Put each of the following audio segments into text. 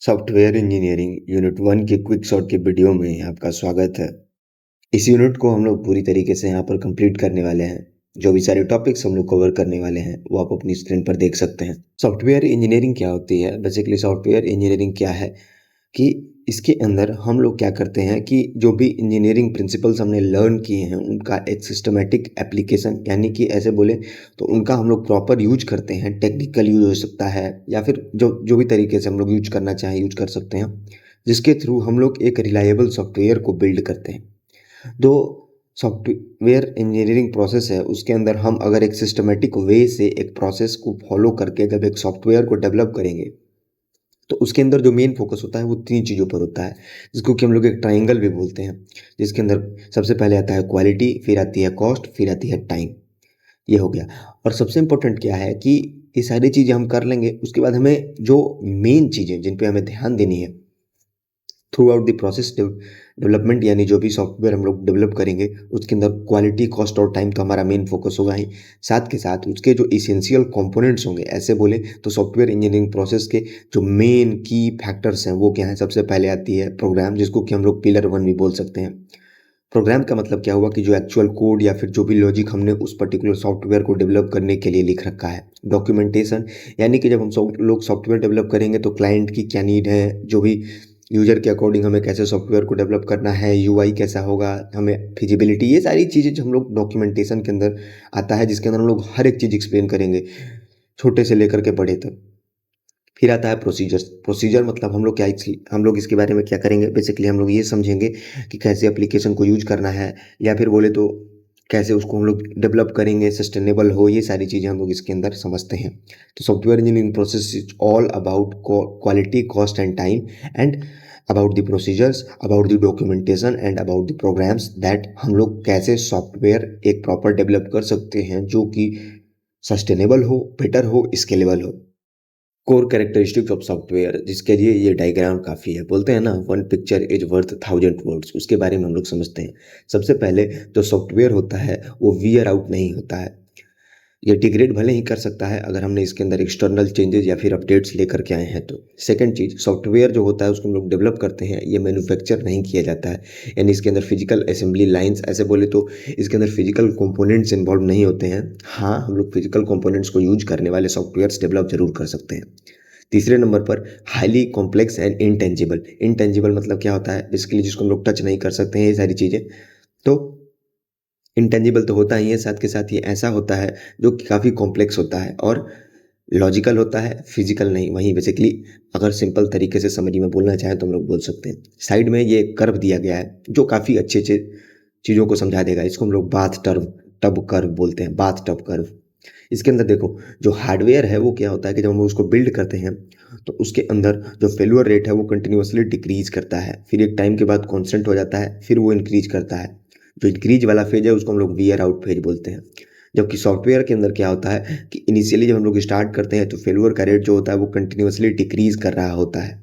Software engineering unit 1 के quick shot के video में आपका स्वागत है। इस यूनिट को हम लोग पूरी तरीके से यहाँ पर कंप्लीट करने वाले हैं। जो भी सारे टॉपिक्स हम लोग कवर करने वाले हैं वो आप अपनी स्क्रीन पर देख सकते हैं। सॉफ्टवेयर इंजीनियरिंग क्या होती है? बेसिकली सॉफ्टवेयर इंजीनियरिंग क्या है कि इसके अंदर हम लोग क्या करते हैं कि जो भी इंजीनियरिंग प्रिंसिपल्स हमने लर्न किए हैं उनका एक सिस्टमेटिक एप्लीकेशन, यानी कि ऐसे बोले तो उनका हम लोग प्रॉपर यूज करते हैं। टेक्निकल यूज हो सकता है या फिर जो जो भी तरीके से हम लोग यूज करना चाहें यूज कर सकते हैं, जिसके थ्रू हम लोग एक रिलायबल सॉफ्टवेयर को बिल्ड करते हैं। तो सॉफ्टवेयर इंजीनियरिंग प्रोसेस है, उसके अंदर हम अगर एक सिस्टमेटिक वे से एक प्रोसेस को फॉलो करके जब एक सॉफ्टवेयर को डेवलप करेंगे तो उसके अंदर जो मेन फोकस होता है वो तीन चीज़ों पर होता है, जिसको कि हम लोग एक ट्रायंगल भी बोलते हैं। जिसके अंदर सबसे पहले आता है क्वालिटी, फिर आती है कॉस्ट, फिर आती है टाइम। ये हो गया। और सबसे इम्पोर्टेंट क्या है कि ये सारी चीज़ें हम कर लेंगे, उसके बाद हमें जो मेन चीज़ें जिन पे हमें ध्यान देनी है through out the process development, यानी जो भी सॉफ्टवेयर हम लोग डेवलप करेंगे उसके अंदर क्वालिटी, कॉस्ट और टाइम तो हमारा मेन फोकस होगा ही। साथ के साथ उसके जो इसेंशियल कंपोनेंट्स होंगे, ऐसे बोले तो सॉफ्टवेयर इंजीनियरिंग प्रोसेस के जो मेन की फैक्टर्स हैं वो क्या हैं। सबसे पहले आती है प्रोग्राम, जिसको कि हम लोग पिलर 1 भी बोल सकते हैं। प्रोग्राम का मतलब क्या हुआ कि जो एक्चुअल कोड या फिर जो भी लॉजिक हमने उस पर्टिकुलर सॉफ्टवेयर को डेवलप करने के लिए लिख रखा है। डॉक्यूमेंटेशन, यानी कि जब हम लोग सॉफ्टवेयर डेवलप करेंगे तो क्लाइंट की क्या नीड है, जो भी यूजर के अकॉर्डिंग हमें कैसे सॉफ्टवेयर को डेवलप करना है, यूआई कैसा होगा, हमें फिजिबिलिटी, ये सारी चीज़ें जो हम लोग डॉक्यूमेंटेशन के अंदर आता है, जिसके अंदर हम लोग हर एक चीज़ एक्सप्लेन करेंगे, छोटे से लेकर के बड़े तक। फिर आता है प्रोसीजर्स। प्रोसीजर मतलब हम लोग इसके बारे में क्या करेंगे, बेसिकली हम लोग ये समझेंगे कि कैसे एप्लीकेशन को यूज करना है, या फिर बोले तो कैसे उसको हम लोग डेवलप करेंगे सस्टेनेबल हो। ये सारी चीज़ें हम लोग इसके अंदर समझते हैं। तो software engineering process is all about quality, cost and time, and about the procedures, about the documentation and about the programs, that हम लोग कैसे सॉफ्टवेयर एक प्रॉपर डेवलप कर सकते हैं जो कि सस्टेनेबल हो, बेटर हो, स्केलेबल हो। कोर कैरेक्टरिस्टिक्स ऑफ सॉफ्टवेयर, जिसके लिए ये डायग्राम काफ़ी है। बोलते हैं ना, one picture is worth 1000 words. उसके बारे में हम लोग समझते हैं। सबसे पहले जो सॉफ्टवेयर होता है वो वियर आउट नहीं होता है। ये डिग्रेड भले ही कर सकता है अगर हमने इसके अंदर एक्सटर्नल चेंजेस या फिर अपडेट्स लेकर के आए हैं तो। सेकंड चीज़, सॉफ्टवेयर जो होता है उसको हम लोग डेवलप करते हैं, ये मैन्युफैक्चर नहीं किया जाता है। यानी इसके अंदर फिजिकल असेंबली लाइंस, ऐसे बोले तो इसके अंदर फिजिकल कंपोनेंट्स इन्वॉल्व नहीं होते हैं। हाँ, हम लोग फिजिकल कंपोनेंट्स को यूज करने वाले सॉफ्टवेयर्स डेवलप जरूर कर सकते हैं। तीसरे नंबर पर highly complex and intangible. Intangible मतलब क्या होता है, बेसिकली जिसको हम लोग टच नहीं कर सकते हैं, ये सारी चीज़ें। तो इंटेंजिबल तो होता ही है, साथ के साथ ये ऐसा होता है जो कि काफ़ी कॉम्प्लेक्स होता है और लॉजिकल होता है, फिजिकल नहीं। वहीं बेसिकली अगर सिंपल तरीके से समरी में बोलना चाहें तो हम लोग बोल सकते हैं। साइड में ये कर्व दिया गया है जो काफ़ी अच्छे अच्छे चीज़ों को समझा देगा। इसको हम लोग बाथ टर्व टब कर्व बोलते हैं, बाथ टब कर्व। इसके अंदर देखो, जो हार्डवेयर है वो क्या होता है कि जब हम उसको बिल्ड करते हैं तो उसके अंदर जो फेल्यूर रेट है वो कंटिन्यूअसली डिक्रीज करता है, फिर एक टाइम के बाद कांस्टेंट हो जाता है, फिर वो इंक्रीज करता है। जो इंक्रीज वाला फेज है उसको हम लोग वियर आउट फेज बोलते हैं। जबकि सॉफ्टवेयर के अंदर क्या होता है कि इनिशियली जब हम लोग स्टार्ट करते हैं तो फेल्यूर का रेट जो होता है वो कंटिन्यूअसली डिक्रीज कर रहा होता है,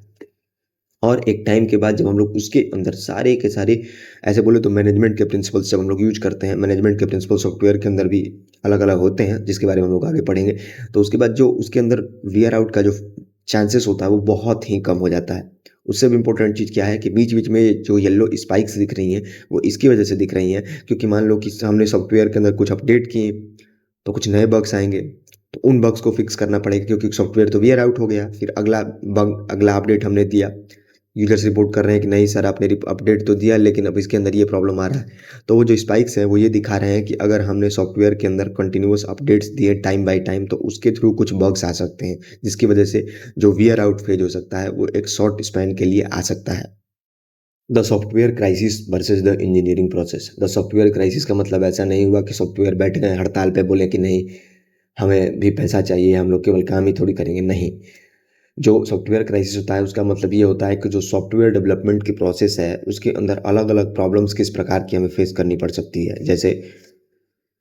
और एक टाइम के बाद जब हम लोग उसके अंदर सारे के सारे, ऐसे बोले तो मैनेजमेंट के प्रिंसिपल्स जब हम लोग यूज करते हैं, मैनेजमेंट के प्रिंसिपल सॉफ्टवेयर के अंदर भी अलग अलग होते हैं जिसके बारे में हम लोग आगे पढ़ेंगे। तो उसके बाद जो उसके अंदर वियर आउट का जो चांसेस होता है वो बहुत ही कम हो जाता है। उससे भी इंपॉर्टेंट चीज़ क्या है कि बीच बीच में जो येलो स्पाइक्स दिख रही हैं वो इसकी वजह से दिख रही हैं क्योंकि मान लो कि हमने सॉफ्टवेयर के अंदर कुछ अपडेट किए तो कुछ नए बग्स आएंगे, तो उन बग्स को फिक्स करना पड़ेगा क्योंकि सॉफ्टवेयर तो वियर आउट हो गया। फिर अगला अपडेट हमने दिया, यूजर्स रिपोर्ट कर रहे हैं कि नहीं सर आपने अपडेट तो दिया लेकिन अब इसके अंदर ये प्रॉब्लम आ रहा है। तो वो जो स्पाइक्स हैं वो ये दिखा रहे हैं कि अगर हमने सॉफ्टवेयर के अंदर कंटिन्यूअस अपडेट्स दिए टाइम बाय टाइम तो उसके थ्रू कुछ बग्स आ सकते हैं, जिसकी वजह से जो वियर आउट फेज हो सकता है वो एक शॉर्ट स्पैन के लिए आ सकता है। The software crisis versus the engineering process. The software crisis का मतलब ऐसा नहीं हुआ कि सॉफ्टवेयर बैठ गए हड़ताल पे बोले कि नहीं हमें भी पैसा चाहिए, हम लोग केवल काम ही थोड़ी करेंगे। नहीं, जो सॉफ्टवेयर क्राइसिस होता है उसका मतलब ये होता है कि जो सॉफ्टवेयर डेवलपमेंट की प्रोसेस है उसके अंदर अलग अलग प्रॉब्लम्स किस प्रकार की हमें फेस करनी पड़ सकती है। जैसे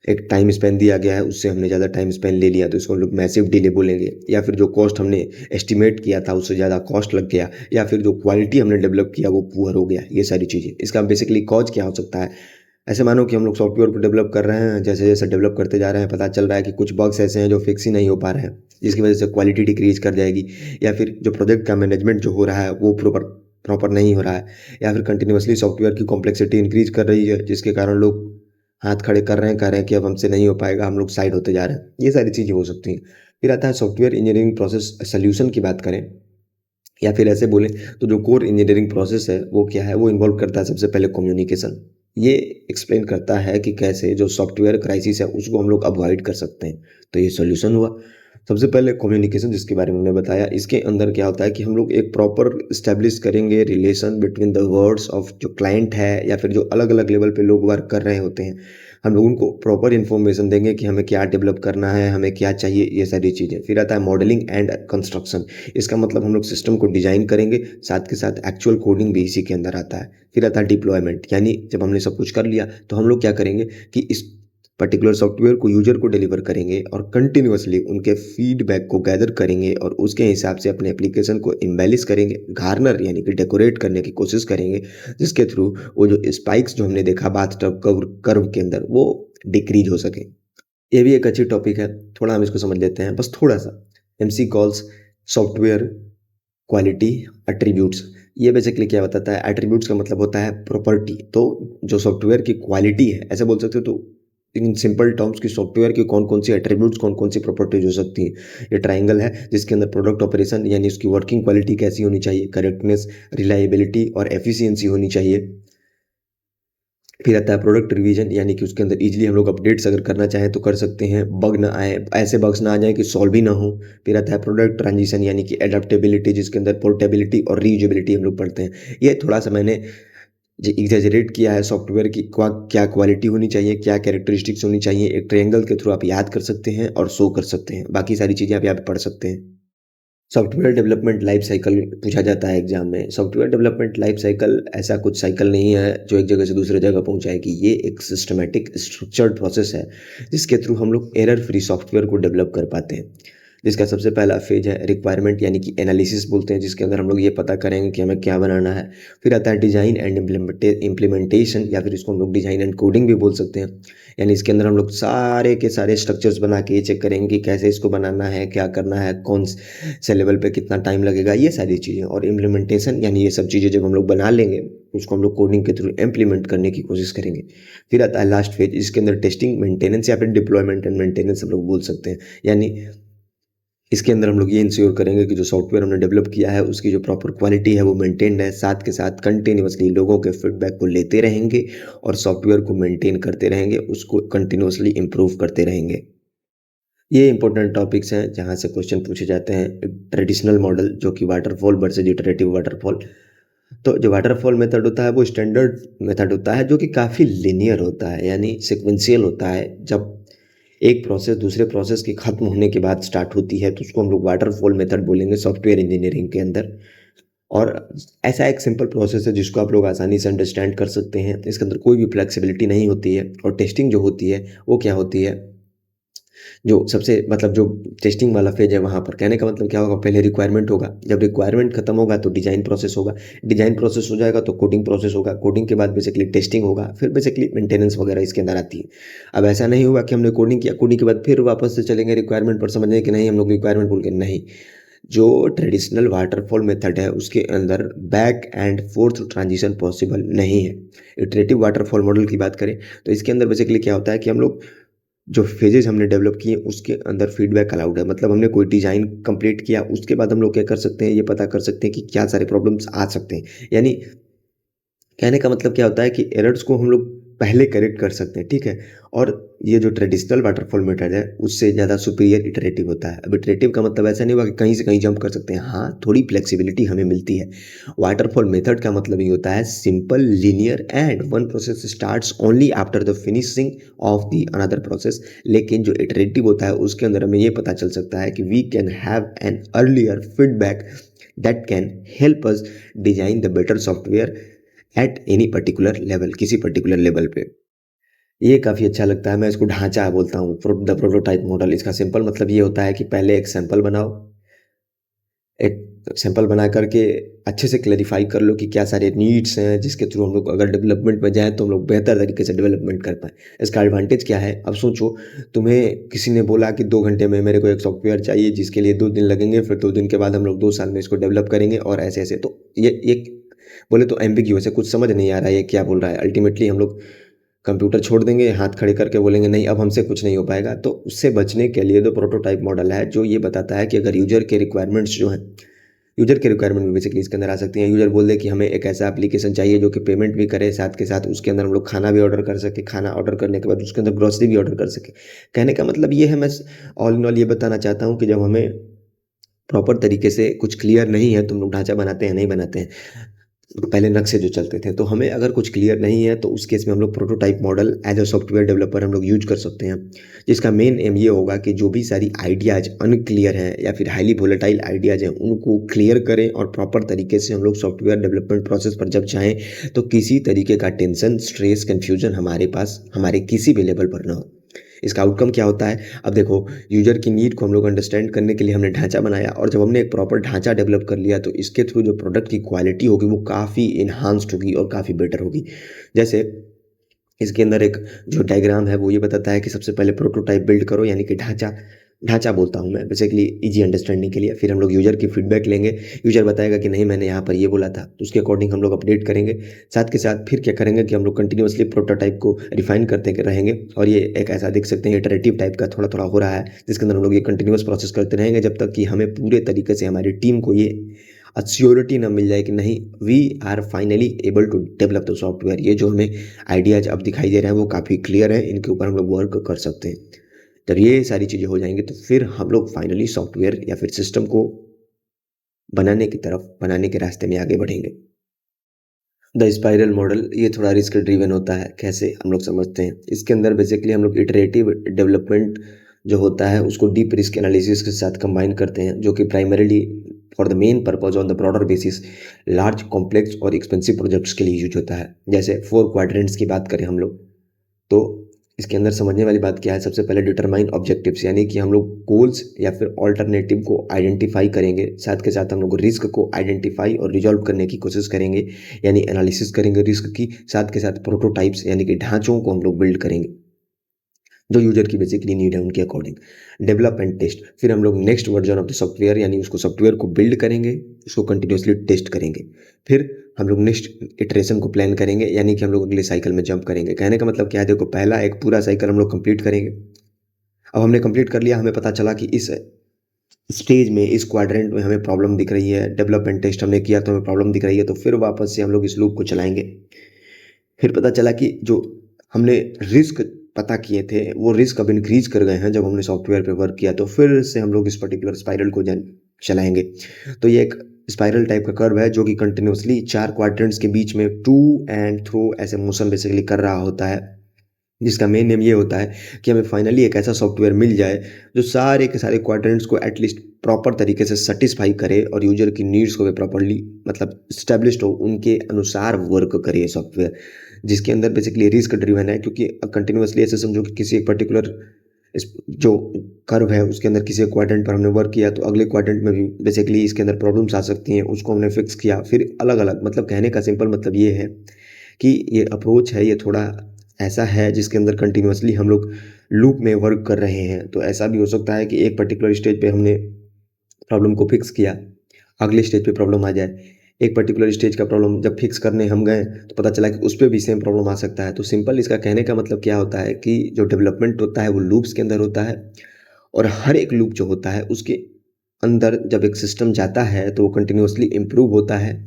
एक टाइम स्पेन दिया गया है, उससे हमने ज़्यादा टाइम स्पेन ले लिया तो इसको हम लोग मैसिव डिले बोलेंगे, या फिर जो कॉस्ट हमने एस्टिमेट किया था उससे ज़्यादा कॉस्ट लग गया, या फिर जो क्वालिटी हमने डेवलप किया वो पुअर हो गया। ये सारी चीज़ें, इसका बेसिकली कॉज क्या हो सकता है, ऐसे मानो कि हम लोग सॉफ्टवेयर को डेवलप कर रहे हैं, जैसे-जैसे डेवलप करते जा रहे हैं, पता चल रहा है कि कुछ बग्स ऐसे हैं जो फिक्स ही नहीं हो पा रहे हैं, जिसकी वजह से क्वालिटी डिक्रीज़ कर जाएगी, या फिर जो प्रोजेक्ट का मैनेजमेंट जो हो रहा है, वो प्रॉपर प्रॉपर नहीं हो रहा है, या फिर कंटीन्यूअसली सॉफ्टवेयर की कॉम्प्लेक्सिटी इंक्रीज़ कर रही है, जिसके कारण लोग हाथ खड़े कर रहे हैं, कह रहे हैं कि अब हमसे नहीं हो पाएगा, हम लोग साइड होते जा रहे हैं। ये सारी चीज़ें हो सकती हैं। फिर आता है सॉफ्टवेयर इंजीनियरिंग प्रोसेस सॉल्यूशन की बात करें, या फिर ऐसे बोलें तो जो कोर इंजीनियरिंग प्रोसेस है वो क्या है, वो इन्वॉल्व करता है सबसे पहले कम्युनिकेशन। ये एक्सप्लेन करता है कि कैसे जो सॉफ्टवेयर क्राइसिस है उसको हम लोग अवॉइड कर सकते हैं। तो ये सॉल्यूशन हुआ। सबसे पहले कम्युनिकेशन, जिसके बारे में हमने बताया, इसके अंदर क्या होता है कि हम लोग एक प्रॉपर इस्टेब्लिश करेंगे relation between the words of जो क्लाइंट है, या फिर जो अलग अलग लेवल पे लोग वर्क कर रहे होते हैं। हम लोग उनको प्रॉपर इन्फॉर्मेशन देंगे कि हमें क्या डेवलप करना है, हमें क्या चाहिए, ये सारी चीज़ें। फिर आता है मॉडलिंग एंड कंस्ट्रक्शन। इसका मतलब हम लोग सिस्टम को डिजाइन करेंगे, साथ के साथ एक्चुअल कोडिंग भी इसी के अंदर आता है। फिर आता है डिप्लॉयमेंट, यानी जब हमने सब कुछ कर लिया तो हम लोग क्या करेंगे कि इस पर्टिकुलर सॉफ्टवेयर को यूजर को डिलीवर करेंगे और कंटिन्यूअसली उनके फीडबैक को गैदर करेंगे और उसके हिसाब से अपने एप्लीकेशन को एम्बेलिश करेंगे, गार्नर यानी कि डेकोरेट करने की कोशिश करेंगे, जिसके थ्रू वो जो स्पाइक्स जो हमने देखा बाथटब कर्व के अंदर, वो डिक्रीज हो सके। ये भी एक अच्छी टॉपिक है, थोड़ा हम इसको समझ लेते हैं, बस थोड़ा सा। MC calls software quality attributes. ये बेसिकली क्या बताता है, एट्रीब्यूट्स का मतलब होता है प्रॉपर्टी। तो जो सॉफ्टवेयर की क्वालिटी है, ऐसे बोल सकते हो, तो इन सिंपल टर्म्स की सॉफ्टवेयर की कौन कौन सी एट्रीब्यूट्स, कौन कौन सी प्रॉपर्टीज हो सकती हैं। ये ट्राइंगल है जिसके अंदर प्रोडक्ट ऑपरेशन यानी उसकी वर्किंग क्वालिटी कैसी होनी चाहिए, करेक्टनेस, रिलायबिलिटी और एफिशिएंसी होनी चाहिए। फिर आता है प्रोडक्ट रिवीजन, यानी कि उसके अंदर इजीली हम लोग अपडेट्स अगर करना चाहें तो कर सकते हैं, बग ना आए, ऐसे बग्स ना आ जाए कि सॉल्व ही ना हो। फिर आता है प्रोडक्ट ट्रांजिशन, यानी कि एडेप्टेबिलिटी, जिसके अंदर पोर्टेबिलिटी और रीयूजेबिलिटी हम लोग पढ़ते हैं। ये थोड़ा सा मैंने एग्जैजरेट किया है सॉफ्टवेयर की क्या क्वालिटी होनी चाहिए, क्या कैरेक्टरिस्टिक्स होनी चाहिए, एक ट्रायंगल के थ्रू आप याद कर सकते हैं और शो कर सकते हैं। बाकी सारी चीज़ें आप यहाँ पे पढ़ सकते हैं। सॉफ्टवेयर डेवलपमेंट लाइफ साइकिल पूछा जाता है एग्जाम में। सॉफ्टवेयर डेवलपमेंट लाइफ साइकिल ऐसा कुछ साइकिल नहीं है जो एक जगह से दूसरे जगह पहुंचाएगी। ये एक सिस्टमेटिक स्ट्रक्चर्ड प्रोसेस है जिसके थ्रू हम लोग एरर फ्री सॉफ्टवेयर को डेवलप कर पाते हैं। जिसका सबसे पहला फेज है रिक्वायरमेंट, यानी कि एनालिसिस बोलते हैं, जिसके अंदर हम लोग ये पता करेंगे कि हमें क्या बनाना है। फिर आता है डिजाइन एंड इम्प्लीमेंटेशन, या फिर इसको हम लोग डिजाइन एंड कोडिंग भी बोल सकते हैं। यानी इसके अंदर हम लोग सारे के सारे स्ट्रक्चर्स बना के ये चेक करेंगे कि कैसे इसको बनाना है, क्या करना है, कौन से लेवल पे कितना टाइम लगेगा, ये सारी चीज़ें। और इम्प्लीमेंटेशन, यानी ये सब चीज़ें जब हम लोग बना लेंगे उसको हम लोग कोडिंग के थ्रू इम्प्लीमेंट करने की कोशिश करेंगे। फिर आता है लास्ट फेज, इसके अंदर टेस्टिंग, मेंटेनेंस या फिर डिप्लॉयमेंट एंड मेंटेनेंस हम लोग बोल सकते हैं। यानी इसके अंदर हम लोग ये इंश्योर करेंगे कि जो सॉफ्टवेयर हमने डेवलप किया है उसकी जो प्रॉपर क्वालिटी है वो मेंटेन्ड है, साथ के साथ कंटिन्यूअसली लोगों के फीडबैक को लेते रहेंगे और सॉफ्टवेयर को मेंटेन करते रहेंगे, उसको कंटिन्यूअसली इम्प्रूव करते रहेंगे। ये इंपॉर्टेंट टॉपिक्स हैं जहाँ से क्वेश्चन पूछे जाते हैं। ट्रेडिशनल मॉडल जो कि वाटरफॉल वर्सेज इटरेटिव वाटरफॉल। तो जो वाटरफॉल मेथड होता है वो स्टैंडर्ड मेथड होता है जो कि काफ़ी लिनियर होता है, यानी सिक्वेंशियल होता है। जब एक प्रोसेस दूसरे प्रोसेस के खत्म होने के बाद स्टार्ट होती है तो उसको हम लोग वाटरफॉल मेथड बोलेंगे सॉफ्टवेयर इंजीनियरिंग के अंदर। और ऐसा एक सिंपल प्रोसेस है जिसको आप लोग आसानी से अंडरस्टैंड कर सकते हैं। इसके अंदर कोई भी फ्लेक्सिबिलिटी नहीं होती है। और टेस्टिंग जो होती है वो क्या होती है, जो सबसे मतलब जो टेस्टिंग वाला फेज है वहाँ पर कहने का मतलब क्या होगा, पहले रिक्वायरमेंट होगा, जब रिक्वायरमेंट खत्म होगा तो डिजाइन प्रोसेस होगा, डिजाइन प्रोसेस हो जाएगा तो कोडिंग प्रोसेस होगा, कोडिंग के बाद बेसिकली टेस्टिंग होगा, फिर बेसिकली मेंटेनेंस वगैरह इसके अंदर आती है। अब ऐसा नहीं हुआ कि हमने कोडिंग किया, कोडिंग के बाद फिर वापस से चलेंगे रिक्वायरमेंट पर समझने कि नहीं हम लोग रिक्वायरमेंट बोल के नहीं। जो ट्रेडिशनल वाटरफॉल मेथड है उसके अंदर back and fourth transition possible नहीं है। इटरेटिव वाटरफॉल मॉडल की बात करें तो इसके अंदर बेसिकली क्या होता है कि हम लोग जो फेजेस हमने डेवलप किए उसके अंदर फीडबैक अलाउड है। मतलब हमने कोई डिज़ाइन कंप्लीट किया, उसके बाद हम लोग क्या कर सकते हैं, ये पता कर सकते हैं कि क्या सारे प्रॉब्लम्स आ सकते हैं। यानी कहने का मतलब क्या होता है कि एरर्स को हम लोग पहले करेक्ट कर सकते हैं, ठीक है। और ये जो ट्रेडिशनल वाटरफॉल मेथड है उससे ज़्यादा सुपीरियर इटरेटिव होता है। अब इटरेटिव का मतलब ऐसा नहीं हुआ कि कहीं से कहीं जंप कर सकते हैं, हाँ थोड़ी फ्लेक्सिबिलिटी हमें मिलती है। वाटरफॉल मेथड का मतलब ये होता है simple, linear and one process starts only after the finishing of the another process. लेकिन जो इटरेटिव होता है उसके अंदर हमें ये पता चल सकता है कि we can have an earlier feedback that can help us design the better software at any particular level, किसी पर्टिकुलर लेवल पे। ये काफ़ी अच्छा लगता है, मैं इसको ढांचा बोलता हूँ, द प्रोटोटाइप मॉडल। इसका सिंपल मतलब ये होता है कि पहले एक सैंपल बनाओ, एक सैंपल बना करके अच्छे से क्लैरिफाई कर लो कि क्या सारे नीड्स हैं जिसके थ्रू हम लोग अगर डेवलपमेंट में जाएँ तो हम लोग बेहतर तरीके से डेवलपमेंट कर पाएँ। इसका एडवांटेज क्या है? अब सोचो, तुम्हें किसी ने बोला कि 2 घंटे में मेरे को एक सॉफ्टवेयर चाहिए जिसके लिए 2 दिन लगेंगे, फिर 2 दिन के बाद हम लोग 2 साल में इसको डेवलप करेंगे और ऐसे-ऐसे। तो ये एक बोले तो एम्बिग्यूअस है, कुछ समझ नहीं आ रहा है ये क्या बोल रहा है। अल्टीमेटली हम लोग कंप्यूटर छोड़ देंगे, हाथ खड़े करके बोलेंगे नहीं अब हमसे कुछ नहीं हो पाएगा। तो उससे बचने के लिए तो प्रोटोटाइप मॉडल है जो ये बताता है कि अगर यूज़र के रिक्वायरमेंट्स जो हैं, यूज़र के रिक्वायरमेंट भी बेसिकली इसके अंदर आ सकती हैं। यूज़र बोल दे कि हमें एक ऐसा एप्लीकेशन चाहिए जो कि पेमेंट भी करे, साथ के साथ उसके अंदर हम लोग खाना भी ऑर्डर कर सकें, खाना ऑर्डर करने के बाद उसके अंदर ग्रोसरी भी ऑर्डर कर सकें। कहने का मतलब ये है, मैं ऑल इन ऑल ये बताना चाहता हूँ कि जब हमें प्रॉपर तरीके से कुछ क्लियर नहीं है, तुम लोग ढाँचा बनाते हैं, नहीं बनाते हैं। पहले नक्शे जो चलते थे, तो हमें अगर कुछ क्लियर नहीं है तो उस केस में हम लोग prototype model as a software developer हम लोग यूज़ कर सकते हैं। जिसका मेन एम ये होगा कि जो भी सारी आइडियाज़ अनक्लियर हैं या फिर हाइली वोलेटाइल आइडियाज़ हैं, उनको क्लियर करें और प्रॉपर तरीके से हम लोग सॉफ्टवेयर डेवलपमेंट प्रोसेस पर जब जाएँ, तो किसी तरीके का टेंशन, स्ट्रेस, कन्फ्यूज़न हमारे पास हमारे किसी भी लेवल पर ना हो। इसका आउटकम क्या होता है? अब देखो, यूज़र की नीड को हम लोग अंडरस्टैंड करने के लिए हमने ढाँचा बनाया और जब हमने एक प्रॉपर ढाँचा डेवलप कर लिया तो इसके थ्रू जो प्रोडक्ट की क्वालिटी होगी वो काफ़ी एनहांस्ड होगी और काफ़ी बेटर होगी। जैसे इसके अंदर एक जो डायग्राम है वो ये बताता है कि सबसे पहले प्रोटोटाइप बिल्ड करो, यानी कि ढाँचा। ढाँचा बोलता हूँ मैं बेसिकली ईज़ी अंडरस्टैंडिंग के लिए। फिर हम लोग यूज़र की फीडबैक लेंगे। यूज़र बताएगा कि नहीं मैंने यहाँ पर ये बोला था, तो उसके अकॉर्डिंग हम लोग अपडेट करेंगे। साथ के साथ फिर क्या करेंगे कि हम लोग कंटिन्यूअसली प्रोटोटाइप को रिफाइन करते रहेंगे और ये एक ऐसा देख सकते हैं इटरेटिव टाइप का थोड़ा-थोड़ा हो रहा है, जिसके अंदर हम लोग ये कंटिन्यूअस प्रोसेस करते रहेंगे जब तक कि हमें पूरे तरीके से हमारी टीम को ये एश्योरिटी ना मिल जाए कि नहीं, we are finally able to develop the software. ये जो हमें आइडियाज़ अब दिखाई दे रहे हैं वो काफ़ी क्लियर है, इनके ऊपर हम लोग वर्क कर सकते हैं। जब ये सारी चीज़ें हो जाएँगी तो फिर हम लोग फाइनली सॉफ्टवेयर या फिर सिस्टम को बनाने के रास्ते में आगे बढ़ेंगे। द स्पाइरल मॉडल ये थोड़ा रिस्क ड्रिवन होता है, कैसे हम लोग समझते हैं। इसके अंदर बेसिकली हम लोग इटरेटिव डेवलपमेंट जो होता है उसको डीप रिस्क एनालिसिस के साथ कंबाइन करते हैं, जो कि primarily for the main purpose on the broader basis large complex और एक्सपेंसिव प्रोजेक्ट्स के लिए यूज होता है। जैसे 4 क्वाड्रेंट्स की बात करें हम लोग, तो इसके अंदर समझने वाली बात क्या है? सबसे पहले डिटरमाइन ऑब्जेक्टिव्स, यानी कि हम लोग गोल्स या फिर ऑल्टरनेटिव को आइडेंटिफाई करेंगे। साथ के साथ हम लोग रिस्क को आइडेंटिफाई और रिजॉल्व करने की कोशिश करेंगे, यानी एनालिसिस करेंगे रिस्क की। साथ के साथ प्रोटोटाइप्स यानी कि ढांचों को हम लोग बिल्ड करेंगे जो यूजर की बेसिकली नीड है उनके अकॉर्डिंग। डेवलप एंड टेस्ट, फिर हम लोग next version of the software यानी उसको सॉफ्टवेयर को बिल्ड करेंगे, उसको कंटिन्यूअसली टेस्ट करेंगे। फिर हम लोग नेक्स्ट इटरेशन को प्लान करेंगे, यानी कि हम लोग अगले साइकिल में जंप करेंगे। कहने का मतलब क्या है? देखो, पहला एक पूरा साइकिल हम लोग कंप्लीट करेंगे। अब हमने कंप्लीट कर लिया, हमें पता चला कि इस स्टेज में, इस क्वाड्रेंट में हमें प्रॉब्लम दिख रही है, डेवलपमेंट टेस्ट हमने किया तो हमें प्रॉब्लम दिख रही है, तो फिर वापस से हम लोग इस लूप को चलाएंगे। फिर पता चला कि जो हमने रिस्क पता किए थे वो रिस्क अब इंक्रीज कर गए हैं, जब हमने सॉफ्टवेयर पे वर्क किया तो फिर से हम लोग इस पर्टिकुलर स्पाइरल को चलाएंगे। तो ये एक स्पाइरल टाइप का कर्व है जो कि कंटिन्यूसली 4 क्वाड्रेंट्स के बीच में टू एंड थ्रो ऐसे मोशन बेसिकली कर रहा होता है, जिसका मेन नेम ये होता है कि हमें फाइनली एक ऐसा सॉफ्टवेयर मिल जाए जो सारे के सारे क्वाड्रेंट्स को एटलीस्ट प्रॉपर तरीके से सेटिस्फाई करे और यूजर की नीड्स को भी प्रॉपरली मतलब स्टैब्लिश्ड हो, उनके अनुसार वर्क करे ये सॉफ्टवेयर। जिसके अंदर बेसिकली रिस्क ड्रिवन है, क्योंकि कंटिन्यूअसली ऐसे समझो कि किसी एक पर्टिकुलर इस जो कर्व है उसके अंदर किसी एक क्वाड्रेंट पर हमने वर्क किया तो अगले क्वाड्रेंट में भी बेसिकली इसके अंदर प्रॉब्लम्स आ सकती हैं, उसको हमने फिक्स किया। फिर अलग अलग, मतलब कहने का सिंपल मतलब ये है कि ये अप्रोच है, ये थोड़ा ऐसा है जिसके अंदर कंटिन्यूअसली हम लोग लूप में वर्क कर रहे हैं। तो ऐसा भी हो सकता है कि एक पर्टिकुलर स्टेज पे हमने प्रॉब्लम को फिक्स किया, अगले स्टेज पे प्रॉब्लम आ जाए। एक पर्टिकुलर स्टेज का प्रॉब्लम जब फिक्स करने हम गए तो पता चला कि उस पे भी सेम प्रॉब्लम आ सकता है। तो सिंपल इसका कहने का मतलब क्या होता है कि जो डेवलपमेंट होता है वो लूप्स के अंदर होता है, और हर एक लूप जो होता है उसके अंदर जब एक सिस्टम जाता है तो वो कंटिन्यूअसली इम्प्रूव होता है,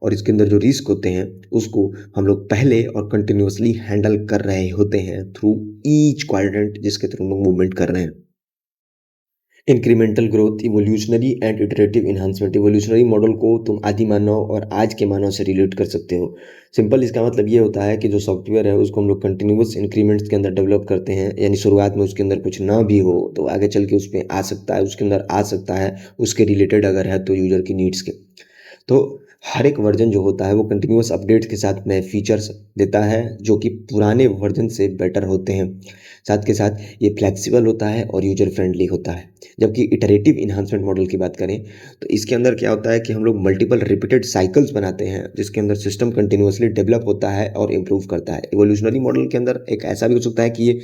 और इसके अंदर जो रिस्क होते हैं उसको हम लोग पहले और कंटिन्यूअसली हैंडल कर रहे होते हैं थ्रू ईच क्वाड्रेंट जिसके थ्रू हम लोग मूवमेंट कर रहे हैं। Incremental growth, evolutionary and iterative enhancement. Evolutionary model को तुम आदि मानव और आज के मानव से रिलेट कर सकते हो। सिंपल इसका मतलब ये होता है कि जो सॉफ्टवेयर है उसको हम लोग कंटिन्यूअस इंक्रीमेंट्स के अंदर डेवलप करते हैं, यानी शुरुआत में उसके अंदर कुछ ना भी हो तो आगे चल के उसमें आ सकता है, उसके अंदर आ सकता है, उसके रिलेटेड अगर है तो यूजर की नीड्स के। तो हर एक वर्जन जो होता है वो कंटिन्यूअस अपडेट्स के साथ नए फीचर्स देता है जो कि पुराने वर्जन से बेटर होते हैं। साथ के साथ ये फ्लेक्सिबल होता है और यूजर फ्रेंडली होता है। जबकि इटरेटिव इन्हांसमेंट मॉडल की बात करें तो इसके अंदर क्या होता है कि हम लोग मल्टीपल रिपीटेड साइकिल्स बनाते हैं जिसके अंदर सिस्टम कंटिन्यूअसली डेवलप होता है और इम्प्रूव करता है। इवोल्यूशनरी मॉडल के अंदर एक ऐसा भी हो सकता है कि ये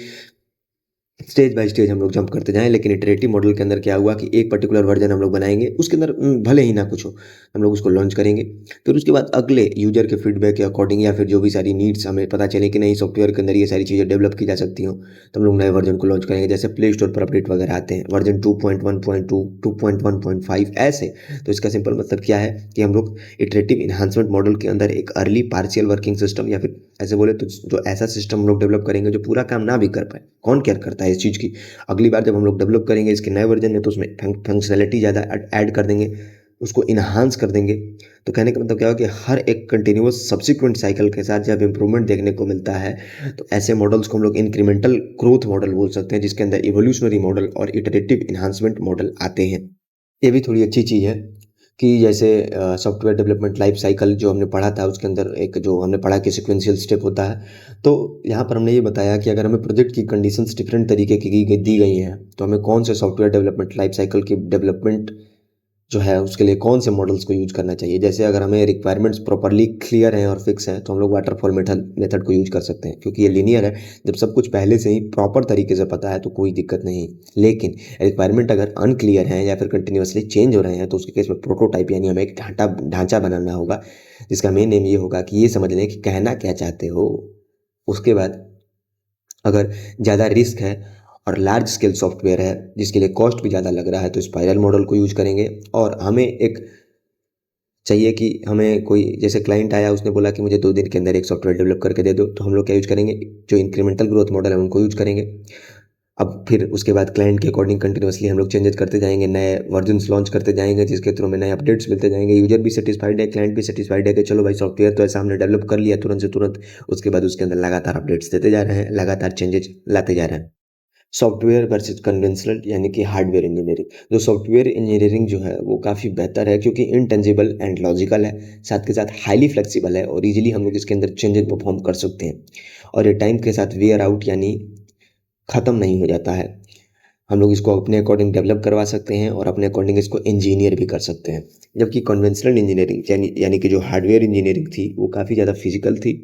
स्टेज बाय स्टेज हम लोग जंप करते जाएं, लेकिन इटरेटिव मॉडल के अंदर क्या हुआ कि एक पर्टिकुलर वर्जन हम लोग बनाएंगे, उसके अंदर भले ही ना कुछ हो, हम लोग उसको लॉन्च करेंगे। फिर उसके बाद अगले यूजर के फीडबैक के अकॉर्डिंग या फिर जो भी सारी नीड्स हमें पता चले कि नहीं सॉफ्टवेयर के अंदर ये सारी चीज़ें डेवलप की जा सकती हो, तो हम लोग नए वर्जन को लॉन्च करेंगे। जैसे प्ले स्टोर पर अपडेट वगैरह आते हैं वर्जन 2.1.2, 2.1.5 ऐसे। तो इसका सिंपल मतलब क्या है कि हम लोग इटरेटिव इन्हांसमेंट मॉडल के अंदर एक अर्ली पार्शियल वर्किंग सिस्टम या फिर ऐसे बोले तो जो ऐसा सिस्टम हम लोग डेवलप करेंगे जो पूरा काम ना भी कर पाए। कौन केयर करता है इस चीज़ की। अगली बार जब हम लोग डेवलप करेंगे इसके नए वर्जन में तो उसमें फंक्शनैलिटी ज़्यादा ऐड कर देंगे, उसको इन्हांस कर देंगे। तो कहने का मतलब क्या हो कि हर एक कंटिन्यूअस सब्सिक्वेंट साइकिल के साथ जब इंप्रूवमेंट देखने को मिलता है तो ऐसे मॉडल्स को हम लोग इंक्रीमेंटल ग्रोथ मॉडल बोल सकते हैं, जिसके अंदर इवोल्यूशनरी मॉडल और इटरेटिव इन्हांसमेंट मॉडल आते हैं। ये भी थोड़ी अच्छी चीज़ है कि जैसे सॉफ्टवेयर डेवलपमेंट लाइफ साइकिल जो हमने पढ़ा था उसके अंदर एक जो हमने पढ़ा कि सीक्वेंशियल स्टेप होता है। तो यहाँ पर हमने ये बताया कि अगर हमें प्रोजेक्ट की कंडीशंस डिफरेंट तरीके की दी गई हैं तो हमें कौन से सॉफ्टवेयर डेवलपमेंट लाइफ साइकिल की डेवलपमेंट जो है उसके लिए कौन से मॉडल्स को यूज करना चाहिए। जैसे अगर हमें रिक्वायरमेंट्स प्रॉपर्ली क्लियर हैं और फिक्स हैं तो हम लोग वाटरफॉल मेथड को यूज कर सकते हैं, क्योंकि ये लीनियर है। जब सब कुछ पहले से ही प्रॉपर तरीके से पता है तो कोई दिक्कत नहीं। लेकिन रिक्वायरमेंट अगर अनक्लियर है या फिर कंटिन्यूसली चेंज हो रहे हैं तो उसके केस में प्रोटोटाइप यानी हमें एक ढांचा बनाना होगा, जिसका मेन एम ये होगा कि ये समझ लें कि कहना क्या चाहते हो। उसके बाद अगर ज़्यादा रिस्क है और लार्ज स्केल सॉफ्टवेयर है जिसके लिए कॉस्ट भी ज़्यादा लग रहा है तो स्पाइरल मॉडल को यूज करेंगे। और हमें एक चाहिए कि हमें कोई जैसे क्लाइंट आया उसने बोला कि मुझे 2 दिन के अंदर एक सॉफ्टवेयर डेवलप करके दे दो, तो हम लोग क्या यूज करेंगे, जो इंक्रीमेंटल ग्रोथ मॉडल है उनको यूज करेंगे। अब फिर उसके बाद क्लाइंट के अकॉर्डिंग कंटिन्यूअसली हम लोग चेंजेस करते जाएंगे, नए वर्जन्स लॉन्च करते जाएंगे जिसके थ्रू में नए अपडेट्स मिलते जाएंगे। यूजर भी सेटिस्फाइड है, क्लाइंट भी सेटिस्फाइड है कि चलो भाई सॉफ्टवेयर तो ऐसा हमने डेवलप कर लिया तुरंत से तुरंत। उसके बाद उसके अंदर लगातार अपडेट्स देते जा रहे हैं, लगातार चेंजेस लाते जा रहे हैं। सॉफ्टवेयर वर्सेस कन्वेंशनल यानी कि हार्डवेयर इंजीनियरिंग। जो सॉफ्टवेयर इंजीनियरिंग जो है वो काफ़ी बेहतर है क्योंकि इनटेंजिबल एंड लॉजिकल है, साथ के साथ हाईली फ्लेक्सिबल है और इजीली हम लोग इसके अंदर चेंजेस परफॉर्म कर सकते हैं। और ये टाइम के साथ वेयर आउट यानी ख़त्म नहीं हो जाता है। हम लोग इसको अपने अकॉर्डिंग डेवलप करवा सकते हैं और अपने अकॉर्डिंग इसको इंजीनियर भी कर सकते हैं। जबकि कन्वेंशनल इंजीनियरिंग यानी कि जो हार्डवेयर इंजीनियरिंग थी वो काफ़ी ज़्यादा फिजिकल थी,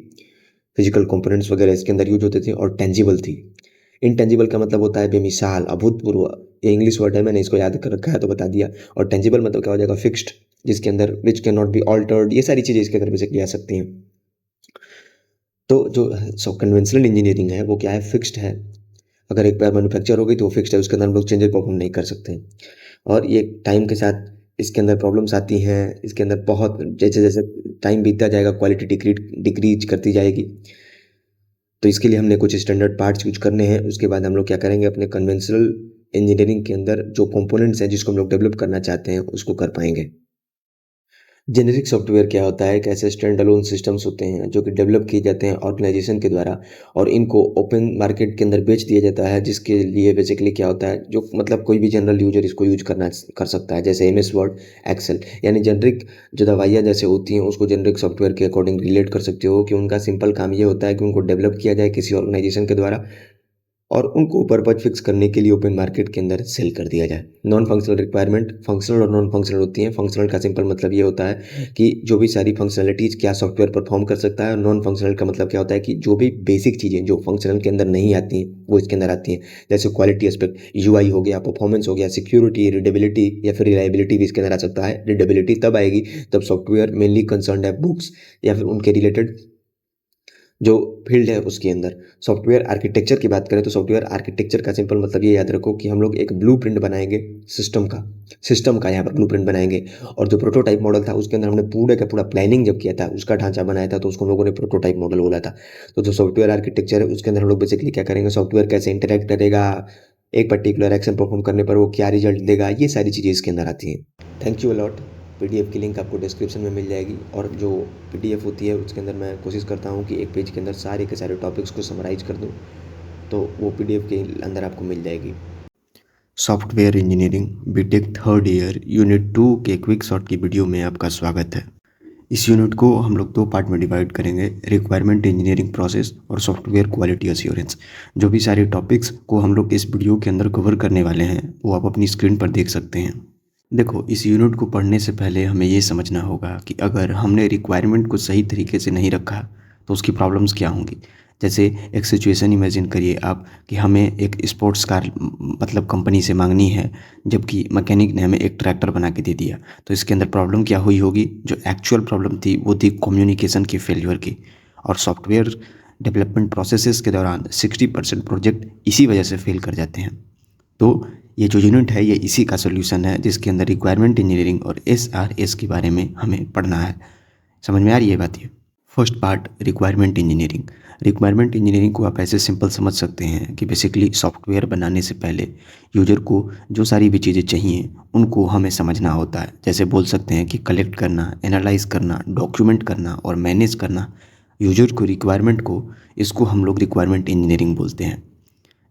फिजिकल कंपोनेंट्स वगैरह इसके अंदर यूज होते थे और टेंजिबल थी। इनटेंजिबल का मतलब होता है बेमिसाल, अभूतपूर्व। ये इंग्लिश वर्ड है, मैंने इसको याद कर रखा है तो बता दिया। और टेंजिबल मतलब क्या हो जाएगा, फिक्स्ड, जिसके अंदर which can not be altered, ये सारी चीज़ें इसके अंदर बेसिकली आ सकती हैं। तो जो कन्वेंशनल इंजीनियरिंग है वो क्या है, फिक्स्ड है। अगर एक बार मैन्युफैक्चर हो गई तो वो फिक्स्ड है, उसके अंदर हम लोग चेंजेस परफॉर्म नहीं कर सकते हैं। और ये टाइम के साथ इसके अंदर प्रॉब्लम्स आती हैं, इसके अंदर बहुत जैसे जैसे टाइम बीतता जाएगा क्वालिटी डिक्रीज करती जाएगी। तो इसके लिए हमने कुछ स्टैंडर्ड पार्ट्स यूज करने हैं। उसके बाद हम लोग क्या करेंगे, अपने कन्वेंशनल इंजीनियरिंग के अंदर जो कंपोनेंट्स हैं जिसको हम लोग डेवलप करना चाहते हैं उसको कर पाएंगे। जेनेरिक सॉफ्टवेयर क्या होता है, एक ऐसे स्टैंड अलोन सिस्टम्स होते हैं जो कि डेवलप किए जाते हैं ऑर्गेनाइजेशन के द्वारा और इनको ओपन मार्केट के अंदर बेच दिया जाता है, जिसके लिए बेसिकली क्या होता है, जो मतलब कोई भी जनरल यूजर इसको यूज कर सकता है। जैसे एमएस वर्ड, एक्सेल, यानी जेनरिक जो दवाइयाँ जैसे होती हैं उसको जेनरिक सॉफ्टवेयर के अकॉर्डिंग रिलेट कर सकते हो कि उनका सिंपल काम ये होता है कि उनको डेवलप किया जाए किसी ऑर्गेनाइजेशन के द्वारा और उनको पर्पज फिक्स करने के लिए ओपन मार्केट के अंदर सेल कर दिया जाए। नॉन फंक्शनल रिक्वायरमेंट फंक्शनल और नॉन फंक्शनल होती हैं। फंक्शनल का सिंपल मतलब ये होता है कि जो भी सारी फंक्शनलिटीज़ क्या सॉफ्टवेयर परफॉर्म कर सकता है, और नॉन फंक्शनल का मतलब क्या होता है कि जो भी बेसिक चीज़ें जो फंक्शनल के अंदर नहीं आती हैं वो इसके अंदर आती हैं। जैसे क्वालिटी एस्पेक्ट, यूआई हो गया, परफॉर्मेंस हो गया, सिक्योरिटी, रीडेबिलिटी या फिर रिलायबिलिटी भी इसके अंदर आ सकता है। रीडेबिलिटी तब आएगी तब सॉफ्टवेयर मेनली कंसर्न है बुक्स या फिर उनके रिलेटेड जो फील्ड है उसके अंदर। सॉफ्टवेयर आर्किटेक्चर की बात करें तो सॉफ्टवेयर आर्किटेक्चर का सिंपल मतलब ये याद रखो कि हम लोग एक ब्लूप्रिंट बनाएंगे सिस्टम का यहाँ पर ब्लूप्रिंट बनाएंगे। और जो प्रोटोटाइप मॉडल था उसके अंदर हमने पूरे का पूरा प्लानिंग जब किया था, उसका ढांचा बनाया था, तो उसको हम लोगों ने प्रोटोटाइप मॉडल बोला था। तो जो सॉफ्टवेयर आर्किटेक्चर है उसके अंदर हम लोग बेसिकली क्या करेंगे, सॉफ्टवेयर कैसे इंटरेक्ट करेगा, एक पर्टिकुलर एक्शन परफॉर्म करने पर वो क्या रिजल्ट देगा, ये सारी चीज़ें इसके अंदर आती हैं। Thank you a lot. पीडीएफ की लिंक आपको डिस्क्रिप्शन में मिल जाएगी और जो पीडीएफ होती है उसके अंदर मैं कोशिश करता हूँ कि एक पेज के अंदर सारे के सारे टॉपिक्स को समराइज कर दूँ, तो वो पीडीएफ के अंदर आपको मिल जाएगी। Software engineering BTech third year unit 2 के क्विक शॉट की वीडियो में आपका स्वागत है। इस यूनिट को हम लोग दो पार्ट में डिवाइड करेंगे, रिक्वायरमेंट इंजीनियरिंग प्रोसेस और सॉफ्टवेयर क्वालिटी अश्योरेंस। जो भी सारे टॉपिक्स को हम लोग इस वीडियो के अंदर कवर करने वाले हैं वो आप अपनी स्क्रीन पर देख सकते हैं। देखो, इस यूनिट को पढ़ने से पहले हमें ये समझना होगा कि अगर हमने रिक्वायरमेंट को सही तरीके से नहीं रखा तो उसकी प्रॉब्लम्स क्या होंगी। जैसे एक सिचुएशन इमेजिन करिए आप कि हमें एक स्पोर्ट्स कार मतलब कंपनी से मांगनी है, जबकि मैकेनिक ने हमें एक ट्रैक्टर बना के दे दिया। तो इसके अंदर प्रॉब्लम क्या हुई होगी, जो एक्चुअल प्रॉब्लम थी वो थी कम्युनिकेशन की फेल्यूर की। और सॉफ्टवेयर डेवलपमेंट प्रोसेसेस के दौरान 60% प्रोजेक्ट इसी वजह से फेल कर जाते हैं। तो ये जो यूनिट है ये इसी का सोल्यूशन है, जिसके अंदर रिक्वायरमेंट इंजीनियरिंग और SRS के बारे में हमें पढ़ना है। समझ में आ रही है बात ये। First part, requirement engineering. Requirement engineering को आप ऐसे सिंपल समझ सकते हैं कि बेसिकली सॉफ्टवेयर बनाने से पहले यूजर को जो सारी भी चीज़ें चाहिए उनको हमें समझना होता है। जैसे बोल सकते हैं कि कलेक्ट करना, एनालाइज करना, डॉक्यूमेंट करना और मैनेज करना यूजर को रिक्वायरमेंट को, इसको हम लोग रिक्वायरमेंट इंजीनियरिंग बोलते हैं।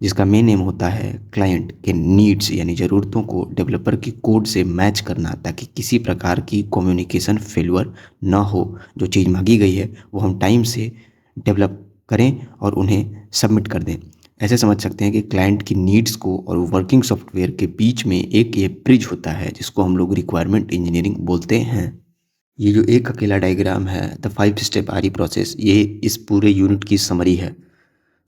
जिसका मेन एम होता है क्लाइंट के नीड्स यानी ज़रूरतों को डेवलपर की कोड से मैच करना, ताकि किसी प्रकार की कम्युनिकेशन फेल्यूर ना हो। जो चीज़ मांगी गई है वो हम टाइम से डेवलप करें और उन्हें सबमिट कर दें। ऐसे समझ सकते हैं कि क्लाइंट की नीड्स को और वर्किंग सॉफ्टवेयर के बीच में एक ये ब्रिज होता है, जिसको हम लोग रिक्वायरमेंट इंजीनियरिंग बोलते हैं। ये जो एक अकेला डायग्राम है, द 5 स्टेप आरी प्रोसेस, ये इस पूरे यूनिट की समरी है।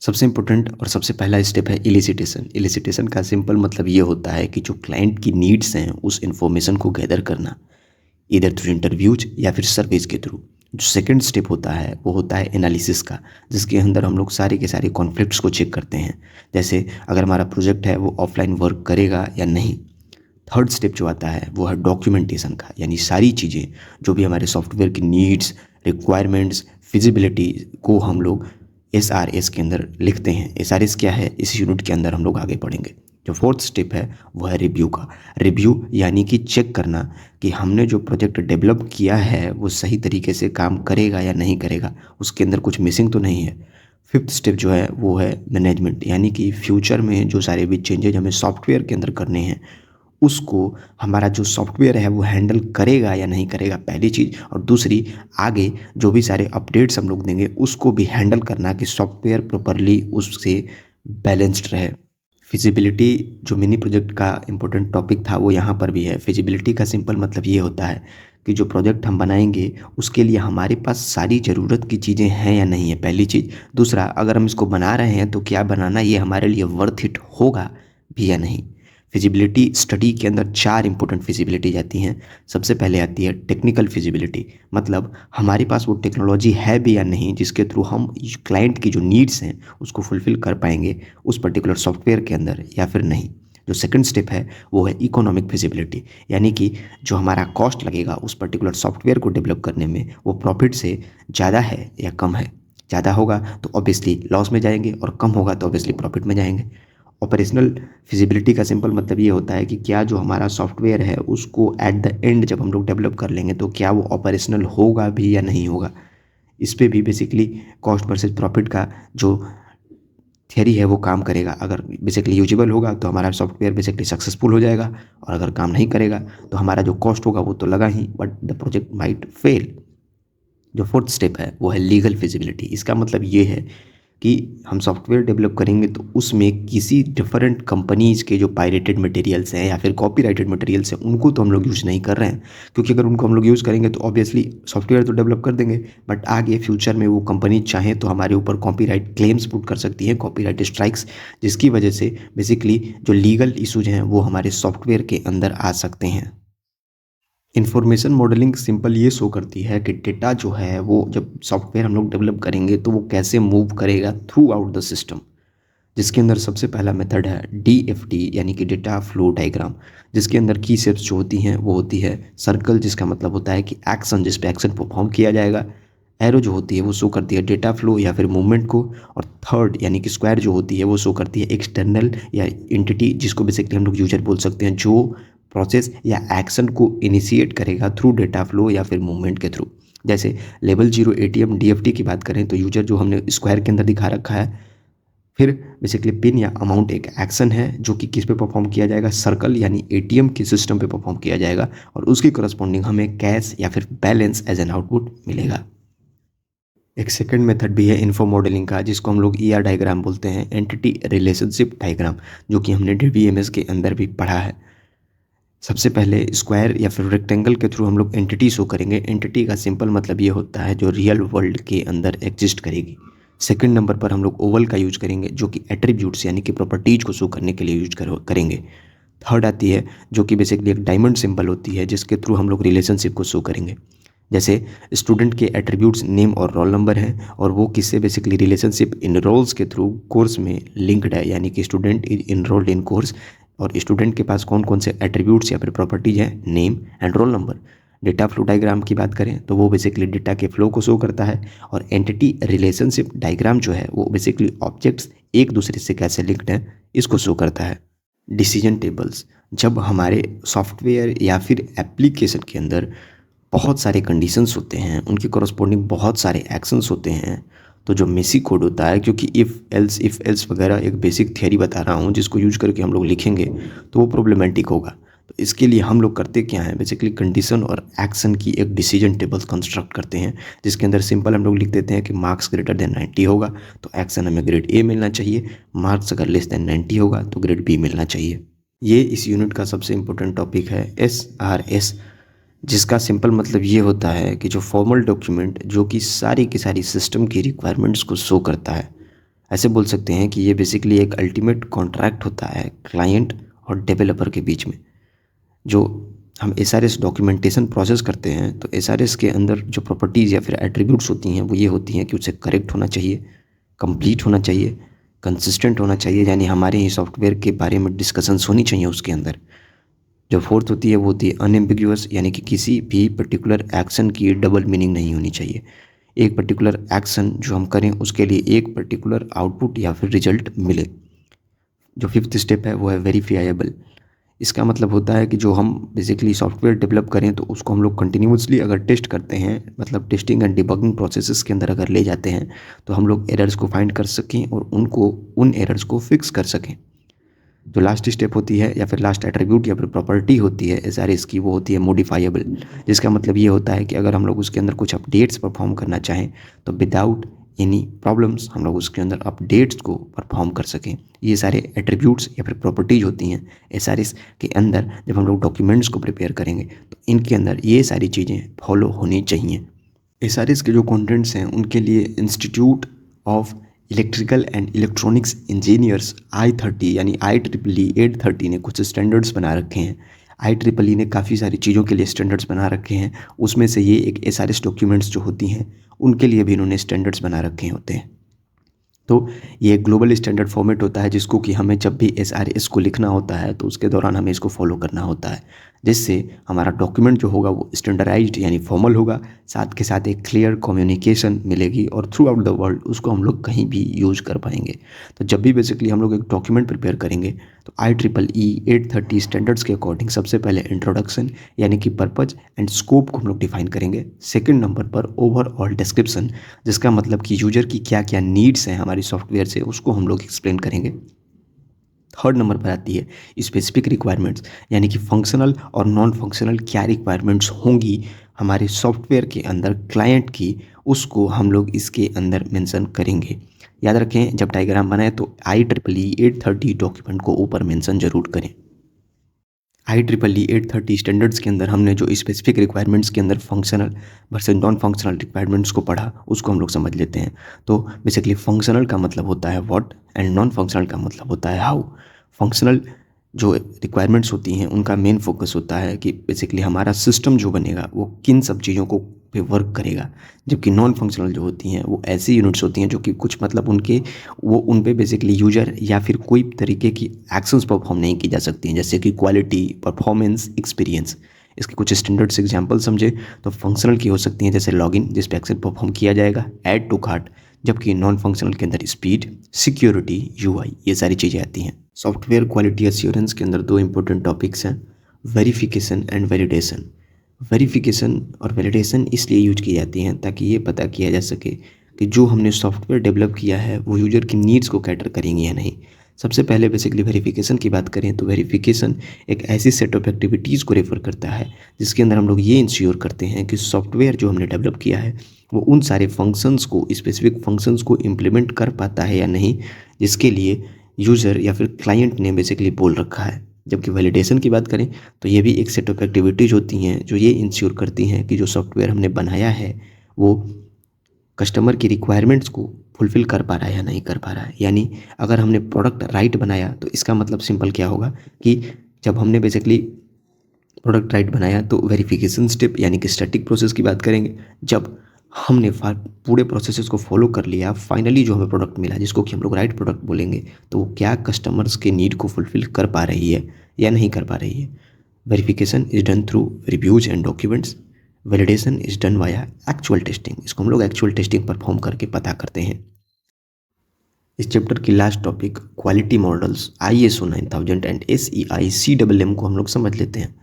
सबसे इम्पोर्टेंट और सबसे पहला स्टेप है इलिसिटेशन। इलिसिटेशन का सिंपल मतलब ये होता है कि जो क्लाइंट की नीड्स हैं उस इन्फॉर्मेशन को गैदर करना, इधर थ्रू इंटरव्यूज या फिर सर्वेज के थ्रू। जो सेकंड स्टेप होता है वो होता है एनालिसिस का, जिसके अंदर हम लोग सारे के सारे कॉन्फ्लिक्ट्स को चेक करते हैं। जैसे अगर हमारा प्रोजेक्ट है वो ऑफलाइन वर्क करेगा या नहीं। थर्ड स्टेप जो आता है वो है डॉक्यूमेंटेशन का, यानी सारी चीज़ें जो भी हमारे सॉफ्टवेयर की नीड्स, रिक्वायरमेंट्स, फिजिबिलिटी को हम लोग SRS के अंदर लिखते हैं। SRS क्या है, इस यूनिट के अंदर हम लोग आगे पढ़ेंगे। जो फोर्थ स्टेप है वो है रिव्यू का। रिव्यू यानी कि चेक करना कि हमने जो प्रोजेक्ट डेवलप किया है वो सही तरीके से काम करेगा या नहीं करेगा, उसके अंदर कुछ मिसिंग तो नहीं है। फिफ्थ स्टेप जो है वो है मैनेजमेंट, यानी कि फ्यूचर में जो सारे भी चेंजेज हमें सॉफ्टवेयर के अंदर करने हैं उसको हमारा जो सॉफ्टवेयर है वो हैंडल करेगा या नहीं करेगा, पहली चीज़। और दूसरी, आगे जो भी सारे अपडेट्स हम लोग देंगे उसको भी हैंडल करना कि सॉफ्टवेयर प्रॉपरली उससे बैलेंस्ड रहे। फिजिबिलिटी जो मिनी प्रोजेक्ट का इम्पोर्टेंट टॉपिक था वो यहाँ पर भी है। फिजिबिलिटी का सिंपल मतलब ये होता है कि जो प्रोजेक्ट हम बनाएंगे उसके लिए हमारे पास सारी ज़रूरत की चीज़ें हैं या नहीं है, पहली चीज़। दूसरा, अगर हम इसको बना रहे हैं तो क्या बनाना ये हमारे लिए वर्थ इट होगा भी या नहीं। फिजिबिलिटी स्टडी के अंदर 4 इंपॉर्टेंट फिजिबिलिटी जाती हैं। सबसे पहले आती है टेक्निकल फिजिबिलिटी, मतलब हमारे पास वो टेक्नोलॉजी है भी या नहीं जिसके थ्रू हम क्लाइंट की जो नीड्स हैं उसको फुलफ़िल कर पाएंगे उस पर्टिकुलर सॉफ्टवेयर के अंदर या फिर नहीं। जो सेकंड स्टेप है वो है इकोनॉमिक फिजिबिलिटी, यानी कि जो हमारा कॉस्ट लगेगा उस पर्टिकुलर सॉफ्टवेयर को डेवलप करने में वो प्रॉफिट से ज़्यादा है या कम है। ज़्यादा होगा तो ऑब्वियसली लॉस में जाएंगे और कम होगा तो ऑब्वियसली प्रॉफिट में जाएंगे। ऑपरेशनल फिजिबिलिटी का सिंपल मतलब ये होता है कि क्या जो हमारा सॉफ्टवेयर है उसको एट द एंड जब हम लोग डेवलप कर लेंगे तो क्या वो ऑपरेशनल होगा भी या नहीं होगा। इस पे भी बेसिकली कॉस्ट वर्सेस प्रॉफिट का जो थियरी है वो काम करेगा। अगर बेसिकली यूजेबल होगा तो हमारा सॉफ्टवेयर बेसिकली सक्सेसफुल हो जाएगा, और अगर काम नहीं करेगा तो हमारा जो कॉस्ट होगा वो तो लगा ही, but the project might fail. जो फोर्थ स्टेप है वो है लीगल फिजिबिलिटी। इसका मतलब ये है कि हम सॉफ्टवेयर डेवलप करेंगे तो उसमें किसी डिफरेंट कंपनीज़ के जो पायरेटेड मटेरियल्स हैं या फिर कॉपीराइटेड मटेरियल्स हैं उनको तो हम लोग यूज़ नहीं कर रहे हैं, क्योंकि अगर उनको हम लोग यूज़ करेंगे तो ऑब्वियसली सॉफ्टवेयर तो डेवलप कर देंगे, बट आगे फ्यूचर में वो कंपनी चाहे तो हमारे ऊपर कॉपीराइट क्लेम्स पुट कर सकती है, कॉपीराइट स्ट्राइक्स, जिसकी वजह से बेसिकली जो लीगल इशूज़ हैं वो हमारे सॉफ्टवेयर के अंदर आ सकते हैं। इन्फॉर्मेशन मॉडलिंग सिंपल ये शो करती है कि डेटा जो है वो जब सॉफ्टवेयर हम लोग डेवलप करेंगे तो वो कैसे मूव करेगा थ्रू आउट द सिस्टम, जिसके अंदर सबसे पहला मेथड है DFT यानी कि डेटा फ्लो डायग्राम, जिसके अंदर की स्टेप्स जो होती हैं वो होती है सर्कल, जिसका मतलब होता है कि एक्शन, जिस पे एक्शन परफॉर्म किया जाएगा। एरो जो होती है वो शो करती है डेटा फ्लो या फिर मूवमेंट को। और थर्ड यानी कि स्क्वायर जो होती है वो शो करती है एक्सटर्नल या एंटिटी, जिसको बेसिकली हम लोग यूजर बोल सकते हैं, जो प्रोसेस या एक्शन को इनिशिएट करेगा थ्रू डेटा फ्लो या फिर मूवमेंट के थ्रू। जैसे लेवल 0 ATM DFT की बात करें तो यूजर जो हमने स्क्वायर के अंदर दिखा रखा है, फिर बेसिकली पिन या अमाउंट एक एक्शन है जो कि किस पे परफॉर्म किया जाएगा, सर्कल यानी एटीएम के सिस्टम पे परफॉर्म किया जाएगा और उसकी करस्पॉन्डिंग हमें कैश या फिर बैलेंस एज एन आउटपुट मिलेगा। एक सेकंड मेथड भी है इन्फो मॉडलिंग का, जिसको हम लोग ईआर डायग्राम बोलते हैं, एंटिटी रिलेशनशिप डायग्राम, जो कि हमने डीबीएमएस के अंदर भी पढ़ा है। सबसे पहले स्क्वायर या फिर रेक्टेंगल के थ्रू हम लोग एंटिटी शो करेंगे। एंटिटी का सिंपल मतलब ये होता है जो रियल वर्ल्ड के अंदर एग्जिस्ट करेगी। सेकंड नंबर पर हम लोग ओवल का यूज करेंगे जो कि एट्रीब्यूट्स यानी कि प्रॉपर्टीज को शो करने के लिए यूज करेंगे। थर्ड आती है जो कि बेसिकली एक डायमंड सिंबल होती है जिसके थ्रू हम लोग रिलेशनशिप को शो करेंगे। जैसे स्टूडेंट के एट्रीब्यूट्स नेम और रोल नंबर हैं और वो किससे बेसिकली रिलेशनशिप इनरोल्स के थ्रू कोर्स में लिंक्ड है, यानी कि student is enrolled in course और स्टूडेंट के पास कौन कौन से एट्रीब्यूट्स या फिर प्रॉपर्टीज हैं, name and roll number. Data flow diagram की बात करें तो वो बेसिकली डेटा के फ्लो को शो करता है और एंटिटी रिलेशनशिप डायग्राम जो है वो बेसिकली ऑब्जेक्ट्स एक दूसरे से कैसे लिंक्ड हैं इसको शो करता है। डिसीजन टेबल्स, जब हमारे सॉफ्टवेयर या फिर एप्लीकेशन के अंदर बहुत सारे कंडीशंस होते हैं, उनके कॉरस्पॉन्डिंग बहुत सारे एक्शंस होते हैं, तो जो मेसी कोड होता है, क्योंकि इफ़ एल्स वगैरह एक बेसिक थियरी बता रहा हूँ जिसको यूज करके हम लोग लिखेंगे तो वो प्रॉब्लमेटिक होगा। तो इसके लिए हम लोग करते क्या हैं, बेसिकली कंडीशन और एक्शन की एक डिसीजन टेबल कंस्ट्रक्ट करते हैं जिसके अंदर सिंपल हम लोग लिख देते हैं कि मार्क्स ग्रेटर देन 90 होगा तो एक्शन हमें ग्रेड ए मिलना चाहिए, मार्क्स अगर लेस देन 90 होगा तो ग्रेड बी मिलना चाहिए। ये इस यूनिट का सबसे इंपॉर्टेंट टॉपिक है SRS, जिसका सिंपल मतलब ये होता है कि जो फॉर्मल डॉक्यूमेंट जो कि सारी की सारी सिस्टम की रिक्वायरमेंट्स को शो करता है। ऐसे बोल सकते हैं कि ये बेसिकली एक अल्टीमेट कॉन्ट्रैक्ट होता है क्लाइंट और डेवलपर के बीच में। जो हम SRS डॉक्यूमेंटेशन प्रोसेस करते हैं तो SRS के अंदर जो प्रॉपर्टीज़ या फिर एट्रीब्यूट्स होती हैं वो ये होती हैं कि उसे करेक्ट होना चाहिए, कंप्लीट होना चाहिए, कंसिस्टेंट होना चाहिए, यानी हमारे ही सॉफ्टवेयर के बारे में डिस्कशंस होनी चाहिए उसके अंदर। जो फोर्थ होती है वो होती है अनएम्बिग्यूअस, यानी कि किसी भी पर्टिकुलर एक्शन की डबल मीनिंग नहीं होनी चाहिए। एक पर्टिकुलर एक्शन जो हम करें उसके लिए एक पर्टिकुलर आउटपुट या फिर रिजल्ट मिले। जो फिफ्थ स्टेप है वो है वेरीफाइएबल। इसका मतलब होता है कि जो हम बेसिकली सॉफ्टवेयर डेवलप करें तो उसको हम लोग कंटिन्यूसली अगर टेस्ट करते हैं, मतलब टेस्टिंग एंड डिबगिंग प्रोसेसेस के अंदर अगर ले जाते हैं तो हम लोग एरर्स को फाइंड कर सकें और उन एरर्स को फिक्स कर सकें। जो लास्ट स्टेप होती है या फिर लास्ट एट्रीब्यूट या फिर प्रॉपर्टी होती है SRS की, वो होती है मॉडिफाइएबल, जिसका मतलब ये होता है कि अगर हम लोग उसके अंदर कुछ अपडेट्स परफॉर्म करना चाहें तो विदाउट एनी प्रॉब्लम्स हम लोग उसके अंदर अपडेट्स को परफॉर्म कर सकें। ये सारे एट्रीब्यूट्स या फिर प्रॉपर्टीज होती हैं SRS के अंदर। जब हम लोग डॉक्यूमेंट्स को प्रिपेयर करेंगे तो इनके अंदर ये सारी चीज़ें फॉलो होनी चाहिए। SRS के जो कंटेंट्स हैं उनके लिए institute of electrical and electronics engineers I30 यानी IEEE 830 ने कुछ स्टैंडर्ड्स बना रखे हैं। IEEE ने काफ़ी सारी चीज़ों के लिए स्टैंडर्ड्स बना रखे हैं, उसमें से ये एक SRS डॉक्यूमेंट्स जो होती हैं उनके लिए भी इन्होंने स्टैंडर्ड्स बना रखे होते हैं। तो ये ग्लोबल स्टैंडर्ड फॉर्मेट होता है जिसको कि हमें जब भी SRS को लिखना होता है तो उसके दौरान हमें इसको फॉलो करना होता है, जिससे हमारा डॉक्यूमेंट जो होगा वो स्टैंडर्डाइज्ड यानी फॉर्मल होगा, साथ के साथ एक क्लियर कम्युनिकेशन मिलेगी और थ्रू आउट द वर्ल्ड उसको हम लोग कहीं भी यूज कर पाएंगे। तो जब भी बेसिकली हम लोग एक डॉक्यूमेंट प्रिपेयर करेंगे तो IEEE 830 स्टैंडर्ड्स के अकॉर्डिंग सबसे पहले इंट्रोडक्शन यानी कि पर्पज एंड स्कोप को हम लोग डिफाइन करेंगे। सेकेंड नंबर पर ओवरऑल डिस्क्रिप्शन, जिसका मतलब कि यूजर की क्या क्या नीड्स हैं हमारी सॉफ्टवेयर से उसको हम लोग एक्सप्लेन करेंगे। थर्ड नंबर पर आती है स्पेसिफिक रिक्वायरमेंट्स, यानी कि फंक्शनल और नॉन फंक्शनल क्या रिक्वायरमेंट्स होंगी हमारे सॉफ्टवेयर के अंदर क्लाइंट की, उसको हम लोग इसके अंदर मेंशन करेंगे। याद रखें जब डायग्राम बनाए तो IEEE 830 डॉक्यूमेंट को ऊपर मेंशन जरूर करें। IEEE 830 स्टैंडर्ड्स के अंदर हमने जो स्पेसिफिक रिक्वायरमेंट्स के अंदर functional versus non functional requirements को पढ़ा उसको हम लोग समझ लेते हैं। तो बेसिकली फंक्शनल का मतलब होता है व्हाट एंड नॉन फंक्शनल का मतलब होता है हाउ। फंक्शनल जो रिक्वायरमेंट्स होती हैं उनका मेन फोकस होता है कि बेसिकली हमारा सिस्टम जो बनेगा वो किन सब चीज़ों को पे वर्क करेगा, जबकि नॉन फंक्शनल जो होती हैं वो ऐसी यूनिट्स होती हैं जो कि कुछ मतलब उन पे बेसिकली यूजर या फिर कोई तरीके की एक्शंस परफॉर्म नहीं की जा सकती हैं, जैसे कि क्वालिटी, परफॉर्मेंस, एक्सपीरियंस। इसके कुछ स्टैंडर्ड्स एग्जांपल समझे तो फंक्शनल की हो सकती हैं जैसे लॉगिन जिस पे एक्शन परफॉर्म किया जाएगा, ऐड टू कार्ट, जबकि नॉन फंक्शनल के अंदर स्पीड, सिक्योरिटी, UI, ये सारी चीज़ें आती हैं। सॉफ्टवेयर क्वालिटी एश्योरेंस के अंदर दो इंपॉर्टेंट टॉपिक्स हैं, वेरिफिकेशन एंड वैलिडेशन। वेरिफिकेशन और वैलिडेशन इसलिए यूज की जाती हैं ताकि ये पता किया जा सके कि जो हमने सॉफ्टवेयर डेवलप किया है वो यूज़र की नीड्स को कैटर करेंगे या नहीं। सबसे पहले बेसिकली वेरिफिकेशन की बात करें तो वेरिफिकेशन एक ऐसी सेट ऑफ एक्टिविटीज़ को रेफर करता है जिसके अंदर हम लोग ये इंश्योर करते हैं कि सॉफ्टवेयर जो हमने डेवलप किया है वो उन सारे फंक्शंस को, स्पेसिफिक फंक्शंस को इम्प्लीमेंट कर पाता है या नहीं, जिसके लिए यूज़र या फिर क्लाइंट ने बेसिकली बोल रखा है। जबकि वैलिडेशन की बात करें तो ये भी एक सेट ऑफ एक्टिविटीज़ होती हैं जो ये इंश्योर करती हैं कि जो सॉफ्टवेयर हमने बनाया है वो कस्टमर की रिक्वायरमेंट्स को फुलफ़िल कर पा रहा है या नहीं कर पा रहा है। यानी अगर हमने प्रोडक्ट राइट बनाया तो इसका मतलब सिंपल क्या होगा कि जब हमने बेसिकली प्रोडक्ट राइट बनाया तो वेरिफिकेशन स्टेप यानी कि स्टैटिक प्रोसेस की बात करेंगे। जब हमने पूरे प्रोसेसेस को फॉलो कर लिया, फाइनली जो हमें प्रोडक्ट मिला जिसको कि हम लोग राइट प्रोडक्ट बोलेंगे, तो वो क्या कस्टमर्स के नीड को फुलफ़िल कर पा रही है या नहीं कर पा रही है। Verification is done through reviews and documents. Validation is done via actual testing. इसको हम लोग एक्चुअल टेस्टिंग परफॉर्म करके पता करते हैं। इस चैप्टर की last topic quality models ISO 9000 and SEI CMM को हम लोग समझ लेते हैं।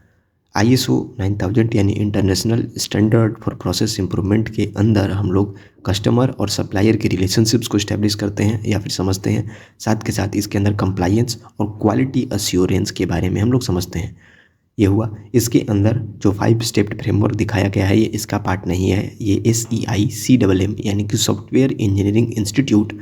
ISO 9000 यानी international standard for process improvement के अंदर हम लोग कस्टमर और सप्लायर के रिलेशनशिप्स को इस्टेब्लिश करते हैं या फिर समझते हैं। साथ के साथ इसके अंदर कंप्लायंस और क्वालिटी अश्योरेंस के बारे में हम लोग समझते हैं। ये हुआ। इसके अंदर जो 5 स्टेप फ्रेमवर्क दिखाया गया है ये इसका पार्ट नहीं है। ये SEI CMM यानी कि software engineering institute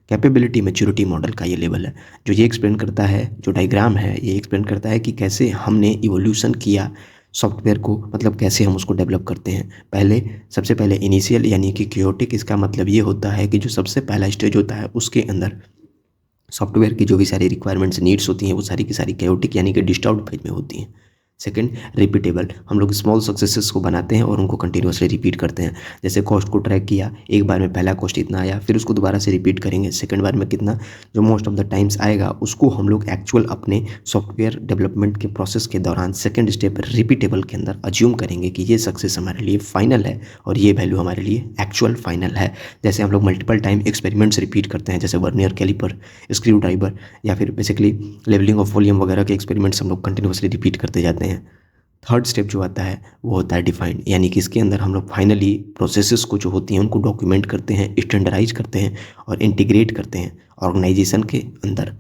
capability maturity model का ये लेवल है, जो ये एक्सप्लेन करता है, जो डायग्राम है ये एक्सप्लेन करता है कि कैसे हमने इवोल्यूशन किया सॉफ्टवेयर को, मतलब कैसे हम उसको डेवलप करते हैं। सबसे पहले इनिशियल यानी कि क्योटिक। इसका मतलब ये होता है कि जो सबसे पहला स्टेज होता है उसके अंदर सॉफ्टवेयर की जो भी सारी रिक्वायरमेंट्स नीड्स होती हैं वो सारी की सारी कैओटिक यानी कि डिस्टर्ब्ड फेज में होती हैं। Second, repeatable. हम लोग स्मॉल सक्सेसेस को बनाते हैं और उनको कंटिन्यूसली रिपीट करते हैं। जैसे कॉस्ट को ट्रैक किया, एक बार में पहला कॉस्ट इतना आया, फिर उसको दोबारा से रिपीट करेंगे, सेकंड बार में कितना, जो मोस्ट ऑफ द टाइम्स आएगा उसको हम लोग एक्चुअल अपने सॉफ्टवेयर डेवलपमेंट के प्रोसेस के दौरान सेकंड स्टेप रिपीटेबल के अंदर अज्यूम करेंगे कि ये सक्सेस हमारे लिए फाइनल है और ये वैल्यू हमारे लिए एक्चुअल फाइनल है। जैसे हम लोग मल्टीपल टाइम एक्सपेरिमेंट्स रिपीट करते हैं, जैसे वर्नियर कैलिपर, स्क्रू ड्राइवर या फिर बेसिकली लेवलिंग ऑफ वॉल्यूम वगैरह के एक्सपेरिमेंट्स हम लोग कंटिन्यूसली रिपीट करते जाते हैं। थर्ड स्टेप जो आता है वो होता है डिफाइंड, यानी कि इसके अंदर हम लोग फाइनली प्रोसेसेस को जो होती हैं उनको डॉक्यूमेंट करते हैं, स्टैंडर्डाइज करते हैं और इंटीग्रेट करते हैं ऑर्गेनाइजेशन के अंदर।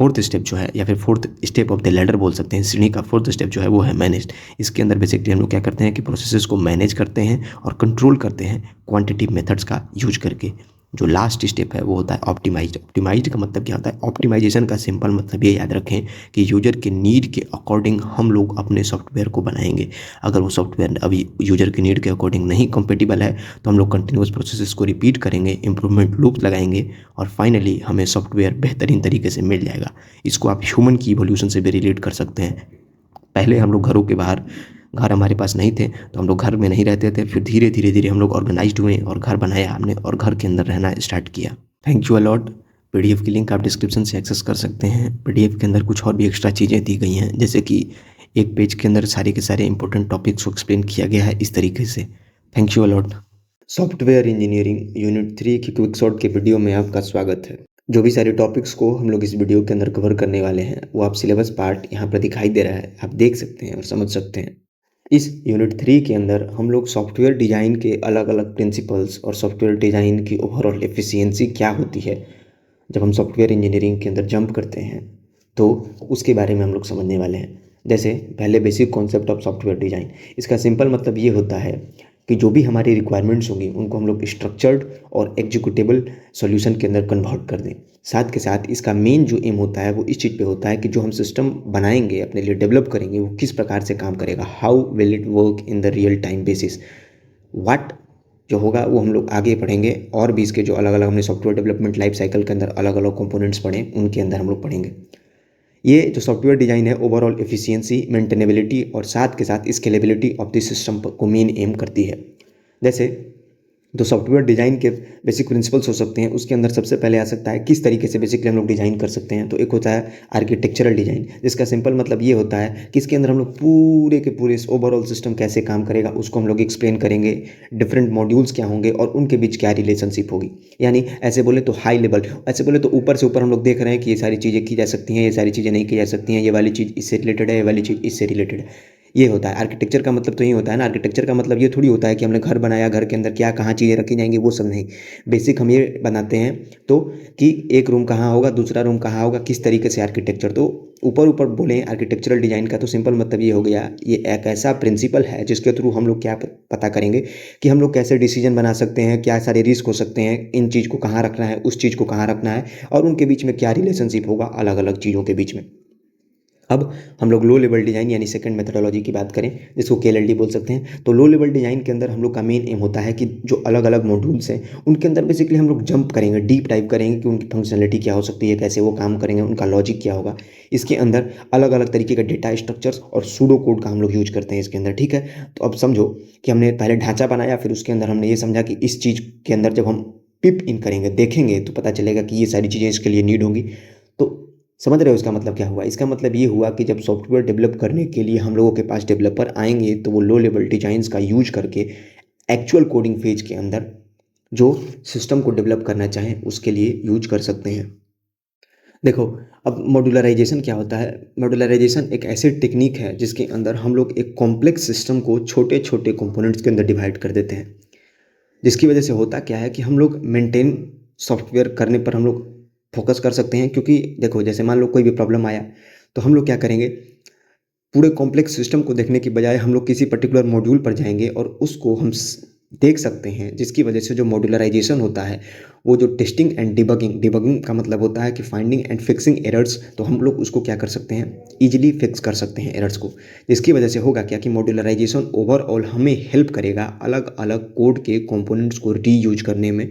फोर्थ स्टेप जो है या फिर fourth step of the ladder बोल सकते हैं, सीढ़ी का फोर्थ स्टेप जो है वो है मैनेज। इसके अंदर बेसिकली हम लोग क्या करते हैं कि प्रोसेसेस को मैनेज करते हैं और कंट्रोल करते हैं क्वांटिटेटिव मेथड्स का यूज करके। जो लास्ट स्टेप है वो होता है ऑप्टिमाइज्ड। ऑप्टिमाइज्ड का मतलब क्या होता है? ऑप्टिमाइजेशन का सिंपल मतलब ये याद रखें कि यूजर के नीड के अकॉर्डिंग हम लोग अपने सॉफ्टवेयर को बनाएंगे। अगर वो सॉफ्टवेयर अभी यूजर के नीड के अकॉर्डिंग नहीं कंपेटिबल है तो हम लोग कंटिन्यूस प्रोसेसेस को रिपीट करेंगे, इंप्रूवमेंट लूप लगाएंगे और फाइनली हमें सॉफ्टवेयर बेहतरीन तरीके से मिल जाएगा। इसको आप ह्यूमन की इवोल्यूशन से भी रिलेट कर सकते हैं। पहले हम लोग घरों के बाहर, घर हमारे पास नहीं थे तो हम लोग घर में नहीं रहते थे, फिर धीरे धीरे धीरे हम लोग ऑर्गेनाइज्ड हुए और घर बनाया हमने और घर के अंदर रहना स्टार्ट किया। Thank you a lot. PDF की लिंक आप डिस्क्रिप्शन से एक्सेस कर सकते हैं। PDF के अंदर कुछ और भी एक्स्ट्रा चीज़ें दी गई हैं, जैसे कि एक पेज के अंदर सारे के सारे इंपॉर्टेंट टॉपिक्स को एक्सप्लेन किया गया है इस तरीके से। Thank you a lot. Software engineering unit 3 की क्विक शॉर्ट के वीडियो में आपका स्वागत है। जो भी सारे टॉपिक्स को हम लोग इस वीडियो के अंदर कवर करने वाले हैं वो आप सिलेबस पार्ट यहाँ पर दिखाई दे रहा है, आप देख सकते हैं और समझ सकते हैं। इस यूनिट 3 के अंदर हम लोग सॉफ्टवेयर डिज़ाइन के अलग अलग प्रिंसिपल्स और सॉफ्टवेयर डिज़ाइन की ओवरऑल एफिशिएंसी क्या होती है जब हम सॉफ्टवेयर इंजीनियरिंग के अंदर जंप करते हैं, तो उसके बारे में हम लोग समझने वाले हैं। जैसे पहले basic concept of software design. इसका सिंपल मतलब ये होता है कि जो भी हमारी रिक्वायरमेंट्स होंगी उनको हम लोग स्ट्रक्चर्ड और एग्जीक्यूटेबल सॉल्यूशन के अंदर कन्वर्ट कर दें। साथ के साथ इसका मेन जो एम होता है वो इस चीज़ पे होता है कि जो हम सिस्टम बनाएंगे, अपने लिए डेवलप करेंगे, वो किस प्रकार से काम करेगा, how will it work in the real time basis. What जो होगा वो हम लोग आगे पढ़ेंगे, और भी इसके जो अलग अलग हमने सॉफ्टवेयर डेवलपमेंट लाइफ साइकिल के अंदर अलग अलग कंपोनेंट्स पढ़े उनके अंदर हम लोग पढ़ेंगे। ये जो सॉफ्टवेयर डिज़ाइन है ओवरऑल एफिशिएंसी, मेंटेनेबिलिटी और साथ के साथ स्केलेबिलिटी ऑफ द सिस्टम को मेन एम करती है। जैसे तो सॉफ्टवेयर डिज़ाइन के बेसिक प्रिंसिपल्स हो सकते हैं, उसके अंदर सबसे पहले आ सकता है किस तरीके से बेसिकली हम लोग डिज़ाइन कर सकते हैं। तो एक होता है आर्किटेक्चरल डिज़ाइन, जिसका सिंपल मतलब ये होता है कि इसके अंदर हम लोग पूरे के पूरे ओवरऑल सिस्टम कैसे काम करेगा उसको हम लोग एक्सप्लेन करेंगे। डिफरेंट मॉड्यूल्स क्या होंगे और उनके बीच क्या रिलेशनशिप होगी। यानी ऐसे बोले तो हाई लेवल, ऐसे बोले तो ऊपर से ऊपर हम लोग देख रहे हैं कि ये सारी चीज़ें की जा सकती हैं, ये सारी चीज़ें नहीं की जा सकती हैं, ये वाली चीज़ इससे रिलेटेड है, ये वाली चीज़ इससे रिलेटेड है। ये होता है आर्किटेक्चर का मतलब। तो ये होता है ना, आर्किटेक्चर का मतलब ये थोड़ी होता है कि हमने घर बनाया, घर के अंदर क्या कहाँ चीज़ें रखी जाएंगी, वो सब नहीं। बेसिक हम ये बनाते हैं तो कि एक रूम कहाँ होगा, दूसरा रूम कहाँ होगा, किस तरीके से आर्किटेक्चर। तो ऊपर ऊपर बोलें आर्किटेक्चरल डिजाइन का तो सिंपल मतलब ये हो गया, ये एक ऐसा प्रिंसिपल है जिसके थ्रू हम लोग क्या पता करेंगे कि हम लोग कैसे डिसीजन बना सकते हैं, क्या सारे रिस्क हो सकते हैं, इन चीज़ को कहाँ रखना है, उस चीज़ को कहाँ रखना है, और उनके बीच में क्या रिलेशनशिप होगा अलग अलग चीज़ों के बीच में। अब हम लोग लो लेवल डिज़ाइन यानी सेकंड मेथडोलॉजी की बात करें, जिसको KLLD बोल सकते हैं। तो लो लेवल डिज़ाइन के अंदर हम लोग का मेन एम होता है कि जो अलग अलग मॉड्यूल्स हैं उनके अंदर बेसिकली हम लोग जंप करेंगे, डीप डाइव करेंगे कि उनकी फंक्शनलिटी क्या हो सकती है, कैसे वो काम करेंगे, उनका लॉजिक क्या होगा। इसके अंदर अलग अलग तरीके का डेटा स्ट्रक्चर्स और सूडो कोड का हम लोग यूज करते हैं इसके अंदर, ठीक है। तो अब समझो कि हमने पहले ढांचा बनाया, फिर उसके अंदर हमने ये समझा कि इस चीज़ के अंदर जब हम पिप इन करेंगे, देखेंगे, तो पता चलेगा कि ये सारी चीज़ें इसके लिए नीड होंगी। तो समझ रहे हो इसका मतलब क्या हुआ? इसका मतलब ये हुआ कि जब सॉफ्टवेयर डेवलप करने के लिए हम लोगों के पास डेवलपर आएंगे तो वो लो लेवल डिजाइंस का यूज करके एक्चुअल कोडिंग फेज के अंदर जो सिस्टम को डेवलप करना चाहें उसके लिए यूज कर सकते हैं। देखो, अब मॉड्यूलराइजेशन क्या होता है? मॉड्यूलराइजेशन एक ऐसी टेक्निक है जिसके अंदर हम लोग एक कॉम्प्लेक्स सिस्टम को छोटे छोटे कंपोनेंट्स के अंदर डिवाइड कर देते हैं, जिसकी वजह से होता क्या है कि हम लोग मेंटेन सॉफ्टवेयर करने पर हम लोग फोकस कर सकते हैं। क्योंकि देखो, जैसे मान लो कोई भी प्रॉब्लम आया तो हम लोग क्या करेंगे, पूरे कॉम्प्लेक्स सिस्टम को देखने की बजाय हम लोग किसी पर्टिकुलर मॉड्यूल पर जाएंगे और उसको हम देख सकते हैं, जिसकी वजह से जो मॉड्यूलराइजेशन होता है वो जो टेस्टिंग एंड डिबगिंग, डिबगिंग का मतलब होता है कि फाइंडिंग एंड फिक्सिंग एरर्स, तो हम लोग उसको क्या कर सकते हैं, ईजिली फिक्स कर सकते हैं एरर्स को। जिसकी वजह से होगा क्या कि मॉड्यूलराइजेशन ओवरऑल हमें हेल्प करेगा अलग अलग कोड के कंपोनेंट्स को रीयूज करने में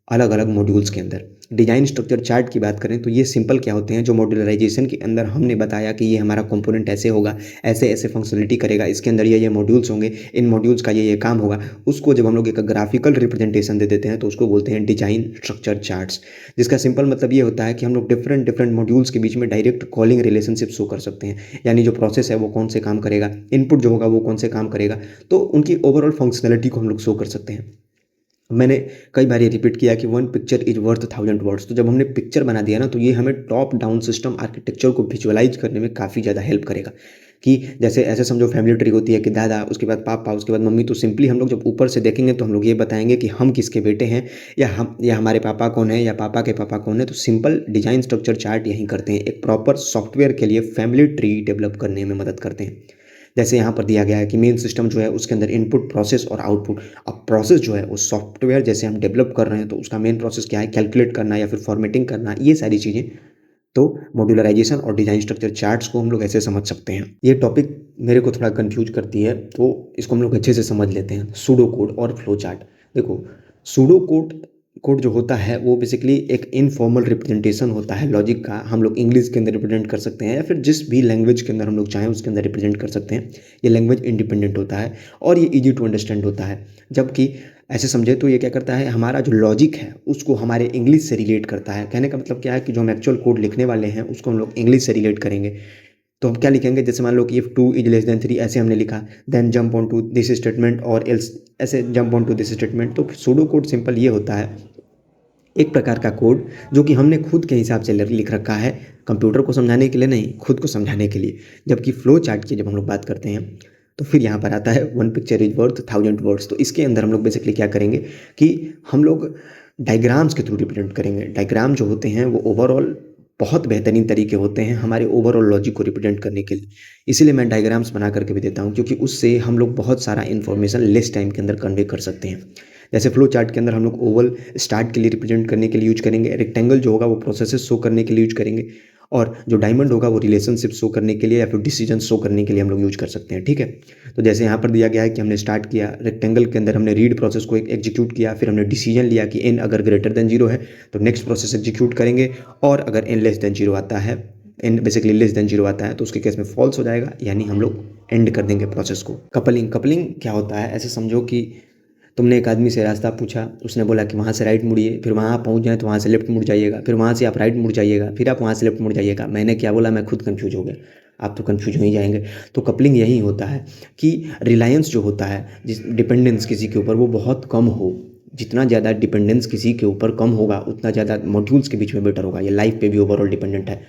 अलग अलग मॉड्यूल्स के अंदर। डिजाइन स्ट्रक्चर चार्ट की बात करें तो ये सिंपल क्या होते हैं, जो मॉड्यूलराइजेशन के अंदर हमने बताया कि ये हमारा कंपोनेंट ऐसे होगा, ऐसे ऐसे फंक्शनलिटी करेगा, इसके अंदर ये मॉड्यूल्स होंगे, इन मॉड्यूल्स का ये काम होगा। उसको जब हम लोग एक ग्राफिकल रिप्रेजेंटेशन दे देते हैं तो उसको बोलते हैं डिजाइन स्ट्रक्चर चार्ट्स, जिसका सिंपल मतलब ये होता है कि हम लोग डिफरेंट डिफरेंट मॉड्यूल्स के बीच में डायरेक्ट कॉलिंग रिलेशनशिप शो कर सकते हैं। यानी जो प्रोसेस है वो कौन से काम करेगा, इनपुट जो होगा वो कौन से काम करेगा, तो उनकी ओवरऑल फंक्शनलिटी को हम लोग शो कर सकते हैं। मैंने कई बार ये रिपीट किया कि one picture is worth 1000 words. तो जब हमने पिक्चर बना दिया ना, तो ये हमें टॉप डाउन सिस्टम आर्किटेक्चर को विजुअलाइज करने में काफ़ी ज़्यादा हेल्प करेगा। कि जैसे ऐसे समझो फैमिली ट्री होती है कि दादा, उसके बाद पापा, उसके बाद मम्मी। तो सिंपली हम लोग जब ऊपर से देखेंगे तो हम लोग ये बताएंगे कि हम किसके बेटे हैं, या हमारे पापा कौन है, या पापा के पापा कौन है। तो सिंपल डिजाइन स्ट्रक्चर चार्ट यही करते हैं, एक प्रॉपर सॉफ्टवेयर के लिए फैमिली ट्री डेवलप करने में मदद करते हैं। जैसे यहाँ पर दिया गया है कि मेन सिस्टम जो है उसके अंदर इनपुट, प्रोसेस और आउटपुट। अब प्रोसेस जो है उस सॉफ्टवेयर जैसे हम डेवलप कर रहे हैं तो उसका मेन प्रोसेस क्या है, कैलकुलेट करना या फिर फॉर्मेटिंग करना, ये सारी चीज़ें। तो मॉड्यूलराइजेशन और डिजाइन स्ट्रक्चर चार्ट्स को हम लोग ऐसे समझ सकते हैं। ये टॉपिक मेरे को थोड़ा कंफ्यूज करती है तो इसको हम लोग अच्छे से समझ लेते हैं। सूडो कोड और फ्लो चार्ट। देखो, सूडो कोड कोड जो होता है वो बेसिकली एक इनफॉर्मल रिप्रेजेंटेशन होता है लॉजिक का। हम लोग इंग्लिश के अंदर रिप्रेजेंट कर सकते हैं या फिर जिस भी लैंग्वेज के अंदर हम लोग चाहें उसके अंदर रिप्रेजेंट कर सकते हैं। ये लैंग्वेज इंडिपेंडेंट होता है और ये इजी टू अंडरस्टैंड होता है। जबकि ऐसे समझे तो ये क्या करता है, हमारा जो लॉजिक है उसको हमारे इंग्लिश से रिलेट करता है। कहने का मतलब क्या है कि जो हम एक्चुअल कोड लिखने वाले हैं उसको हम लोग इंग्लिश से रिलेट करेंगे। तो हम क्या लिखेंगे, जैसे मान लो कि इफ 2 इज लेस देन 3 ऐसे हमने लिखा, then jump on to this statement और एल्स, ऐसे jump on to this statement. तो सूडो कोड सिंपल ये होता है, एक प्रकार का कोड जो कि हमने खुद के हिसाब से लिख रखा है, कंप्यूटर को समझाने के लिए नहीं, खुद को समझाने के लिए। जबकि फ्लो चार्ट की जब हम लोग बात करते हैं तो फिर यहाँ पर आता है one picture is worth 1000 words. तो इसके अंदर हम लोग बेसिकली क्या करेंगे कि हम लोग डायग्राम्स के थ्रू रिप्रेजेंट करेंगे। डायग्राम जो होते हैं वो ओवरऑल बहुत बेहतरीन तरीके होते हैं हमारे ओवरऑल लॉजिक को रिप्रेजेंट करने के लिए। इसीलिए मैं डायग्राम्स बना करके भी देता हूँ, क्योंकि उससे हम लोग बहुत सारा इन्फॉर्मेशन लेस टाइम के अंदर कन्वे कर सकते हैं। जैसे फ्लो चार्ट के अंदर हम लोग ओवल स्टार्ट के लिए रिप्रेजेंट करने के लिए यूज करेंगे, रेक्टेंगल जो होगा वो प्रोसेसेस शो करने के लिए यूज करेंगे, और जो डायमंड होगा वो रिलेशनशिप शो करने के लिए या फिर डिसीजन शो करने के लिए हम लोग यूज कर सकते हैं। ठीक है, तो जैसे यहाँ पर दिया गया है कि हमने स्टार्ट किया, रेक्टेंगल के अंदर हमने रीड प्रोसेस को एग्जीक्यूट किया, फिर हमने डिसीजन लिया कि एन अगर ग्रेटर देन 0 है तो नेक्स्ट प्रोसेस एग्जीक्यूट करेंगे, और अगर एन लेस देन 0 आता है, एन बेसिकली लेस देन 0 आता है तो उसके केस में फॉल्स हो जाएगा, यानी हम लोग एंड कर देंगे प्रोसेस को। कपलिंग, कपलिंग क्या होता है, ऐसे समझो कि तुमने एक आदमी से रास्ता पूछा, उसने बोला कि वहाँ से राइट मुड़िए, फिर वहाँ पहुँच जाए तो वहाँ से लेफ्ट मुड़ जाइएगा, फिर वहाँ से आप राइट मुड़ जाइएगा, फिर आप वहाँ से लेफ्ट मुड़ जाइएगा। मैंने क्या बोला, मैं खुद कंफ्यूज हो गया, आप तो कंफ्यूज हो ही जाएंगे। तो कपलिंग यही होता है कि रिलायंस जो होता है, जिस डिपेंडेंस किसी के ऊपर वो बहुत कम हो। जितना ज़्यादा डिपेंडेंस किसी के ऊपर कम होगा उतना ज़्यादा मॉड्यूल्स के बीच में बेटर होगा। ये लाइफ पे भी ओवरऑल डिपेंडेंट है।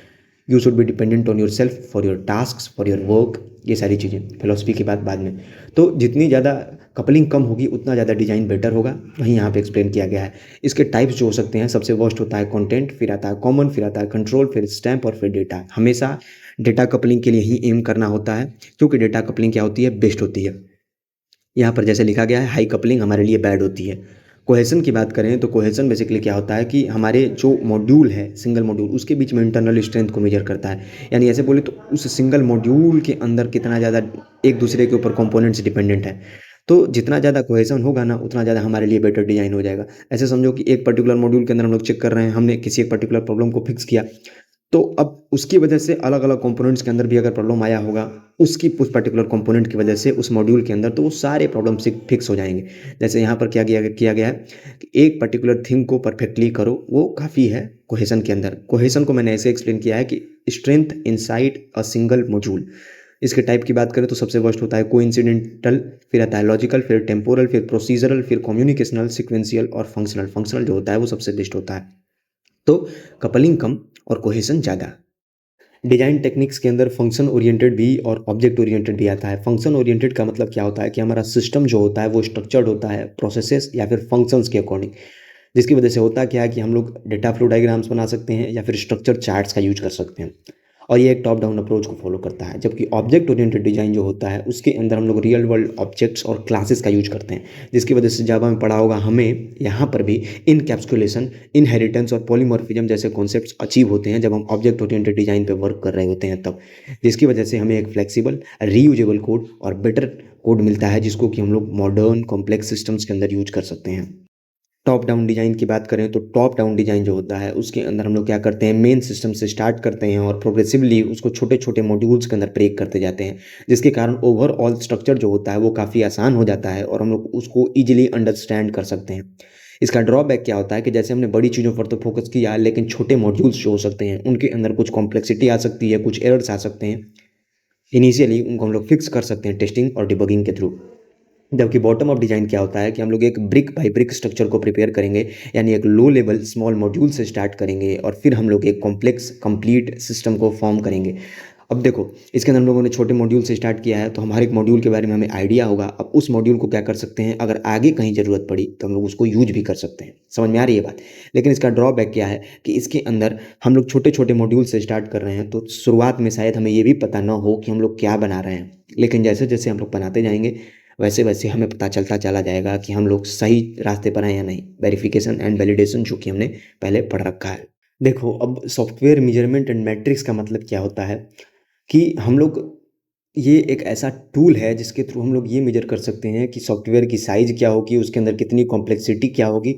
You should be dependent on your self for your task, for your work, ये सारी चीज़ें फिलोसफी की बात बाद में। तो जितनी ज़्यादा कपलिंग कम होगी उतना ज़्यादा डिजाइन बेटर होगा, वहीं यहाँ पे एक्सप्लेन किया गया है। इसके टाइप्स जो हो सकते हैं, सबसे वर्स्ट होता है कंटेंट, फिर आता है कॉमन, फिर आता है कंट्रोल, फिर स्टैम्प और फिर डेटा। हमेशा डेटा कपलिंग के लिए ही एम करना होता है, क्योंकि डेटा कपलिंग क्या होती है, बेस्ट होती है। यहाँ पर जैसे लिखा गया है हाई कपलिंग हमारे लिए बैड होती है। कोहेसन की बात करें तो कोहेसन बेसिकली क्या होता है कि हमारे जो मॉड्यूल है, सिंगल मॉड्यूल, उसके बीच में इंटरनल स्ट्रेंथ को मेजर करता है। यानी ऐसे बोले तो उस सिंगल मॉड्यूल के अंदर कितना ज़्यादा एक दूसरे के ऊपर कंपोनेंट्स डिपेंडेंट है। तो जितना ज़्यादा कोहेसन होगा ना, उतना ज़्यादा हमारे लिए बेटर डिजाइन हो जाएगा। ऐसे समझो कि एक पर्टिकुलर मॉड्यूल के अंदर हम लोग चेक कर रहे हैं, हमने किसी एक पर्टिकुलर प्रॉब्लम को फिक्स किया, तो अब उसकी वजह से अलग अलग कंपोनेंट्स के अंदर भी अगर प्रॉब्लम आया होगा, उसकी उस पर्टिकुलर कंपोनेंट की वजह से उस मॉड्यूल के अंदर, तो वो सारे प्रॉब्लम फिक्स हो जाएंगे। जैसे यहाँ पर क्या किया गया है कि एक पर्टिकुलर थिंग को परफेक्टली करो, वो काफ़ी है कोहेसन के अंदर। कोहेसन को मैंने ऐसे एक्सप्लेन किया है कि strength inside a single module. इसके टाइप की बात करें तो सबसे फर्स्ट होता है कोइंसिडेंटल, फिर आता है लॉजिकल, फिर टेम्पोरल, फिर प्रोसीजरल, फिर कम्युनिकेशनल, सिक्वेंशियल और फंक्शनल। फंक्शनल जो होता है वो सबसे बेस्ट होता है। तो कपलिंग कम और कोहेसन ज़्यादा। डिजाइन टेक्निक्स के अंदर फंक्शन ओरिएंटेड भी और ऑब्जेक्ट ओरिएंटेड भी आता है। फंक्शन ओरिएंटेड का मतलब क्या होता है कि हमारा सिस्टम जो होता है वो स्ट्रक्चर्ड होता है प्रोसेसेस या फिर फंक्शंस के अकॉर्डिंग, जिसकी वजह से होता क्या है कि हम लोग डेटा फ्लो डायग्राम्स बना सकते हैं या फिर स्ट्रक्चर चार्ट्स का यूज कर सकते हैं, और ये एक टॉप डाउन अप्रोच को फॉलो करता है। जबकि ऑब्जेक्ट ओरिएंटेड डिजाइन जो होता है उसके अंदर हम लोग रियल वर्ल्ड ऑब्जेक्ट्स और क्लासेस का यूज करते हैं, जिसकी वजह से जावा में पढ़ा होगा हमें, यहाँ पर भी इनकैप्सुलेशन, इनहेरिटेंस और पॉलीमॉर्फिज्म जैसे कॉन्सेप्ट्स अचीव होते हैं जब हम ऑब्जेक्ट ओरिएंटेड डिजाइन पे वर्क कर रहे होते हैं तब, जिसकी वजह से हमें एक फ्लेक्सिबल रीयूजेबल कोड और बेटर कोड मिलता है, जिसको कि हम लोग मॉडर्न कॉम्प्लेक्स सिस्टम्स के अंदर यूज कर सकते हैं। टॉप डाउन डिजाइन की बात करें तो टॉप डाउन डिजाइन जो होता है उसके अंदर हम लोग क्या करते हैं, मेन सिस्टम से स्टार्ट करते हैं और प्रोग्रेसिवली उसको छोटे छोटे मॉड्यूल्स के अंदर ब्रेक करते जाते हैं, जिसके कारण ओवरऑल स्ट्रक्चर जो होता है वो काफ़ी आसान हो जाता है और हम लोग उसको ईजिली अंडरस्टैंड कर सकते हैं। इसका ड्रॉबैक क्या होता है कि जैसे हमने बड़ी चीज़ों पर तो फोकस किया, लेकिन छोटे मॉड्यूल्स जो हो सकते हैं उनके अंदर कुछ कॉम्प्लेक्सिटी आ सकती है, कुछ एरर्स आ सकते हैं। इनिशियली उनको हम लोग फिक्स कर सकते हैं टेस्टिंग और डिबगिंग के थ्रू। जबकि बॉटम अप डिजाइन क्या होता है कि हम लोग एक ब्रिक बाय ब्रिक स्ट्रक्चर को प्रिपेयर करेंगे, यानी एक लो लेवल स्मॉल मॉड्यूल से स्टार्ट करेंगे और फिर हम लोग एक कॉम्प्लेक्स कंप्लीट सिस्टम को फॉर्म करेंगे। अब देखो, इसके अंदर हम लोगों ने छोटे मॉड्यूल से स्टार्ट किया है, तो हर एक मॉड्यूल के बारे में हमें आइडिया होगा। अब उस मॉड्यूल को क्या कर सकते हैं, अगर आगे कहीं ज़रूरत पड़ी तो हम लोग उसको यूज भी कर सकते हैं। समझ में आ रही है बात? लेकिन इसका ड्रॉबैक क्या है कि इसके अंदर हम लोग छोटे छोटे मॉड्यूल से स्टार्ट कर रहे हैं, तो शुरुआत में शायद हमें ये भी पता ना हो कि हम लोग क्या बना रहे हैं, लेकिन जैसे जैसे हम लोग बनाते जाएंगे वैसे वैसे हमें पता चलता चला जाएगा कि हम लोग सही रास्ते पर हैं या नहीं। वेरिफिकेशन एंड वैलिडेशन जो कि हमने पहले पढ़ रखा है। देखो, अब सॉफ्टवेयर मेजरमेंट एंड मैट्रिक्स का मतलब क्या होता है कि हम लोग, ये एक ऐसा टूल है जिसके थ्रू हम लोग ये मेजर कर सकते हैं कि सॉफ्टवेयर की साइज़ क्या होगी, उसके अंदर कितनी कॉम्प्लेक्सिटी क्या होगी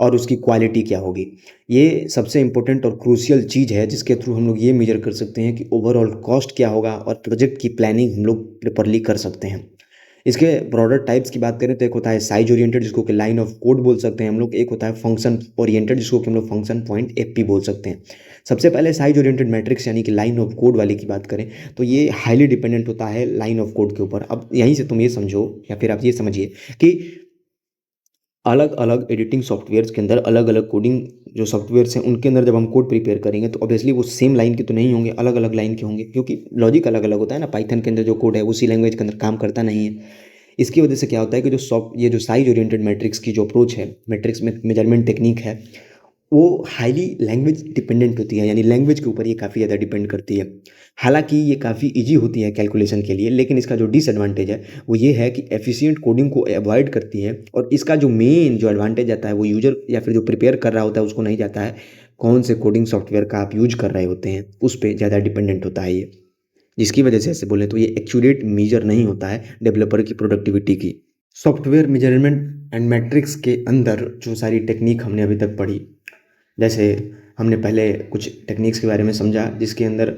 और उसकी क्वालिटी क्या होगी। ये सबसे इंपॉर्टेंट और क्रूशियल चीज़ है जिसके थ्रू हम लोग ये मेजर कर सकते हैं कि ओवरऑल कॉस्ट क्या होगा और प्रोजेक्ट की प्लानिंग हम लोग प्रॉपर्ली कर सकते हैं। इसके ब्रॉडर टाइप्स की बात करें तो एक होता है साइज ओरिएंटेड, जिसको कि लाइन ऑफ कोड बोल सकते हैं हम लोग। एक होता है फंक्शन ओरिएंटेड, जिसको कि हम लोग फंक्शन पॉइंट एफपी बोल सकते हैं। सबसे पहले साइज ओरिएंटेड मैट्रिक्स यानी कि लाइन ऑफ कोड वाले की बात करें तो ये हाईली डिपेंडेंट होता है लाइन ऑफ कोड के ऊपर। अब यहीं से तुम ये समझो या फिर आप ये समझिए कि अलग अलग एडिटिंग सॉफ्टवेयर्स के अंदर अलग अलग कोडिंग जो सॉफ्टवेयर्स हैं उनके अंदर जब हम कोड प्रिपेयर करेंगे तो ऑब्वियसली वो सेम लाइन के तो नहीं होंगे, अलग अलग लाइन के होंगे, क्योंकि लॉजिक अलग अलग होता है ना। पाइथन के अंदर जो कोड है उसी लैंग्वेज के अंदर काम करता नहीं है। इसकी वजह से क्या होता है कि ये जो साइज ओरिएंटेड मैट्रिक्स की जो अप्रोच है, मैट्रिक्स में मेजरमेंट टेक्निक है, वो हाईली लैंग्वेज डिपेंडेंट होती है, यानी लैंग्वेज के ऊपर ये काफ़ी ज़्यादा डिपेंड करती है। हालांकि ये काफ़ी इजी होती है कैलकुलेशन के लिए, लेकिन इसका जो डिसएडवांटेज है वो ये है कि एफिशिएंट कोडिंग को अवॉइड करती है, और इसका जो मेन जो एडवांटेज आता है वो यूजर या फिर जो प्रिपेयर कर रहा होता है उसको नहीं जाता है। कौन से कोडिंग सॉफ्टवेयर का आप यूज कर रहे होते हैं उस पर ज़्यादा डिपेंडेंट होता है ये, जिसकी वजह से ऐसे बोले तो ये एक्यूरेट मेजर नहीं होता है डेवलपर की प्रोडक्टिविटी की। सॉफ्टवेयर मेजरमेंट एंड मैट्रिक्स के अंदर जो सारी टेक्निक हमने अभी तक पढ़ी, जैसे हमने पहले कुछ टेक्निक्स के बारे में समझा जिसके अंदर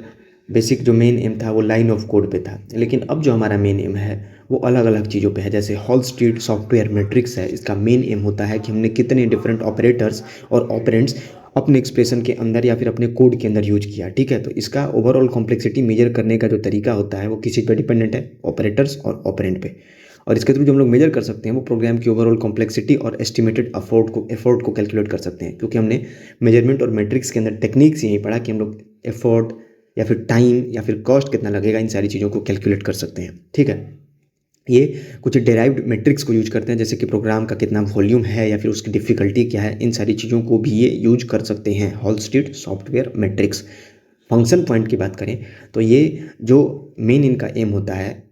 बेसिक जो मेन एम था वो लाइन ऑफ कोड पे था, लेकिन अब जो हमारा मेन एम है वो अलग अलग चीज़ों पे है। जैसे हॉलस्टिड सॉफ्टवेयर मैट्रिक्स है, इसका मेन एम होता है कि हमने कितने डिफरेंट ऑपरेटर्स और ऑपरेंड्स अपने एक्सप्रेशन के अंदर या फिर अपने कोड के अंदर यूज किया। ठीक है, तो इसका ओवरऑल कॉम्प्लेक्सिटी मेजर करने का जो तरीका होता है वो किसी पर डिपेंडेंट है, ऑपरेटर्स और ऑपरेंड पे। और इसके थ्रू जो हम लोग मेजर कर सकते हैं वो प्रोग्राम की ओवरऑल कॉम्प्लेक्सिटी और एस्टिमेटेड एफर्ट को कैलकुलेट कर सकते हैं, क्योंकि हमने मेजरमेंट और मैट्रिक्स के अंदर टेक्निक्स यही पढ़ा कि हम लोग एफर्ट, या फिर टाइम या फिर कॉस्ट कितना लगेगा, इन सारी चीज़ों को कैलकुलेट कर सकते हैं। ठीक है, ये कुछ डेराइव्ड मैट्रिक्स को यूज करते हैं, जैसे कि प्रोग्राम का कितना वॉल्यूम है या फिर उसकी डिफ़िकल्टी क्या है, इन सारी चीज़ों को भी ये यूज कर सकते हैं। Halstead software matrix. Function point की बात करें तो ये जो मेन इनका एम होता है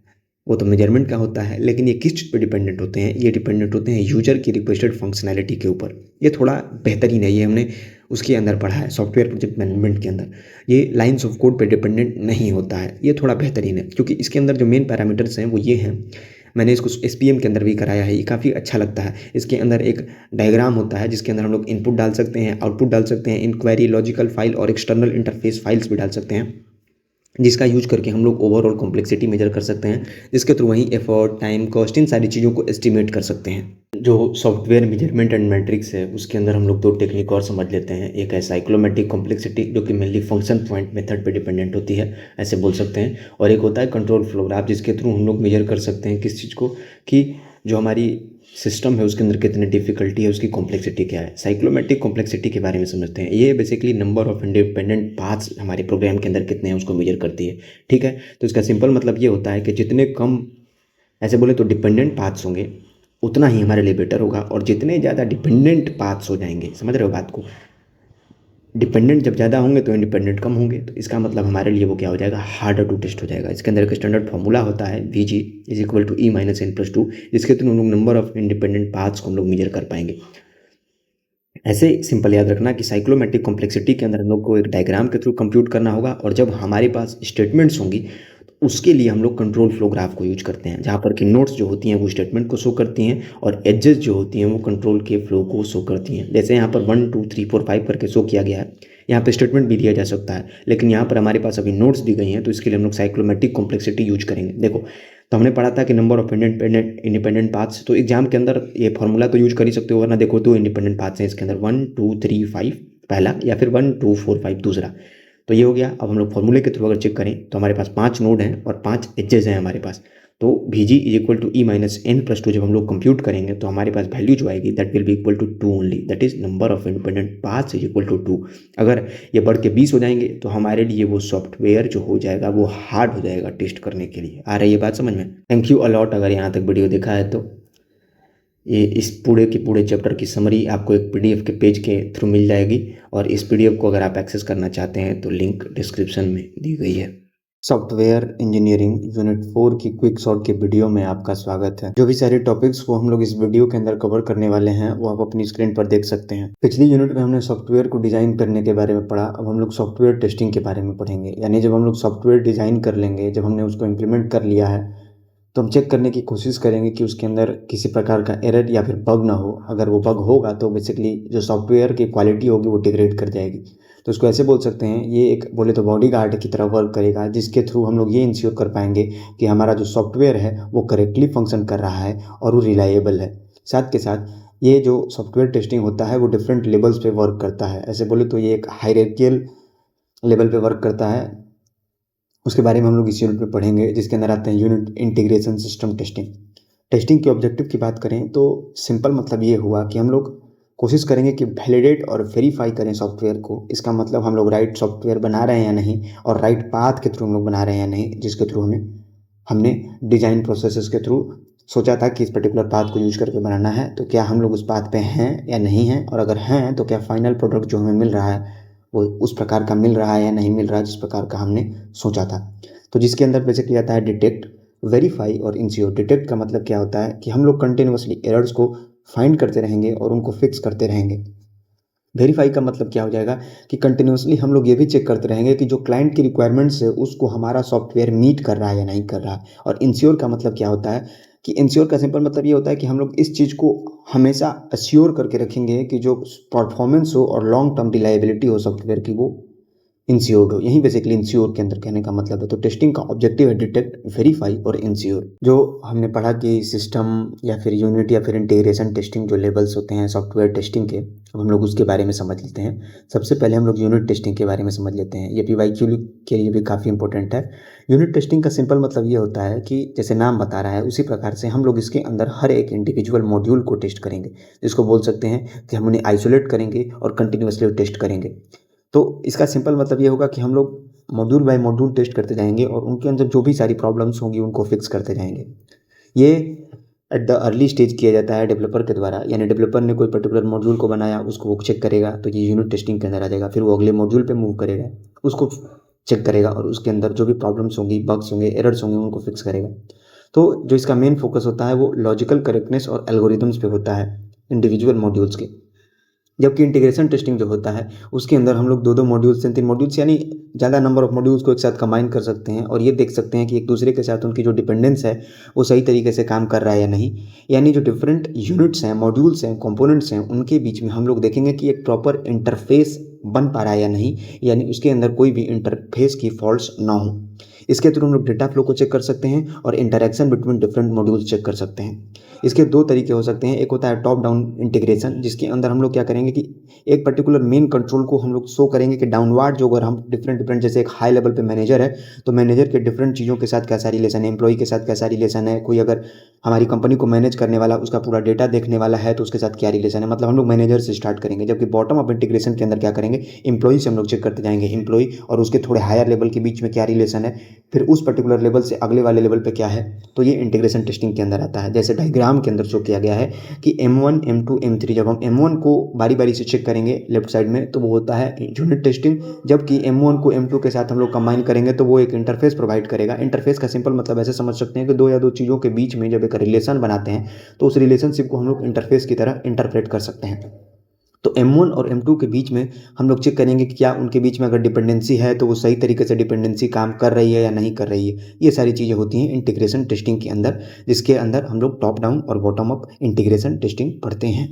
वो तो मेजरमेंट का होता है, लेकिन ये किस चीज़ पे डिपेंडेंट होते हैं, ये डिपेंडेंट होते हैं यूजर की रिक्वेस्टेड फंक्शनैलिटी के ऊपर। ये थोड़ा बेहतरीन है, ये हमने उसके अंदर पढ़ा है सॉफ्टवेयर प्रोजेक्ट मैनेजमेंट के अंदर। ये लाइन्स ऑफ कोड पे डिपेंडेंट नहीं होता है, ये थोड़ा बेहतरीन है, क्योंकि इसके अंदर जो मेन पैरामीटर्स हैं वो ये हैं। मैंने इसको एसपीएम के अंदर भी कराया है, ये काफ़ी अच्छा लगता है। इसके अंदर एक डायग्राम होता है जिसके अंदर हम लोग इनपुट डाल सकते हैं, आउटपुट डाल सकते हैं, इंक्वायरी, लॉजिकल फाइल और एक्सटर्नल इंटरफेस फाइल्स भी डाल सकते हैं, जिसका यूज करके हम लोग ओवरऑल कॉम्प्लेक्सिटी मेजर कर सकते हैं, जिसके थ्रू वहीं एफर्ट, टाइम, कॉस्ट, इन सारी चीज़ों को एस्टिमेट कर सकते हैं। जो सॉफ्टवेयर मेजरमेंट एंड मैट्रिक्स है उसके अंदर हम लोग दो टेक्निक और समझ लेते हैं। एक है साइक्लोमेट्रिक कॉम्प्लेक्सिटी, जो कि मेनली फंक्शन पॉइंट मेथड पे डिपेंडेंट होती है, ऐसे बोल सकते हैं। और एक होता है कंट्रोल फ्लो ग्राफ, जिसके थ्रू हम लोग मेजर कर सकते हैं किस चीज़ को, कि जो हमारी सिस्टम है उसके अंदर कितनी डिफिकल्टी है, उसकी कॉम्प्लेक्सिटी क्या है। साइक्लोमेट्रिक कॉम्प्लेक्सिटी के बारे में समझते हैं। ये basically number of independent paths हमारे प्रोग्राम के अंदर कितने हैं उसको मेजर करती है। ठीक है, तो इसका सिंपल मतलब ये होता है कि जितने कम, ऐसे बोले तो डिपेंडेंट पाथ्स होंगे उतना ही हमारे लिए बेटर होगा, और जितने ज़्यादा डिपेंडेंट पाथ्स हो जाएंगे, समझ रहे हो बात को, डिपेंडेंट जब ज़्यादा होंगे तो इंडिपेंडेंट कम होंगे, तो इसका मतलब हमारे लिए वो क्या हो जाएगा, हार्डर टू टेस्ट हो जाएगा। इसके अंदर एक स्टैंडर्ड फॉर्मूला होता है VG is equal to E minus n+2, जिसके थ्रू हम लोग नंबर ऑफ इंडिपेंडेंट पाथ्स को हम लोग मेजर कर पाएंगे। ऐसे सिंपल याद रखना कि साइक्लोमेट्रिक कॉम्प्लेक्सिटी के अंदर हम लोग को एक डायग्राम के थ्रू कंप्यूट करना होगा, और जब हमारे पास स्टेटमेंट्स होंगी तो उसके लिए हम लोग कंट्रोल फ्लो ग्राफ को यूज करते हैं, जहाँ पर कि नोट्स जो होती हैं वो स्टेटमेंट को शो करती हैं और एजेस जो होती हैं वो कंट्रोल के फ्लो को शो करती हैं। जैसे यहाँ पर 1 2 3 4 5 करके शो किया गया है, यहाँ पर स्टेटमेंट भी दिया जा सकता है, लेकिन यहाँ पर हमारे पास अभी नोट्स दी गई हैं, तो इसके लिए हम लोग साइक्लोमेट्रिक कॉम्प्लेक्सिटी यूज करेंगे। देखो, तो हमने पढ़ा था कि नंबर ऑफ इंडिपेंडेंट पाथ्स, तो एग्जाम के अंदर ये फॉर्मूला तो यूज कर ही सकते हो, वरना देखो 2 इंडिपेंडेंट पाथ्स हैं इसके अंदर, 1 2 3 5 पहला, या फिर 1 2 4 5 दूसरा। तो ये हो गया। अब हम लोग फॉर्मूले के थ्रू अगर चेक करें तो हमारे पास 5 नोड हैं और 5 एजेस हैं हमारे पास। तो VG is equal to E minus n+2 जब हम लोग कंप्यूट करेंगे तो हमारे पास वैल्यू जो आएगी that will be equal to 2 only, that is number of independent paths is equal to 2। अगर ये बढ़ के 20 हो जाएंगे तो हमारे लिए वो सॉफ्टवेयर जो हो जाएगा वो हार्ड हो जाएगा टेस्ट करने के लिए। आ रही है बात समझ में? थैंक यू अलॉट अगर यहाँ तक वीडियो देखा है तो। ये इस पूरे के पूरे चैप्टर की समरी आपको एक PDF के पेज के थ्रू मिल जाएगी, और इस PDF को अगर आप एक्सेस करना चाहते हैं तो लिंक डिस्क्रिप्शन में दी गई है। सॉफ्टवेयर इंजीनियरिंग यूनिट 4 की क्विक शॉर्ट के वीडियो में आपका स्वागत है। जो भी सारे टॉपिक्स को हम लोग इस वीडियो के अंदर कवर करने वाले हैं वो आप अपनी स्क्रीन पर देख सकते हैं। पिछली यूनिट में हमने सॉफ्टवेयर को डिजाइन करने के बारे में पढ़ा, अब हम लोग सॉफ्टवेयर टेस्टिंग के बारे में पढ़ेंगे। यानी जब हम लोग सॉफ्टवेयर डिजाइन कर लेंगे, जब हमने उसको इम्प्लीमेंट कर लिया है, तो हम चेक करने की कोशिश करेंगे कि उसके अंदर किसी प्रकार का एरर या फिर बग ना हो। अगर वो बग होगा तो बेसिकली जो सॉफ्टवेयर की क्वालिटी होगी वो डिग्रेड कर जाएगी। तो इसको ऐसे बोल सकते हैं, ये एक बोले तो बॉडी गार्ड की तरह वर्क करेगा, जिसके थ्रू हम लोग ये इंश्योर कर पाएंगे कि हमारा जो सॉफ्टवेयर है वो करेक्टली फंक्शन कर रहा है और वो रिलायबल है। साथ के साथ ये जो सॉफ्टवेयर टेस्टिंग होता है वो डिफरेंट लेवल्स पे वर्क करता है। ऐसे बोले तो ये एक हायरार्कियल लेवल पे वर्क करता है, उसके बारे में हम लोग इस यूनिट में पढ़ेंगे, जिसके अंदर आते हैं unit integration system testing. Testing के ऑब्जेक्टिव की बात करें तो सिंपल मतलब ये हुआ कि हम लोग कोशिश करेंगे कि वैलिडेट और वेरीफाई करें सॉफ्टवेयर को। इसका मतलब हम लोग राइट सॉफ्टवेयर बना रहे हैं या नहीं, और राइट पाथ के थ्रू हम लोग बना रहे हैं या नहीं, जिसके थ्रू हमने डिजाइन प्रोसेसेस के थ्रू सोचा था कि इस पर्टिकुलर पाथ को यूज करके बनाना है, तो क्या हम लोग उस पाथ पे हैं या नहीं हैं, और अगर हैं तो क्या फाइनल प्रोडक्ट जो हमें मिल रहा है वो उस प्रकार का मिल रहा है या नहीं मिल रहा है जिस प्रकार का हमने सोचा था। तो जिसके अंदर बेसिकली आता है डिटेक्ट, वेरीफाई और इंश्योर। डिटेक्ट का मतलब क्या होता है कि हम लोग कंटिन्यूअसली एरर्स को फाइंड करते रहेंगे और उनको फिक्स करते रहेंगे। वेरीफाई का मतलब क्या हो जाएगा कि कंटिन्यूअसली हम लोग ये भी चेक करते रहेंगे कि जो क्लाइंट की रिक्वायरमेंट्स है उसको हमारा सॉफ्टवेयर मीट कर रहा है या नहीं कर रहा है। और इंश्योर का मतलब क्या होता है कि इंश्योर का सिंपल मतलब ये होता है कि हम लोग इस चीज़ को हमेशा अश्योर करके रखेंगे कि जो परफॉर्मेंस हो और लॉन्ग टर्म रिलायबिलिटी हो सॉफ्टवेयर की वो इंश्योर्ड हो। यही बेसिकली इंश्योर के अंदर कहने का मतलब है। तो टेस्टिंग का ऑब्जेक्टिव है डिटेक्ट, वेरीफाई और इंश्योर। जो हमने पढ़ा कि सिस्टम या फिर यूनिट या फिर इंटीग्रेशन टेस्टिंग जो लेवल्स होते हैं सॉफ्टवेयर टेस्टिंग के, अब हम लोग उसके बारे में समझ लेते हैं। सबसे पहले हम लोग यूनिट टेस्टिंग के बारे में समझ लेते हैं। ये PYQ के लिए भी काफ़ी इंपॉर्टेंट है। यूनिट टेस्टिंग का सिंपल मतलब ये होता है कि जैसे नाम बता रहा है उसी प्रकार से हम लोग इसके अंदर हर एक इंडिविजुअल मॉड्यूल को टेस्ट करेंगे, जिसको बोल सकते हैं कि हम उन्हें आइसोलेट करेंगे और कंटिन्यूअसली टेस्ट करेंगे। तो इसका सिंपल मतलब ये होगा कि हम लोग मॉड्यूल बाय मॉड्यूल टेस्ट करते जाएंगे और उनके अंदर जो भी सारी प्रॉब्लम्स होंगी उनको फिक्स करते जाएंगे। ये एट द अर्ली स्टेज किया जाता है डेवलपर के द्वारा, यानी डेवलपर ने कोई पर्टिकुलर मॉड्यूल को बनाया, उसको वो चेक करेगा तो ये यूनिट टेस्टिंग के अंदर आ जाएगा। फिर वो अगले मॉड्यूल पे मूव करेगा, उसको चेक करेगा और उसके अंदर जो भी प्रॉब्लम्स होंगी, बग्स होंगे, एरर्स होंगे, उनको फिक्स करेगा। तो जो इसका मेन फोकस होता है वो लॉजिकल करेक्टनेस और एल्गोरिदम्स पे होता है इंडिविजुअल मॉड्यूल्स के। जबकि इंटीग्रेशन टेस्टिंग जो होता है उसके अंदर हम लोग 2-2 मॉड्यूल्स से 3 मॉड्यूल्स यानी ज़्यादा नंबर ऑफ मॉड्यूल्स को एक साथ कंबाइन कर सकते हैं और ये देख सकते हैं कि एक दूसरे के साथ उनकी जो डिपेंडेंस है वो सही तरीके से काम कर रहा है या नहीं। यानी जो डिफरेंट यूनिट्स हैं, मॉड्यूल्स हैं, कंपोनेंट्स हैं, उनके बीच में हम लोग देखेंगे कि एक प्रॉपर इंटरफेस बन पा रहा है या नहीं, यानी उसके अंदर कोई भी इंटरफेस की फॉल्ट्स ना हो। इसके थ्रू हम लोग डेटा फ्लो को चेक कर सकते हैं और interaction between different modules check कर सकते हैं। इसके 2 तरीके हो सकते हैं। एक होता है टॉप डाउन इंटीग्रेशन, जिसके अंदर हम लोग क्या करेंगे कि एक पर्टिकुलर मेन कंट्रोल को हम लोग शो करेंगे कि डाउनवार्ड जो अगर हम डिफरेंट जैसे एक हाई लेवल पे मैनेजर है तो मैनेजर के डिफरेंट चीज़ों के साथ कैसा रिलेशन है, एम्प्लॉई के साथ कैसा रिलेशन है, कोई अगर हमारी कंपनी को मैनेज करने वाला उसका पूरा डेटा देखने वाला है तो उसके साथ क्या रिलेशन है, मतलब हम लोग मैनेजर से स्टार्ट करेंगे। जबकि बॉटम अप इंटीग्रेशन के अंदर क्या करेंगे, एम्प्लॉई से हम लोग चेक करते जाएंगे, एम्प्लॉई और उसके थोड़े हायर लेवल के बीच में क्या रिलेशन है, फिर उस पर्टिकुलर लेवल से अगले वाले लेवल पे क्या है। तो ये इंटीग्रेशन टेस्टिंग के अंदर आता है। जैसे डायग्राम के अंदर शो किया गया है कि M1 M2 M3, जब हम M1 को बारी बारी से चेक करेंगे लेफ्ट साइड में तो वो होता है यूनिट टेस्टिंग, जबकि M1 को M2 के साथ हम लोग कंबाइन करेंगे तो वो एक इंटरफेस प्रोवाइड करेगा। इंटरफेस का सिंपल मतलब ऐसे समझ सकते हैं कि दो या दो चीज़ों के बीच में जब एक रिलेशन बनाते हैं तो उस रिलेशनशिप को हम लोग इंटरफेस की तरह इंटरप्रेट कर सकते हैं। तो M1 और M2 के बीच में हम लोग चेक करेंगे कि क्या उनके बीच में अगर डिपेंडेंसी है तो वो सही तरीके से डिपेंडेंसी काम कर रही है या नहीं कर रही है। ये सारी चीज़ें होती हैं इंटीग्रेशन टेस्टिंग के अंदर, जिसके अंदर हम लोग टॉप डाउन और बॉटम अप इंटीग्रेशन टेस्टिंग पढ़ते हैं।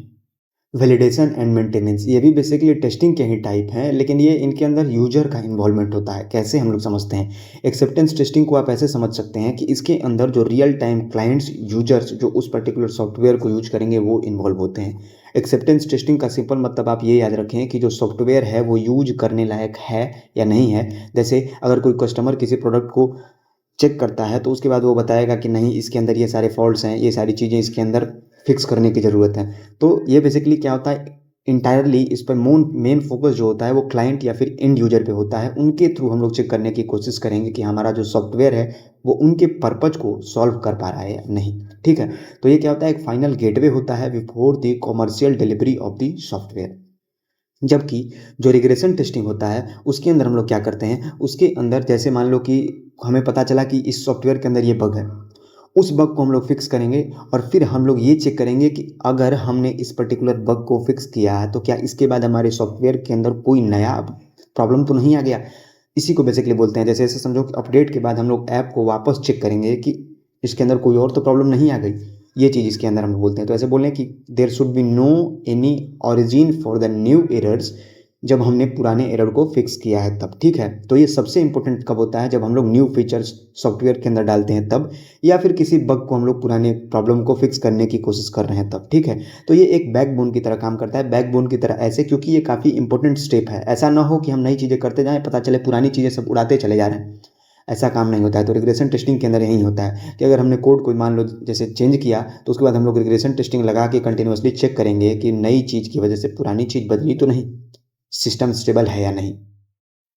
वैलिडेशन एंड मेंटेनेंस, ये भी बेसिकली टेस्टिंग के ही टाइप हैं, लेकिन ये इनके अंदर यूजर का इन्वॉल्वमेंट होता है। कैसे हम लोग समझते हैं, एक्सेप्टेंस टेस्टिंग को आप ऐसे समझ सकते हैं कि इसके अंदर जो रियल टाइम क्लाइंट्स, यूजर्स जो उस पर्टिकुलर सॉफ्टवेयर को यूज करेंगे वो इन्वॉल्व होते हैं। एक्सेप्टेंस टेस्टिंग का सिंपल मतलब आप ये याद रखें कि जो सॉफ्टवेयर है वो यूज करने लायक है या नहीं है। जैसे अगर कोई कस्टमर किसी प्रोडक्ट को चेक करता है तो उसके बाद वो बताएगा कि नहीं, इसके अंदर ये सारे फॉल्ट्स हैं, ये सारी चीज़ें इसके अंदर फिक्स करने की ज़रूरत है। तो ये बेसिकली क्या होता है, इंटायरली इस पर मेन फोकस जो होता है वो क्लाइंट या फिर एंड यूजर पे होता है। उनके थ्रू हम लोग चेक करने की कोशिश करेंगे कि हमारा जो सॉफ्टवेयर है वो उनके पर्पज को सॉल्व कर पा रहा है या नहीं। ठीक है, तो ये क्या होता है, एक फाइनल गेटवे होता है before the commercial delivery of the software. जबकि जो रिग्रेशन टेस्टिंग होता है उसके अंदर हम लोग क्या करते हैं, उसके अंदर जैसे मान लो कि हमें पता चला कि इस सॉफ्टवेयर के अंदर ये बग है, उस बग को हम लोग फिक्स करेंगे और फिर हम लोग ये चेक करेंगे कि अगर हमने इस पर्टिकुलर बग को फिक्स किया है तो क्या इसके बाद हमारे सॉफ्टवेयर के अंदर कोई नया प्रॉब्लम तो नहीं आ गया। इसी को बेसिकली बोलते हैं, जैसे ऐसे समझो कि अपडेट के बाद हम लोग ऐप को वापस चेक करेंगे कि इसके अंदर कोई और तो प्रॉब्लम नहीं आ गई। ये चीज़ इसके अंदर हम लोग बोलते हैं। तो ऐसे बोलें कि there should be no any origin for the new errors, जब हमने पुराने एरर को फिक्स किया है तब। ठीक है, तो ये सबसे इंपॉर्टेंट कब होता है, जब हम लोग न्यू फीचर्स सॉफ्टवेयर के अंदर डालते हैं तब, या फिर किसी बग को हम लोग पुराने प्रॉब्लम को फिक्स करने की कोशिश कर रहे हैं तब। ठीक है, तो ये एक बैकबोन की तरह काम करता है। बैकबोन की तरह ऐसे क्योंकि ये काफ़ी इंपॉर्टेंट स्टेप है। ऐसा ना हो कि हम नई चीज़ें करते जाएं, पता चले पुरानी चीज़ें सब उड़ाते चले जा रहे हैं, ऐसा काम नहीं होता है। तो रिग्रेशन टेस्टिंग के अंदर यही होता है कि अगर हमने कोड को मान लो जैसे चेंज किया तो उसके बाद हम लोग रिग्रेशन टेस्टिंग लगा के कंटिन्यूअसली चेक करेंगे कि नई चीज़ की वजह से पुरानी चीज़ बदली तो नहीं, सिस्टम स्टेबल है या नहीं।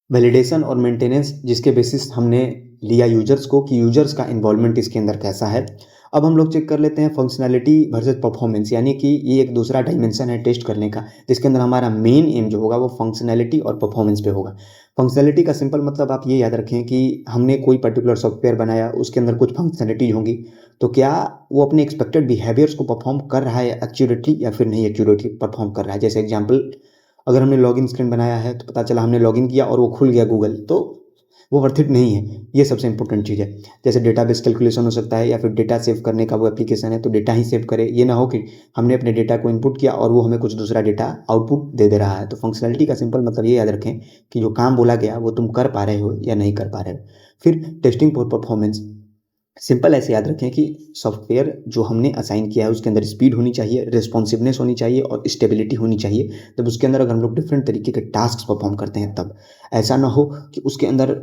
वैलिडेशन और मेंटेनेंस, जिसके बेसिस हमने लिया यूजर्स को कि यूजर्स का इन्वॉल्वमेंट इसके अंदर कैसा है। अब हम लोग चेक कर लेते हैं फंक्शनैलिटी वर्सेस परफॉर्मेंस, यानी कि ये एक दूसरा डायमेंशन है टेस्ट करने का, जिसके अंदर हमारा मेन एम जो होगा वो फंक्शनैलिटी और परफॉर्मेंस पे होगा। फंक्शनैलिटी का सिंपल मतलब आप ये याद रखें कि हमने कोई पर्टिकुलर सॉफ्टवेयर बनाया, उसके अंदर कुछ फंक्शनैलिटी होंगी, तो क्या वो अपने एक्सपेक्टेड बिहेवियर्स को परफॉर्म कर रहा है एक्यूरेटली या फिर नहीं एक्यूरेटली परफॉर्म कर रहा है। जैसे एग्जाम्पल, अगर हमने लॉगिन स्क्रीन बनाया है तो पता चला हमने लॉगिन किया और वो खुल गया गूगल, तो वो वर्थ इट नहीं है। ये सबसे इंपॉर्टेंट चीज़ है। जैसे डेटाबेस कैलकुलेशन हो सकता है या फिर डेटा सेव करने का वो एप्लीकेशन है, तो डेटा ही सेव करे, ये ना हो कि हमने अपने डेटा को इनपुट किया और वो हमें कुछ दूसरा डेटा आउटपुट दे दे रहा है। तो फंक्शनैलिटी का सिंपल मतलब ये याद रखें कि जो काम बोला गया वो तुम कर पा रहे हो या नहीं कर पा रहे हो। फिर टेस्टिंग फॉर परफॉर्मेंस, सिंपल ऐसे याद रखें कि सॉफ्टवेयर जो हमने असाइन किया है उसके अंदर स्पीड होनी चाहिए, रिस्पॉन्सिवनेस होनी चाहिए और स्टेबिलिटी होनी चाहिए। जब उसके अंदर अगर हम लोग डिफरेंट तरीके के टास्क परफॉर्म करते हैं तब, ऐसा ना हो कि उसके अंदर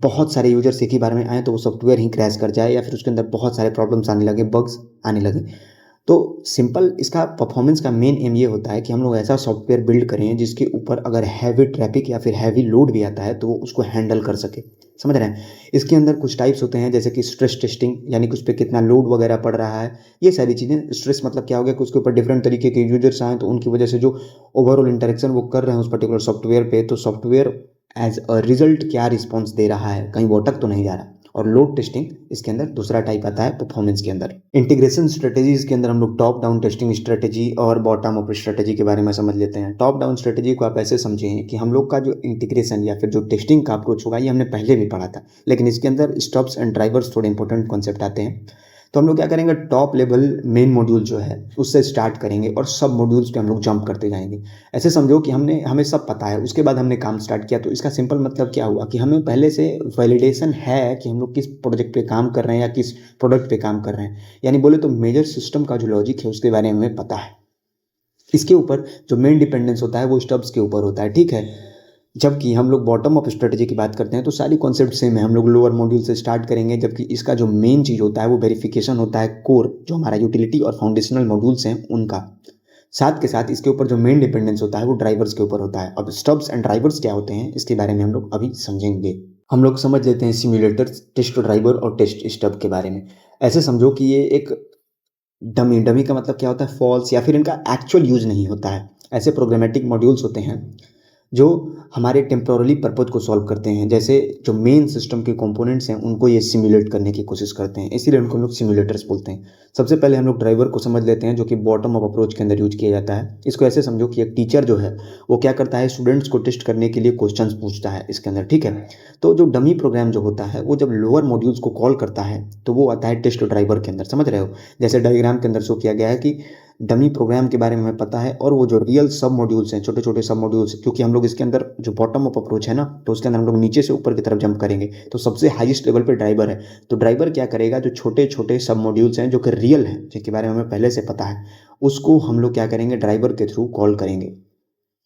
बहुत सारे यूजर्स एक ही बार में आए तो वो सॉफ्टवेयर ही क्रैश कर जाए या फिर उसके अंदर बहुत सारे प्रॉब्लम्स आने लगे, बग्स आने लगे। तो सिंपल इसका परफॉर्मेंस का मेन एम ये होता है कि हम लोग ऐसा सॉफ्टवेयर बिल्ड करें जिसके ऊपर अगर हैवी ट्रैफिक या फिर हैवी लोड भी आता है तो वो उसको हैंडल कर सके। समझ रहे हैं? इसके अंदर कुछ टाइप्स होते हैं जैसे कि स्ट्रेस टेस्टिंग, यानी कि उस पे कितना लोड वगैरह पड़ रहा है, ये सारी चीज़ें। स्ट्रेस मतलब क्या हो गया कि उसके ऊपर डिफरेंट तरीके के यूजर्स आए तो उनकी वजह से जो ओवरऑल इंटरेक्शन वो कर रहे हैं उस पर्टिकुलर सॉफ्टवेयर पे, तो सॉफ्टवेयर एज अ रिजल्ट क्या रिस्पॉन्स दे रहा है, कहीं वो अटक तो नहीं जा रहा। और लोड टेस्टिंग इसके अंदर दूसरा टाइप आता है परफॉर्मेंस के अंदर। इंटीग्रेशन स्ट्रेटेजीज के अंदर हम लोग टॉप डाउन टेस्टिंग स्ट्रेटेजी और बॉटम अप स्ट्रेटेजी के बारे में समझ लेते हैं। टॉप डाउन स्ट्रेटेजी को आप ऐसे समझें कि हम लोग का जो इंटीग्रेशन या फिर जो टेस्टिंग का अप्रोच होगा ये हमने पहले भी पढ़ा था, लेकिन इसके अंदर स्टब्स एंड ड्राइवर्स थोड़े इंपॉर्टेंट कॉन्सेप्ट आते हैं। तो हम लोग क्या करेंगे, टॉप लेवल मेन मॉड्यूल जो है उससे स्टार्ट करेंगे और सब मॉड्यूल्स पे हम लोग जंप करते जाएंगे। ऐसे समझो कि हमें सब पता है, उसके बाद हमने काम स्टार्ट किया। तो इसका सिंपल मतलब क्या हुआ कि हमें पहले से वैलिडेशन है कि हम लोग किस प्रोजेक्ट पे काम कर रहे हैं या किस प्रोडक्ट पे काम कर रहे हैं। यानी बोले तो मेजर सिस्टम का जो लॉजिक है उसके बारे में हमें पता है। इसके ऊपर जो मेन डिपेंडेंस होता है वो स्टब्स के ऊपर होता है, ठीक है। जबकि हम लोग बॉटम अप स्ट्रेटेजी की बात करते हैं तो सारी कॉन्सेप्ट सेम है। हम लोग लोअर मॉड्यूल से स्टार्ट करेंगे, जबकि इसका जो मेन चीज़ होता है वो वेरिफिकेशन होता है कोर, जो हमारा यूटिलिटी और फाउंडेशनल मॉड्यूल्स हैं उनका। साथ के साथ इसके ऊपर जो मेन डिपेंडेंस होता है वो ड्राइवर्स के ऊपर होता है। अब स्टब्स एंड ड्राइवर्स क्या होते हैं इसके बारे में हम लोग अभी समझेंगे। हम लोग समझ लेते हैं सिम्युलेटर, टेस्ट ड्राइवर और टेस्ट स्टब के बारे में। ऐसे समझो कि ये एक डमी, डमी का मतलब क्या होता है, फॉल्स, या फिर इनका एक्चुअल यूज नहीं होता है। ऐसे प्रोग्रामेटिक मॉड्यूल्स होते हैं जो हमारे टेम्पोररी पर्पज को सॉल्व करते हैं। जैसे जो मेन सिस्टम के कंपोनेंट्स हैं उनको ये सिमुलेट करने की कोशिश करते हैं, इसीलिए उनको हम लोग सिमुलेटर्स बोलते हैं। सबसे पहले हम लोग ड्राइवर को समझ लेते हैं जो कि बॉटम अप अप्रोच के अंदर यूज किया जाता है। इसको ऐसे समझो कि एक टीचर जो है वो क्या करता है, स्टूडेंट्स को टेस्ट करने के लिए क्वेश्चंस पूछता है इसके अंदर, ठीक है। तो जो डमी प्रोग्राम जो होता है वो जब लोअर मॉड्यूल्स को कॉल करता है तो वो आता है टेस्ट ड्राइवर के अंदर। समझ रहे हो? जैसे डायग्राम के अंदर शो किया गया है कि डमी प्रोग्राम के बारे में हमें पता है, और वो जो रियल सब मॉड्यूल्स हैं, छोटे छोटे सब मॉड्यूल्स, क्योंकि हम लोग इसके अंदर जो बॉटम अप अप्रोच है ना, तो उसके अंदर हम लोग नीचे से ऊपर की तरफ जंप करेंगे। तो सबसे हाईएस्ट लेवल पे ड्राइवर है। तो ड्राइवर क्या करेगा, जो छोटे छोटे सब मॉड्यूल्स हैं जो कि रियल हैं, जिनके बारे में हमें पहले से पता है, उसको हम लोग क्या करेंगे, ड्राइवर के थ्रू कॉल करेंगे।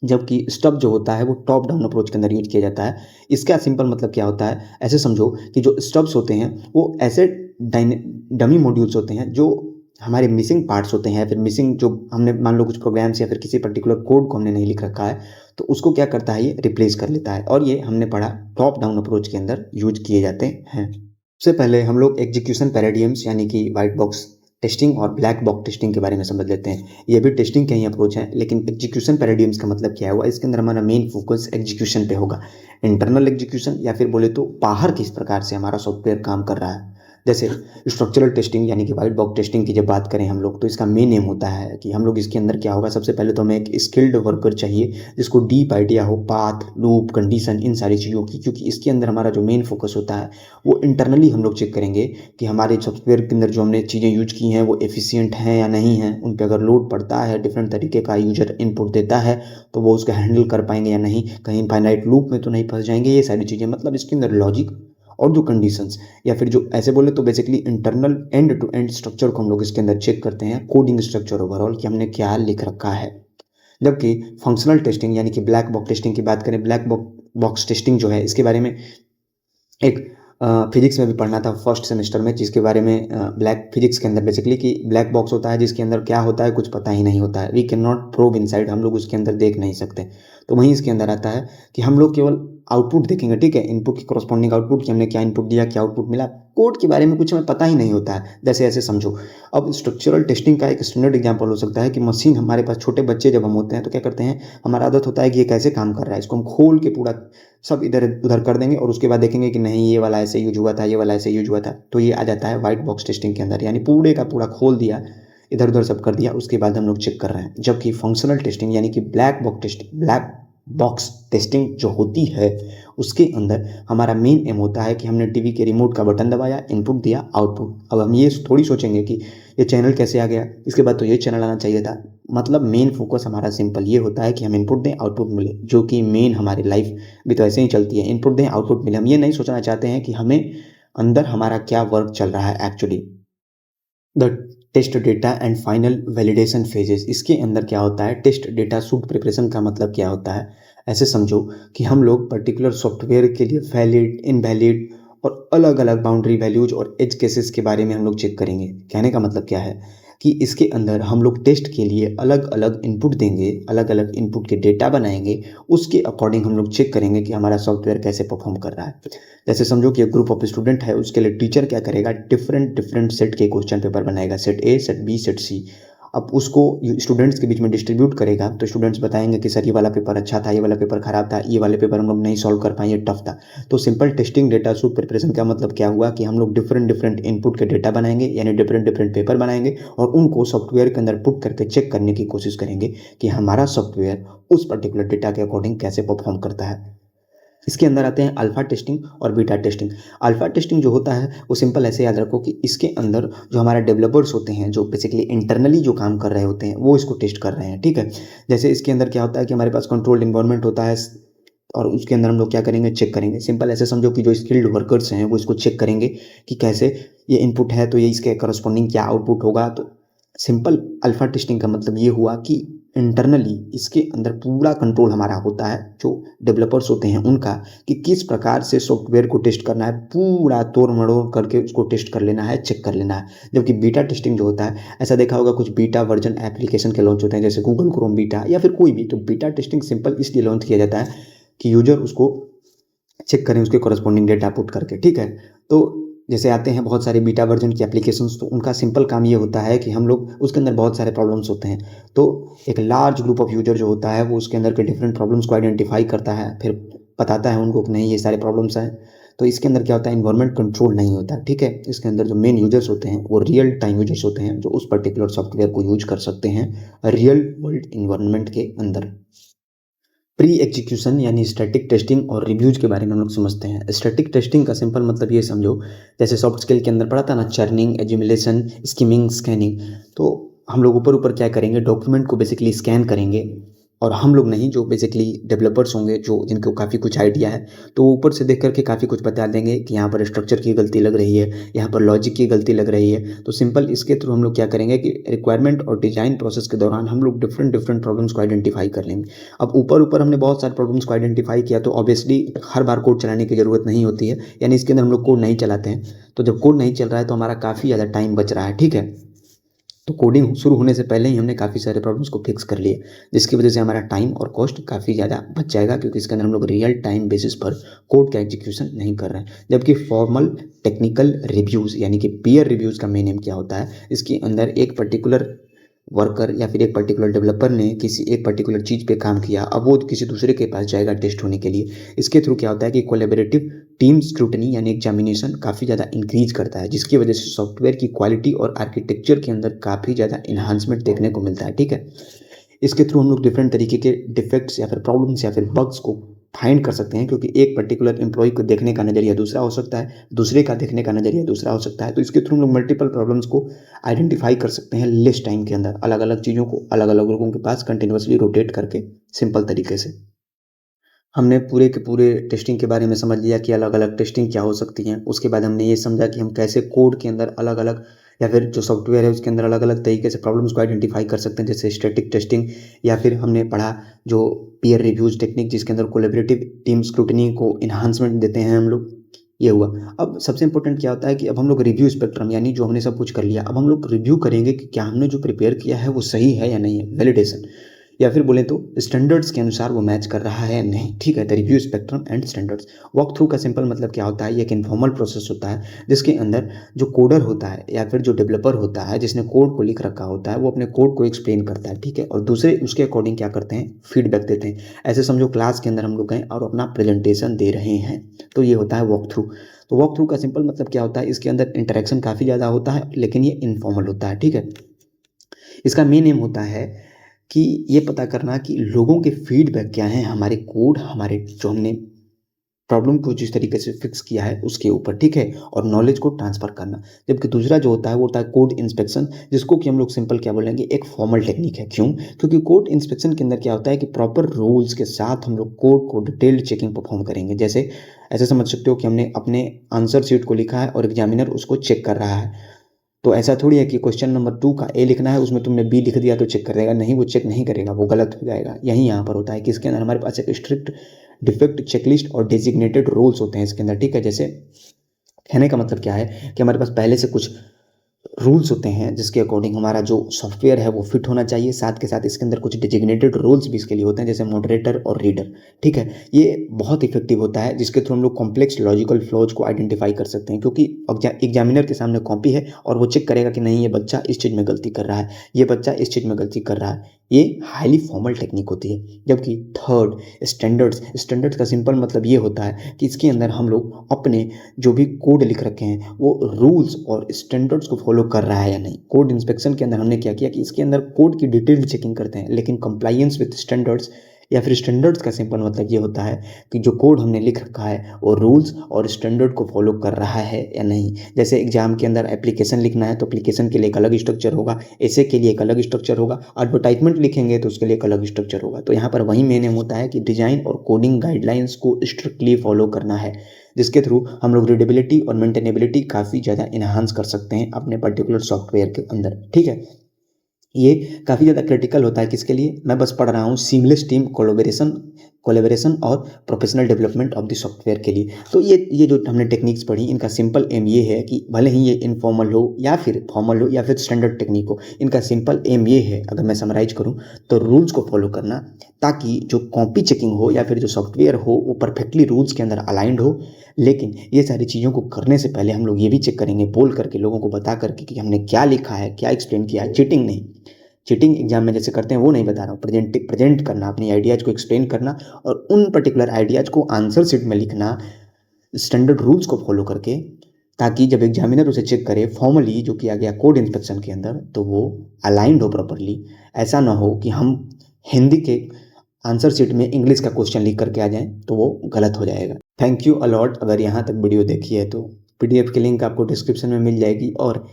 जबकि स्टब जो होता है वो टॉप डाउन अप्रोच के अंदर यूज किया जाता है। इसका सिंपल मतलब क्या होता है, ऐसे समझो कि जो स्टब्स होते हैं वो ऐसे डमी मॉड्यूल्स होते हैं जो हमारे मिसिंग पार्ट्स होते हैं, या फिर मिसिंग जो हमने मान लो कुछ प्रोग्राम्स या फिर किसी पर्टिकुलर कोड को हमने नहीं लिख रखा है, तो उसको क्या करता है, ये रिप्लेस कर लेता है। और ये हमने पढ़ा टॉप डाउन अप्रोच के अंदर यूज किए जाते हैं। सबसे पहले हम लोग एग्जीक्यूशन पैराडिग्म्स यानी कि वाइट बॉक्स टेस्टिंग और ब्लैक बॉक्स टेस्टिंग के बारे में समझ लेते हैं। ये भी टेस्टिंग के ही अप्रोच है, लेकिन एग्जीक्यूशन पैराडिग्म्स का मतलब क्या हुआ, इसके अंदर हमारा मेन फोकस एग्जीक्यूशन पे होगा। इंटरनल एग्जीक्यूशन, या फिर बोले तो बाहर किस प्रकार से हमारा सॉफ्टवेयर काम कर रहा है। जैसे स्ट्रक्चरल टेस्टिंग यानी कि वाइट बॉक्स टेस्टिंग की जब बात करें हम लोग, तो इसका मेन एम होता है कि हम लोग इसके अंदर क्या होगा, सबसे पहले तो हमें एक स्किल्ड वर्कर चाहिए जिसको डीप आइडिया हो पाथ, लूप, कंडीशन, इन सारी चीज़ों की, क्योंकि इसके अंदर हमारा जो मेन फोकस होता है वो इंटरनली हम लोग चेक करेंगे कि हमारे सॉफ्टवेयर के अंदर जो हमने चीज़ें यूज की हैं वो एफिशिएंट हैं या नहीं हैं। उन पर अगर लोड पड़ता है, डिफरेंट तरीके का यूजर इनपुट देता है, तो वो उसका हैंडल कर पाएंगे या नहीं, कहीं इनफाइनाइट लूप में तो नहीं फंस जाएंगे। ये सारी चीज़ें मतलब इसके अंदर लॉजिक और जो कंडीशंस, या फिर जो ऐसे बोले तो basically internal end to end structure को हम लोग इसके अंदर चेक करते हैं, कोडिंग स्ट्रक्चर ओवरऑल कि हमने क्या लिख रखा है। जबकि फंक्शनल टेस्टिंग यानी कि ब्लैक बॉक्स टेस्टिंग की बात करें, ब्लैक बॉक्स टेस्टिंग जो है इसके बारे में एक फिजिक्स में भी पढ़ना था फर्स्ट सेमेस्टर में, जिसके बारे में ब्लैक फिजिक्स के अंदर बेसिकली कि ब्लैक बॉक्स होता है जिसके अंदर क्या होता है कुछ पता ही नहीं होता है, we can not probe inside, हम लोग उसके अंदर देख नहीं सकते। तो वहीं इसके अंदर आता है कि हम लोग केवल आउटपुट देखेंगे, ठीक है, इनपुट की करस्पॉन्डिंग आउटपुट कि हमने क्या इनपुट दिया, क्या आउटपुट मिला। कोड के बारे में कुछ हमें पता ही नहीं होता है। जैसे ऐसे समझो, अब स्ट्रक्चरल टेस्टिंग का एक स्टैंडर्ड एग्जांपल हो सकता है कि मशीन हमारे पास, छोटे बच्चे जब हम होते हैं तो क्या करते हैं, हमारा आदत होता है कि ये कैसे काम कर रहा है, इसको हम खोल के पूरा सब इधर उधर कर देंगे और उसके बाद देखेंगे कि नहीं ये वाला ऐसे यूज हुआ था, ये वाला ऐसे यूज हुआ था। तो ये आ जाता है वाइट बॉक्स टेस्टिंग के अंदर, यानी पूरे का पूरा खोल दिया, इधर उधर सब कर दिया, उसके बाद हम लोग चेक कर रहे हैं। जबकि फंक्शनल टेस्टिंग यानी कि ब्लैक बॉक्स टेस्टिंग जो होती है उसके अंदर हमारा मेन एम होता है कि हमने टीवी के रिमोट का बटन दबाया, इनपुट दिया, आउटपुट। अब हम ये थोड़ी सोचेंगे कि ये चैनल कैसे आ गया, इसके बाद तो ये चैनल आना चाहिए था। मतलब मेन फोकस हमारा सिंपल ये होता है कि हम इनपुट दें, आउटपुट मिले, जो कि मेन हमारी लाइफ भी तो ऐसे ही चलती है, इनपुट दें, आउटपुट मिले। हम ये नहीं सोचना चाहते हैं कि हमें अंदर हमारा क्या वर्क चल रहा है actually. The test data and final validation phases, इसके अंदर क्या होता है, टेस्ट डेटा सूट प्रिपरेशन का मतलब क्या होता है, ऐसे समझो कि हम लोग पर्टिकुलर सॉफ्टवेयर के लिए वैलिड, इनवैलिड और अलग अलग बाउंड्री वैल्यूज और एज केसेस के बारे में हम लोग चेक करेंगे। कहने का मतलब क्या है, कि इसके अंदर हम लोग टेस्ट के लिए अलग अलग इनपुट देंगे, अलग अलग इनपुट के डेटा बनाएंगे, उसके अकॉर्डिंग हम लोग चेक करेंगे कि हमारा सॉफ्टवेयर कैसे परफॉर्म कर रहा है। जैसे समझो कि एक ग्रुप ऑफ स्टूडेंट है, उसके लिए टीचर क्या करेगा, डिफरेंट डिफरेंट सेट के क्वेश्चन पेपर बनाएगा, set A, set B, set C. अब उसको स्टूडेंट्स के बीच में डिस्ट्रीब्यूट करेगा, तो स्टूडेंट्स बताएंगे कि सर ये वाला पेपर अच्छा था, ये वाला पेपर खराब था, ये वाले पेपर हम लोग नहीं सॉल्व कर पाए, ये टफ था। तो simple testing data suit preparation का मतलब क्या हुआ कि हम लोग डिफरेंट डिफरेंट इनपुट के डेटा बनाएंगे, यानी डिफरेंट डिफरेंट पेपर बनाएंगे और उनको सॉफ्टवेयर के अंदर पुट करके चेक करने की कोशिश करेंगे कि हमारा सॉफ्टवेयर उस पर्टिकुलर डेटा के अकॉर्डिंग कैसे परफॉर्म करता है। इसके अंदर आते हैं अल्फा टेस्टिंग और बीटा टेस्टिंग। अल्फा टेस्टिंग जो होता है वो सिंपल ऐसे याद रखो कि इसके अंदर जो हमारे डेवलपर्स होते हैं, जो बेसिकली इंटरनली जो काम कर रहे होते हैं, वो इसको टेस्ट कर रहे हैं, ठीक है। जैसे इसके अंदर क्या होता है कि हमारे पास कंट्रोल्ड इन्वायरमेंट होता है और उसके अंदर हम लोग क्या करेंगे, चेक करेंगे। सिंपल ऐसे समझो कि जो स्किल्ड वर्कर्स हैं वो इसको चेक करेंगे कि कैसे ये इनपुट है तो ये इसके करस्पॉन्डिंग क्या आउटपुट होगा। तो सिंपल अल्फा टेस्टिंग का मतलब ये हुआ कि इंटरनली इसके अंदर पूरा कंट्रोल हमारा होता है, जो डेवलपर्स होते हैं उनका, कि किस प्रकार से सॉफ्टवेयर को टेस्ट करना है, पूरा तोड़ मड़ोड़ करके उसको टेस्ट कर लेना है, चेक कर लेना है। जबकि बीटा टेस्टिंग जो होता है, ऐसा देखा होगा कुछ बीटा वर्जन एप्लीकेशन के लॉन्च होते हैं, जैसे गूगल क्रोम बीटा या फिर कोई भी, तो बीटा टेस्टिंग सिंपल इसलिए लॉन्च किया जाता है कि यूजर उसको चेक करें उसके कॉरस्पॉन्डिंग डेटा पुट करके, ठीक है। तो जैसे आते हैं बहुत सारे बीटा वर्जन की एप्लीकेशंस, तो उनका सिंपल काम ये होता है कि हम लोग उसके अंदर बहुत सारे प्रॉब्लम्स होते हैं, तो एक लार्ज ग्रुप ऑफ यूजर जो होता है वो उसके अंदर के डिफरेंट प्रॉब्लम्स को आइडेंटिफाई करता है, फिर बताता है उनको कि नहीं ये सारे प्रॉब्लम्स हैं। तो इसके अंदर क्या होता है, इन्वायरमेंट कंट्रोल नहीं होता, ठीक है। इसके अंदर जो मेन यूजर्स होते हैं वो रियल टाइम यूजर्स होते हैं, जो उस पर्टिकुलर सॉफ्टवेयर को यूज कर सकते हैं रियल वर्ल्ड इन्वायरमेंट के अंदर। प्री एग्जीक्यूशन यानी स्टैटिक टेस्टिंग और रिव्यूज के बारे में हम लोग समझते हैं। स्टैटिक टेस्टिंग का सिंपल मतलब ये समझो, जैसे सॉफ्ट स्किल के अंदर पढ़ा था ना, चर्निंग, एज्यूमुलेशन, स्किमिंग, स्कैनिंग। तो हम लोग ऊपर ऊपर क्या करेंगे, डॉक्यूमेंट को बेसिकली स्कैन करेंगे, और हम लोग नहीं, जो बेसिकली डेवलपर्स होंगे, जो जिनको काफ़ी कुछ आइडिया है, तो ऊपर से देख करके काफ़ी कुछ बता देंगे कि यहाँ पर स्ट्रक्चर की गलती लग रही है, यहाँ पर लॉजिक की गलती लग रही है। तो सिंपल इसके थ्रू हम लोग क्या करेंगे कि रिक्वायरमेंट और डिजाइन प्रोसेस के दौरान हम लोग डिफरेंट डिफरेंट प्रॉब्लम्स को आइडेंटिफाई कर लेंगे। अब ऊपर ऊपर हमने बहुत सारे प्रॉब्लम्स को आइडेंटिफाई किया, तो ऑब्वियसली हर बार कोड चलाने की ज़रूरत नहीं होती है, यानी इसके अंदर हम लोग कोड नहीं चलाते हैं। तो जब कोड नहीं चल रहा है तो हमारा काफ़ी ज़्यादा टाइम बच रहा है, ठीक है। तो कोडिंग शुरू होने से पहले ही हमने काफ़ी सारे प्रॉब्लम्स को फिक्स कर लिए, जिसकी वजह से हमारा टाइम और कॉस्ट काफ़ी ज़्यादा बच जाएगा, क्योंकि इसके अंदर हम लोग रियल टाइम बेसिस पर कोड का एग्जीक्यूशन नहीं कर रहे हैं। जबकि फॉर्मल टेक्निकल रिव्यूज़ यानी कि पीयर रिव्यूज़ का मेन एम क्या होता है, इसके अंदर एक पर्टिकुलर वर्कर या फिर एक पर्टिकुलर डेवलपर ने किसी एक पर्टिकुलर चीज़ पे काम किया, अब वो किसी दूसरे के पास जाएगा टेस्ट होने के लिए। इसके थ्रू क्या होता है कि कोलैबोरेटिव टीम स्क्रूटनी यानी एग्जामिनेशन काफ़ी ज़्यादा इंक्रीज करता है, जिसकी वजह से सॉफ्टवेयर की क्वालिटी और आर्किटेक्चर के अंदर काफ़ी ज़्यादा इन्हांसमेंट देखने को मिलता है, ठीक है। इसके थ्रू हम लोग डिफरेंट तरीके के डिफेक्ट्स या फिर प्रॉब्लम्स या फिर बग्स को फाइंड कर सकते हैं, क्योंकि एक पर्टिकुलर एम्प्लॉय को देखने का नज़रिया दूसरा हो सकता है, दूसरे का देखने का नज़रिया दूसरा हो सकता है। तो इसके थ्रू हम लोग मल्टीपल प्रॉब्लम्स को आइडेंटिफाई कर सकते हैं लेस टाइम के अंदर, अलग अलग चीज़ों को अलग अलग लोगों के पास कंटिन्यूसली रोटेट करके, सिंपल तरीके से। हमने पूरे के पूरे टेस्टिंग के बारे में समझ लिया कि अलग अलग टेस्टिंग क्या हो सकती हैं। उसके बाद हमने ये समझा कि हम कैसे कोड के अंदर अलग अलग, या फिर जो सॉफ्टवेयर है उसके अंदर अलग अलग तरीके से प्रॉब्लम्स को आइडेंटिफाई कर सकते हैं, जैसे स्टैटिक टेस्टिंग, या फिर हमने पढ़ा जो पीयर रिव्यूज टेक्निक, जिसके अंदर कोलेबरेटिव टीम स्क्रूटनी को इन्हांसमेंट देते हैं हम लोग। ये हुआ। अब सबसे इंपॉर्टेंट क्या होता है कि अब हम लोग रिव्यू स्पेक्ट्रम, यानी जो हमने सब कुछ कर लिया, अब हम लोग रिव्यू करेंगे कि क्या हमने जो प्रिपेयर किया है वो सही है या नहीं है, वैलिडेशन, या फिर बोले तो स्टैंडर्ड्स के अनुसार वो मैच कर रहा है या नहीं, ठीक है। The review spectrum and standards. Walk through का सिंपल मतलब क्या होता है, ये एक इनफॉर्मल प्रोसेस होता है, जिसके अंदर जो कोडर होता है या फिर जो डेवलपर होता है, जिसने कोड को लिख रखा होता है, वो अपने कोड को एक्सप्लेन करता है, ठीक है, और दूसरे उसके अकॉर्डिंग क्या करते हैं, फीडबैक देते हैं। ऐसे समझो क्लास के अंदर हम लोग गए और अपना प्रेजेंटेशन दे रहे हैं, तो ये होता है वॉक थ्रू। तो वॉक थ्रू का सिंपल मतलब क्या होता है, इसके अंदर इंटरेक्शन काफ़ी ज़्यादा होता है, लेकिन ये इनफॉर्मल होता है, ठीक है। इसका मेन एम होता है कि ये पता करना कि लोगों के फीडबैक क्या हैं हमारे कोड, हमारे जो हमने प्रॉब्लम को जिस तरीके से फिक्स किया है उसके ऊपर, ठीक है, और नॉलेज को ट्रांसफ़र करना। जबकि दूसरा जो होता है वो होता है कोड इंस्पेक्शन, जिसको कि हम लोग सिंपल क्या बोलेंगे, एक फॉर्मल टेक्निक है। क्यों? क्योंकि कोड इंस्पेक्शन के अंदर क्या होता है कि प्रॉपर रूल्स के साथ हम लोग कोड को डिटेल्ड चेकिंग परफॉर्म करेंगे। जैसे ऐसे समझ सकते हो कि हमने अपने आंसर शीट को लिखा है और एग्जामिनर उसको चेक कर रहा है, तो ऐसा थोड़ी है कि क्वेश्चन नंबर 2 का ए लिखना है, उसमें तुमने बी लिख दिया तो चेक कर देगा, नहीं, वो चेक नहीं करेगा, वो गलत हो जाएगा। यही यहाँ पर होता है कि इसके अंदर हमारे पास एक स्ट्रिक्ट डिफेक्ट चेकलिस्ट और डेजिग्नेटेड रोल्स होते हैं इसके अंदर, ठीक है। जैसे कहने का मतलब क्या है कि हमारे पास पहले से कुछ रूल्स होते हैं जिसके अकॉर्डिंग हमारा जो सॉफ्टवेयर है वो फिट होना चाहिए। साथ के साथ इसके अंदर कुछ डिजिग्नेटेड रोल्स भी इसके लिए होते हैं, जैसे मॉडरेटर और रीडर। ठीक है, ये बहुत इफेक्टिव होता है, जिसके थ्रू हम लोग कॉम्प्लेक्स लॉजिकल फ्लॉज को आइडेंटिफाई कर सकते हैं, क्योंकि एग्जामिनर के सामने कॉपी है और वो चेक करेगा कि नहीं, ये बच्चा इस चीज़ में गलती कर रहा है, ये बच्चा इस चीज़ में गलती कर रहा है। ये हाईली फॉर्मल टेक्निक होती है। जबकि थर्ड, स्टैंडर्ड्स का सिंपल मतलब ये होता है कि इसके अंदर हम लोग अपने जो भी कोड लिख रखे हैं वो रूल्स और स्टैंडर्ड्स को फॉलो कर रहा है या नहीं। कोड इंस्पेक्शन के अंदर हमने क्या किया कि इसके अंदर कोड की डिटेल चेकिंग करते हैं, लेकिन कंप्लायंस विद स्टैंडर्ड्स या फिर स्टैंडर्ड्स का सिंपल मतलब ये होता है कि जो कोड हमने लिख रखा है वो रूल्स और स्टैंडर्ड को फॉलो कर रहा है या नहीं। जैसे एग्जाम के अंदर एप्लीकेशन लिखना है तो एप्लीकेशन के लिए एक अलग स्ट्रक्चर होगा, ऐसे के लिए एक अलग स्ट्रक्चर होगा, एडवर्टाइजमेंट लिखेंगे तो उसके लिए एक अलग स्ट्रक्चर होगा। तो यहाँ पर वही मेन होता है कि डिजाइन और कोडिंग गाइडलाइंस को स्ट्रिक्टली फॉलो करना है, जिसके थ्रू हम लोग रीडेबिलिटी और मेंटेनेबिलिटी काफ़ी ज़्यादा इन्हांस कर सकते हैं अपने पर्टिकुलर सॉफ्टवेयर के अंदर। ठीक है, ये काफ़ी ज़्यादा क्रिटिकल होता है किसके लिए, मैं बस पढ़ रहा हूँ सीमलेस टीम कोलेबोरेशन और professional development of the software के लिए। तो ये जो हमने टेक्निक्स पढ़ी, इनका सिंपल एम ये है कि भले ही ये इनफॉर्मल हो या फिर फॉर्मल हो या फिर स्टैंडर्ड टेक्निक हो, इनका सिंपल एम ये है, अगर मैं समराइज करूँ तो रूल्स को फॉलो करना, ताकि जो कॉपी चेकिंग हो या फिर जो सॉफ्टवेयर हो वो परफेक्टली रूल्स के अंदर अलाइंड हो। लेकिन ये सारी चीज़ों को करने से पहले हम लोग ये भी चेक करेंगे, बोल करके लोगों को बता करके कि हमने क्या लिखा है, क्या एक्सप्लेन किया है। चीटिंग नहीं, चीटिंग एग्जाम में जैसे करते हैं वो नहीं बता रहा हूँ, प्रेजेंट करना, अपनी आइडियाज़ को एक्सप्लेन करना और उन पर्टिकुलर आइडियाज़ को आंसर शीट में लिखना स्टैंडर्ड रूल्स को फॉलो करके, ताकि जब एग्जामिनर उसे चेक करे फॉर्मली जो किया गया कोड इंस्पेक्शन के अंदर, तो वो अलाइंड हो प्रॉपरली। ऐसा ना हो कि हम हिंदी के आंसर शीट में इंग्लिश का क्वेश्चन लिख करके आ जाएं, तो वो गलत हो जाएगा। थैंक यू अलॉट, अगर यहाँ तक वीडियो देखी है तो। पीडीएफ की लिंक आपको डिस्क्रिप्शन में मिल जाएगी, और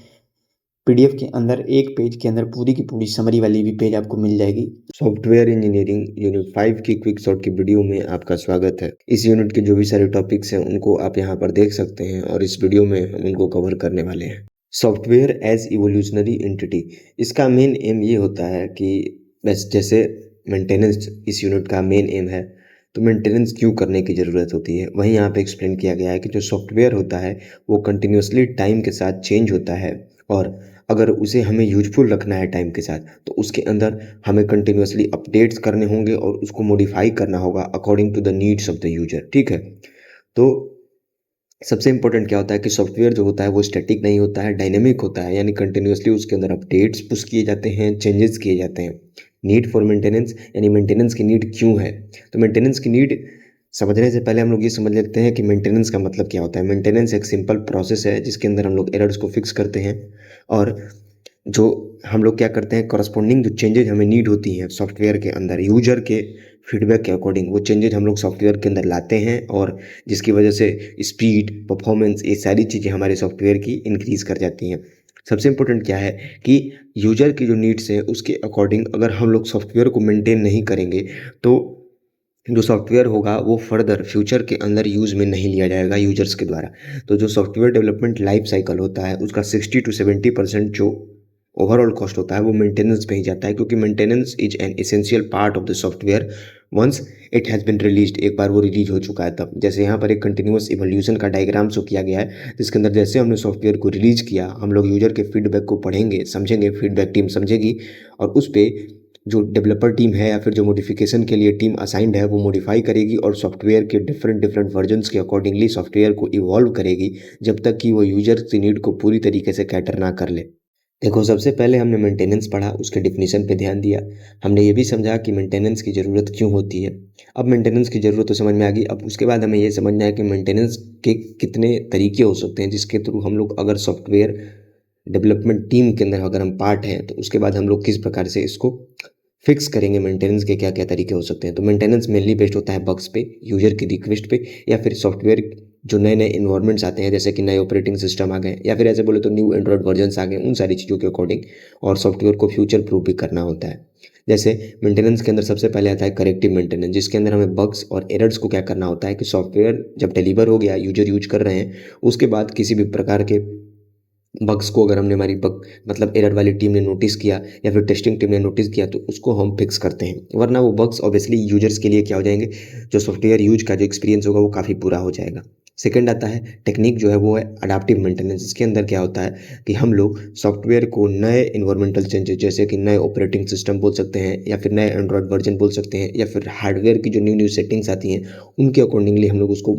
पीडीएफ के अंदर एक पेज के अंदर पूरी की पूरी समरी वाली भी पेज आपको मिल जाएगी। सॉफ्टवेयर इंजीनियरिंग यूनिट 5 की क्विक शॉर्ट की वीडियो में आपका स्वागत है। इस यूनिट के जो भी सारे टॉपिक्स हैं उनको आप यहाँ पर देख सकते हैं और इस वीडियो में हम उनको कवर करने वाले हैं। सॉफ्टवेयर एज इवोल्यूशनरी एंटिटी, इसका मेन एम ये होता है कि बस जैसे मेंटेनेंस इस यूनिट का मेन एम है, तो मेंटेनेंस क्यों करने की ज़रूरत होती है वहीं यहाँ पे एक्सप्लेन किया गया है कि जो सॉफ्टवेयर होता है वो कंटिन्यूसली टाइम के साथ चेंज होता है, और अगर उसे हमें यूजफुल रखना है टाइम के साथ तो उसके अंदर हमें कंटिन्यूसली अपडेट्स करने होंगे और उसको मॉडिफाई करना होगा according to the needs of the user. ठीक है, तो सबसे इंपॉर्टेंट क्या होता है कि सॉफ्टवेयर जो होता है वो स्टैटिक नहीं होता है, डायनेमिक होता है, यानी कंटिन्यूसली उसके अंदर अपडेट्स पुश किए जाते हैं, चेंजेस किए जाते हैं। नीड फॉर मेंटेनेंस, यानी मेंटेनेंस की नीड क्यों है, तो मेंटेनेंस की नीड समझने से पहले हम लोग ये समझ लेते हैं कि मेंटेनेंस का मतलब क्या होता है। मेंटेनेंस एक सिंपल प्रोसेस है जिसके अंदर हम लोग एरर्स को फिक्स करते हैं, और जो हम लोग क्या करते हैं, कॉरस्पॉन्डिंग जो चेंजेज हमें नीड होती हैं सॉफ्टवेयर के अंदर यूजर के फीडबैक के अकॉर्डिंग, वो चेंजेज हम लोग सॉफ्टवेयर के अंदर लाते हैं, और जिसकी वजह से स्पीड, परफॉर्मेंस, ये सारी चीज़ें हमारे सॉफ्टवेयर की इंक्रीज़ कर जाती हैं। सबसे इम्पोर्टेंट क्या है कि यूजर की जो नीड्स हैं उसके अकॉर्डिंग अगर हम लोग सॉफ्टवेयर को मेंटेन नहीं करेंगे तो जो सॉफ्टवेयर होगा वो फर्दर फ्यूचर के अंदर यूज़ में नहीं लिया जाएगा यूजर्स के द्वारा। तो जो सॉफ्टवेयर डेवलपमेंट लाइफ साइकिल होता है उसका 60 to 70% जो ओवरऑल कॉस्ट होता है वो मेंटेनेंस पे ही जाता है, क्योंकि maintenance is an essential part of the software once it has been released, एक बार वो रिलीज हो चुका है तब। जैसे यहाँ पर एक कंटिन्यूस इवोल्यूशन का डायग्राम शो किया गया है, जिसके अंदर जैसे हमने सॉफ्टवेयर को रिलीज किया हम लोग यूजर के फीडबैक को पढ़ेंगे, समझेंगे, फीडबैक टीम समझेगी, और उस पर जो डेवलपर टीम है या फिर जो मॉडिफिकेशन के लिए टीम असाइंड है वो मॉडिफाई करेगी और सॉफ्टवेयर के डिफरेंट वर्जन्स के अकॉर्डिंगली सॉफ्टवेयर को इवॉल्व करेगी, जब तक कि वो यूजर की नीड को पूरी तरीके से कैटर ना कर ले। देखो, सबसे पहले हमने मेंटेनेंस पढ़ा, उसके डिफिनीशन पे ध्यान दिया, हमने ये भी समझा कि मेंटेनेंस की ज़रूरत क्यों होती है। अब मेंटेनेंस की ज़रूरत तो समझ में आ गई, अब उसके बाद हमें ये समझना है कि मेंटेनेंस के कितने तरीके हो सकते हैं जिसके थ्रू हम लोग अगर सॉफ्टवेयर डेवलपमेंट टीम के अंदर अगर हम पार्ट हैं तो उसके बाद हम लोग किस प्रकार से इसको फिक्स करेंगे, मेंटेनेंस के क्या क्या तरीके हो सकते हैं। तो मेंटेनेंस मेनली बेस्ड होता है बग्स पे, यूजर की रिक्वेस्ट पे, या फिर सॉफ्टवेयर जो नए नए इन्वायरमेंट्स आते हैं जैसे कि नए ऑपरेटिंग सिस्टम आ गए, या फिर ऐसे बोले तो न्यू एंड्रॉइड वर्जन्स आ गए, उन सारी चीज़ों के अकॉर्डिंग, और सॉफ्टवेयर को फ्यूचर प्रूफ भी करना होता है। जैसे मेंटेनेंस के अंदर सबसे पहले आता है करेक्टिव मेंटेनेंस, जिसके अंदर हमें बग्स और एरर्स को क्या करना होता है कि सॉफ्टवेयर जब डिलीवर हो गया, यूजर यूज कर रहे हैं, उसके बाद किसी भी प्रकार के बग्स को अगर हमने हमारी बग मतलब एरर वाली टीम ने नोटिस किया या फिर टेस्टिंग टीम ने नोटिस किया तो उसको हम फिक्स करते हैं, वरना वो बग्स ऑब्वियसली यूजर्स के लिए क्या हो जाएंगे, जो सॉफ्टवेयर यूज का जो एक्सपीरियंस होगा वो काफ़ी बुरा हो जाएगा। सेकंड आता है टेक्निक जो है वो है अडाप्टिव मेंटेनेंस। इसके अंदर क्या होता है कि हम लोग सॉफ्टवेयर को नए इन्वायरमेंटल चेंजेस जैसे कि नए ऑपरेटिंग सिस्टम बोल सकते हैं या फिर नए एंड्रॉयड वर्जन बोल सकते हैं या फिर हार्डवेयर की जो न्यू न्यू सेटिंग्स आती हैं उनके अकॉर्डिंगली हम लोग उसको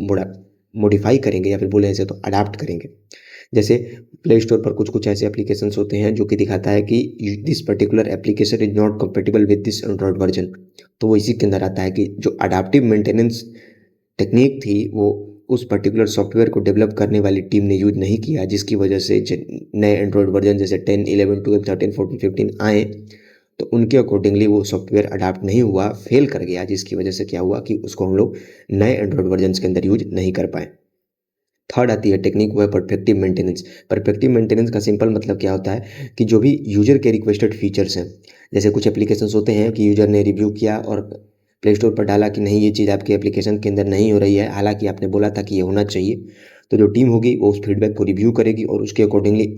मॉडिफाई करेंगे या फिर बोले ऐसे तो अडाप्ट करेंगे। जैसे प्ले स्टोर पर कुछ कुछ ऐसे एप्लीकेशंस होते हैं जो कि दिखाता है कि this particular application is not compatible with this Android version, तो वो इसी के अंदर आता है कि जो अडाप्टिव मेंटेनेंस टेक्निक थी वो उस पर्टिकुलर सॉफ्टवेयर को डेवलप करने वाली टीम ने यूज नहीं किया, जिसकी वजह से नए एंड्रॉयड वर्जन जैसे 10, 11, 12, 13, 14, 15 आए तो उनके अकॉर्डिंगली वो सॉफ्टवेयर अडाप्ट नहीं हुआ, फेल कर गया, जिसकी वजह से क्या हुआ कि उसको हम लोग नए एंड्रॉयड वर्जन के अंदर यूज नहीं कर पाए। थर्ड आती है टेक्निक वो है परफेक्टिव मेंटेनेंस। परफेक्टिव मेंटेनेंस का सिंपल मतलब क्या होता है कि जो भी यूजर के रिक्वेस्टेड फीचर्स हैं, जैसे कुछ एप्लीकेशंस होते हैं कि यूजर ने रिव्यू किया और प्ले स्टोर पर डाला कि नहीं ये चीज़ आपके एप्लीकेशन के अंदर नहीं हो रही है, हालांकि आपने बोला था कि ये होना चाहिए, तो जो टीम होगी वो उस फीडबैक को रिव्यू करेगी और उसके अकॉर्डिंगली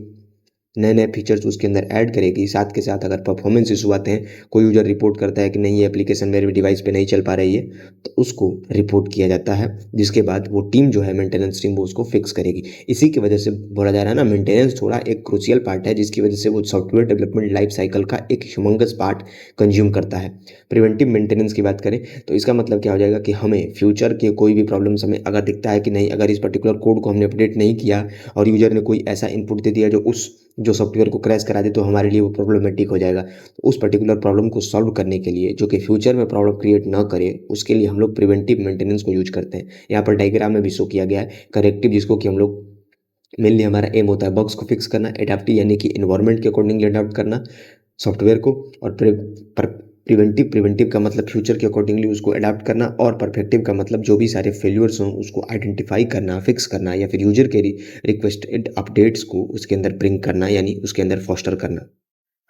नए नए फीचर्स उसके अंदर ऐड करेगी। साथ के साथ अगर परफॉर्मेंस इशू आते हैं, कोई यूजर रिपोर्ट करता है कि नहीं ये एप्लीकेशन मेरे डिवाइस पे नहीं चल पा रही है, तो उसको रिपोर्ट किया जाता है, जिसके बाद वो टीम जो है मेंटेनेंस टीम वो उसको फिक्स करेगी। इसी की वजह से बोला जा रहा है ना, मेंटेनेंस थोड़ा एक क्रूशियल पार्ट है जिसकी वजह से वो सॉफ्टवेयर डेवलपमेंट लाइफ साइकिल का एक ह्यूमंगस पार्ट कंज्यूम करता है। प्रिवेंटिव मेंटेनेंस की बात करें तो इसका मतलब क्या हो जाएगा कि हमें फ्यूचर के कोई भी प्रॉब्लम्स हमें अगर दिखता है कि नहीं, अगर इस पर्टिकुलर कोड को हमने अपडेट नहीं किया और यूजर ने कोई ऐसा इनपुट दे दिया जो सॉफ्टवेयर को क्रैश करा दे, तो हमारे लिए वो प्रॉब्लमेटिक हो जाएगा। तो उस पर्टिकुलर प्रॉब्लम को सॉल्व करने के लिए, जो कि फ्यूचर में प्रॉब्लम क्रिएट ना करे, उसके लिए हम लोग प्रिवेंटिव मेंटेनेंस को यूज करते हैं। यहाँ पर डायग्राम में भी शो किया गया है करेक्टिव, जिसको कि हम लोग मेनली हमारा एम होता है बग्स को फिक्स करना, एडाप्टिव यानी कि इन्वायरमेंट के अकॉर्डिंगली अडाप्ट करना सॉफ्टवेयर को, और प्रिवेंटिव प्रिवेंटिव का मतलब फ्यूचर के अकॉर्डिंगली उसको अडाप्ट करना, और परफेक्टिव का मतलब जो भी सारे फेल्यूर्स हों उसको आइडेंटिफाई करना, फिक्स करना, या फिर यूजर के रिक्वेस्टेड अपडेट्स को उसके अंदर ब्रिंग करना यानी उसके अंदर फॉस्टर करना।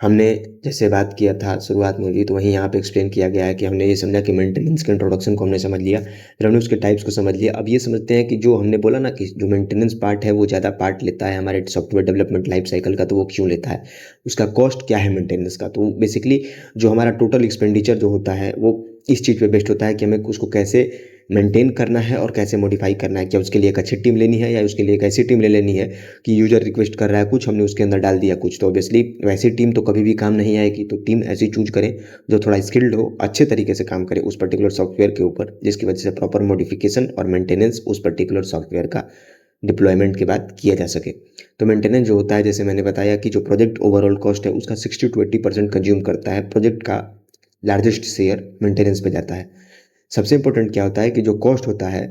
हमने जैसे बात किया था शुरुआत में भी, तो वहीं यहाँ पे एक्सप्लेन किया गया है कि हमने ये समझा कि मेंटेनेंस के इंट्रोडक्शन को हमने समझ लिया, फिर हमने उसके टाइप्स को समझ लिया। अब ये समझते हैं कि जो हमने बोला ना कि जो मेंटेनेंस पार्ट है वो ज़्यादा पार्ट लेता है हमारे सॉफ्टवेयर डेवलपमेंट लाइफ साइकिल का, तो वो क्यों लेता है, उसका कॉस्ट क्या है मेंटेनेंस का। तो बेसिकली जो हमारा टोटल एक्सपेंडिचर जो होता है वो इस चीज़ पे बेस्ड होता है कि हमें उसको कैसे मेंटेन करना है और कैसे मॉडिफाई करना है। क्या उसके लिए एक अच्छी टीम लेनी है या उसके लिए एक ऐसी टीम ले लेनी है कि यूजर रिक्वेस्ट कर रहा है कुछ, हमने उसके अंदर डाल दिया कुछ, तो ऑब्वियसली वैसी टीम तो कभी भी काम नहीं आएगी। तो टीम ऐसी चूज करें जो थोड़ा स्किल्ड हो, अच्छे तरीके से काम करे उस पर्टिकुलर सॉफ्टवेयर के ऊपर, जिसकी वजह से प्रॉपर मॉडिफिकेशन और मेंटेनेंस उस पर्टिकुलर सॉफ्टवेयर का डिप्लॉयमेंट के बाद किया जा सके। तो मेंटेनेंस जो होता है, जैसे मैंने बताया कि जो प्रोजेक्ट ओवरऑल कॉस्ट है उसका 60 to 80% कंज्यूम करता है, प्रोजेक्ट का लार्जेस्ट शेयर मेंटेनेंस पे जाता है। सबसे इंपॉर्टेंट क्या होता है कि जो कॉस्ट होता है,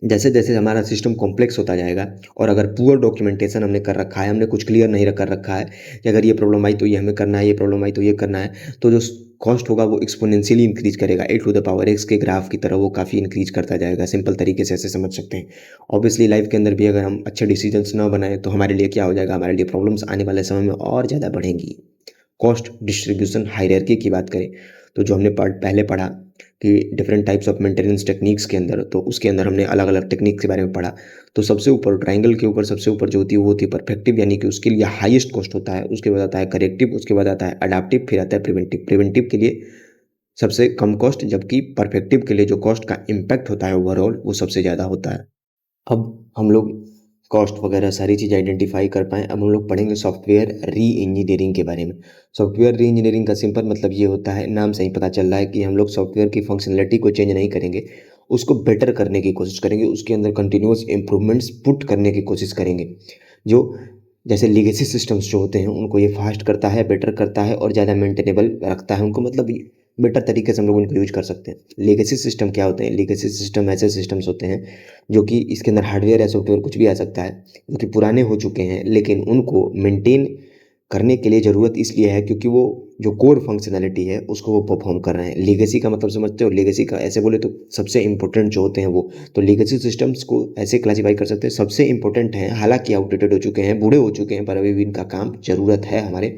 जैसे जैसे हमारा सिस्टम कॉम्प्लेक्स होता जाएगा और अगर पुअर डॉक्यूमेंटेशन हमने कर रखा है, हमने कुछ क्लियर नहीं कर रखा है कि अगर ये प्रॉब्लम आई तो ये हमें करना है, ये प्रॉब्लम आई तो ये करना है, तो जो कॉस्ट होगा वो एक्सपोनेंशियली इंक्रीज करेगा, a⁴x के ग्राफ की तरह वो काफ़ी इंक्रीज करता जाएगा। सिंपल तरीके से ऐसे समझ सकते हैं। ऑब्वियसली लाइफ के अंदर भी अगर हम अच्छे डिसीजंस ना बनाए तो हमारे लिए क्या हो जाएगा, हमारे लिए प्रॉब्लम्स आने वाले समय में और ज़्यादा बढ़ेंगी। कॉस्ट डिस्ट्रीब्यूशन हायरार्की की बात करें तो जो हमने पहले पढ़ा कि different types of maintenance techniques के अंदर, तो उसके अंदर हमने अलग अलग टेक्निक के बारे में पढ़ा। तो सबसे ऊपर ट्रायंगल के ऊपर सबसे ऊपर जो होती है वो होती है परफेक्टिव, यानी कि उसके लिए हाईएस्ट कॉस्ट होता है। उसके बाद आता है करेक्टिव, उसके बाद आता है अडाप्टिव, फिर आता है प्रिवेंटिव। प्रिवेंटिव के लिए सबसे कम कॉस्ट, जबकि परफेक्टिव के लिए जो कॉस्ट का इम्पैक्ट होता है ओवरऑल वो सबसे ज़्यादा होता है। अब हम लोग कॉस्ट वगैरह सारी चीज़ आइडेंटिफाई कर पाएँ। अब हम लोग पढ़ेंगे सॉफ्टवेयर री इंजीनियरिंग के बारे में। सॉफ्टवेयर री इंजीनियरिंग का सिंपल मतलब ये होता है, नाम से ही पता चल रहा है कि हम लोग सॉफ्टवेयर की फंक्शनलिटी को चेंज नहीं करेंगे, उसको बेटर करने की कोशिश करेंगे, उसके अंदर कंटिन्यूअस इम्प्रूवमेंट्स पुट करने की कोशिश करेंगे। जो जैसे लीगेसी सिस्टम्स जो होते हैं उनको ये फास्ट करता है, बेटर करता है और ज़्यादा मेंटेनेबल रखता है उनको, मतलब बेटर तरीके से हम लोग उनको यूज कर सकते हैं। लीगेसी सिस्टम क्या होते हैं? लीगेसी सिस्टम ऐसे सिस्टम्स होते हैं जो कि इसके अंदर हार्डवेयर या सॉफ्टवेयर कुछ भी आ सकता है, जो कि पुराने हो चुके हैं, लेकिन उनको मेंटेन करने के लिए ज़रूरत इसलिए है क्योंकि वो जो कोर फंक्शनैलिटी है उसको वो परफॉर्म कर रहे हैं। लीगेसी का मतलब समझते हो? लीगेसी का ऐसे बोले तो सबसे इंपॉर्टेंट जो होते हैं वो, तो लीगेसी सिस्टम्स को ऐसे क्लासीफाई कर सकते हैं, सबसे इंपॉर्टेंट हैं, हालांकि आउटडेटेड हो चुके हैं, बूढ़े हो चुके हैं, पर अभी भी इनका काम ज़रूरत है हमारे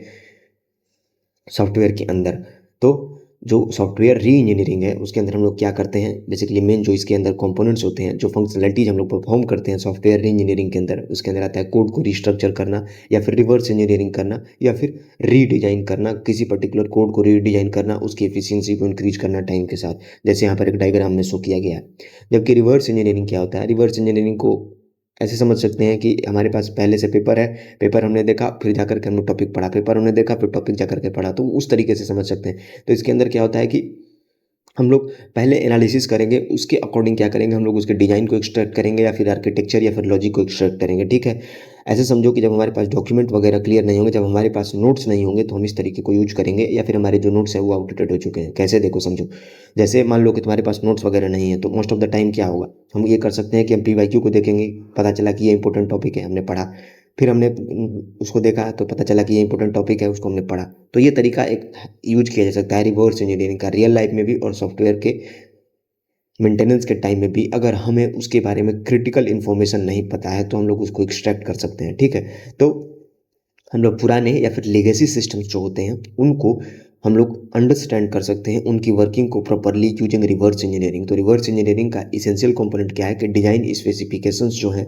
सॉफ्टवेयर के अंदर। तो जो सॉफ्टवेयर री इंजीनियरिंग है उसके अंदर हम लोग क्या करते हैं, बेसिकली मेन जो इसके अंदर कंपोनेंट्स होते हैं, जो फंक्शनलिटीज हम लोग परफॉर्म करते हैं सॉफ्टवेयर री इंजीनियरिंग के अंदर, उसके अंदर आता है कोड को रिस्ट्रक्चर करना, या फिर रिवर्स इंजीनियरिंग करना, या फिर रीडिजाइन करना, किसी पर्टिकुलर कोड को रीडिजाइन करना, उसकी एफिशिएंसी को इंक्रीज करना टाइम के साथ, जैसे यहाँ पर एक डायग्राम में शो किया गया है। जबकि रिवर्स इंजीनियरिंग क्या होता है, रिवर्स इंजीनियरिंग को ऐसे समझ सकते हैं कि हमारे पास पहले से पेपर है, पेपर हमने देखा, फिर जाकर के हमने टॉपिक पढ़ा, पेपर हमने देखा, फिर टॉपिक जाकर के पढ़ा, तो उस तरीके से समझ सकते हैं। तो इसके अंदर क्या होता है कि हम लोग पहले एनालिसिस करेंगे, उसके अकॉर्डिंग क्या करेंगे, हम लोग उसके डिज़ाइन को एक्सट्रैक्ट करेंगे, या फिर आर्किटेक्चर या फिर लॉजिक को एक्सट्रैक्ट करेंगे, ठीक है। ऐसे समझो कि जब हमारे पास डॉक्यूमेंट वगैरह क्लियर नहीं होंगे, जब हमारे पास नोट्स नहीं होंगे, तो हम इस तरीके को यूज करेंगे, या फिर हमारे जो नोट्स हैं वो आउटडेटेड हो चुके हैं। कैसे, देखो समझो, जैसे मान लो कि तुम्हारे पास नोट्स वगैरह नहीं है, तो मोस्ट ऑफ द टाइम क्या होगा, हम ये कर सकते हैं कि हम पीवाईक्यू को देखेंगे, पता चला कि ये इंपॉर्टेंट टॉपिक है, हमने पढ़ा, फिर हमने उसको देखा तो पता चला कि ये इंपॉर्टेंट टॉपिक है, उसको हमने पढ़ा। तो ये तरीका एक यूज किया जा सकता है रिवर्स इंजीनियरिंग का, रियल लाइफ में भी और सॉफ्टवेयर के मेंटेनेंस के टाइम में भी। अगर हमें उसके बारे में क्रिटिकल इन्फॉर्मेशन नहीं पता है तो हम लोग उसको एक्सट्रैक्ट कर सकते हैं, ठीक है। तो हम लोग पुराने या फिर लेगेसी सिस्टम्स जो होते हैं उनको हम लोग अंडरस्टैंड कर सकते हैं, उनकी वर्किंग को प्रॉपरली यूजिंग रिवर्स इंजीनियरिंग। तो रिवर्स इंजीनियरिंग का इसेंशियल कंपोनेंट क्या है कि डिजाइन स्पेसिफिकेशंस जो हैं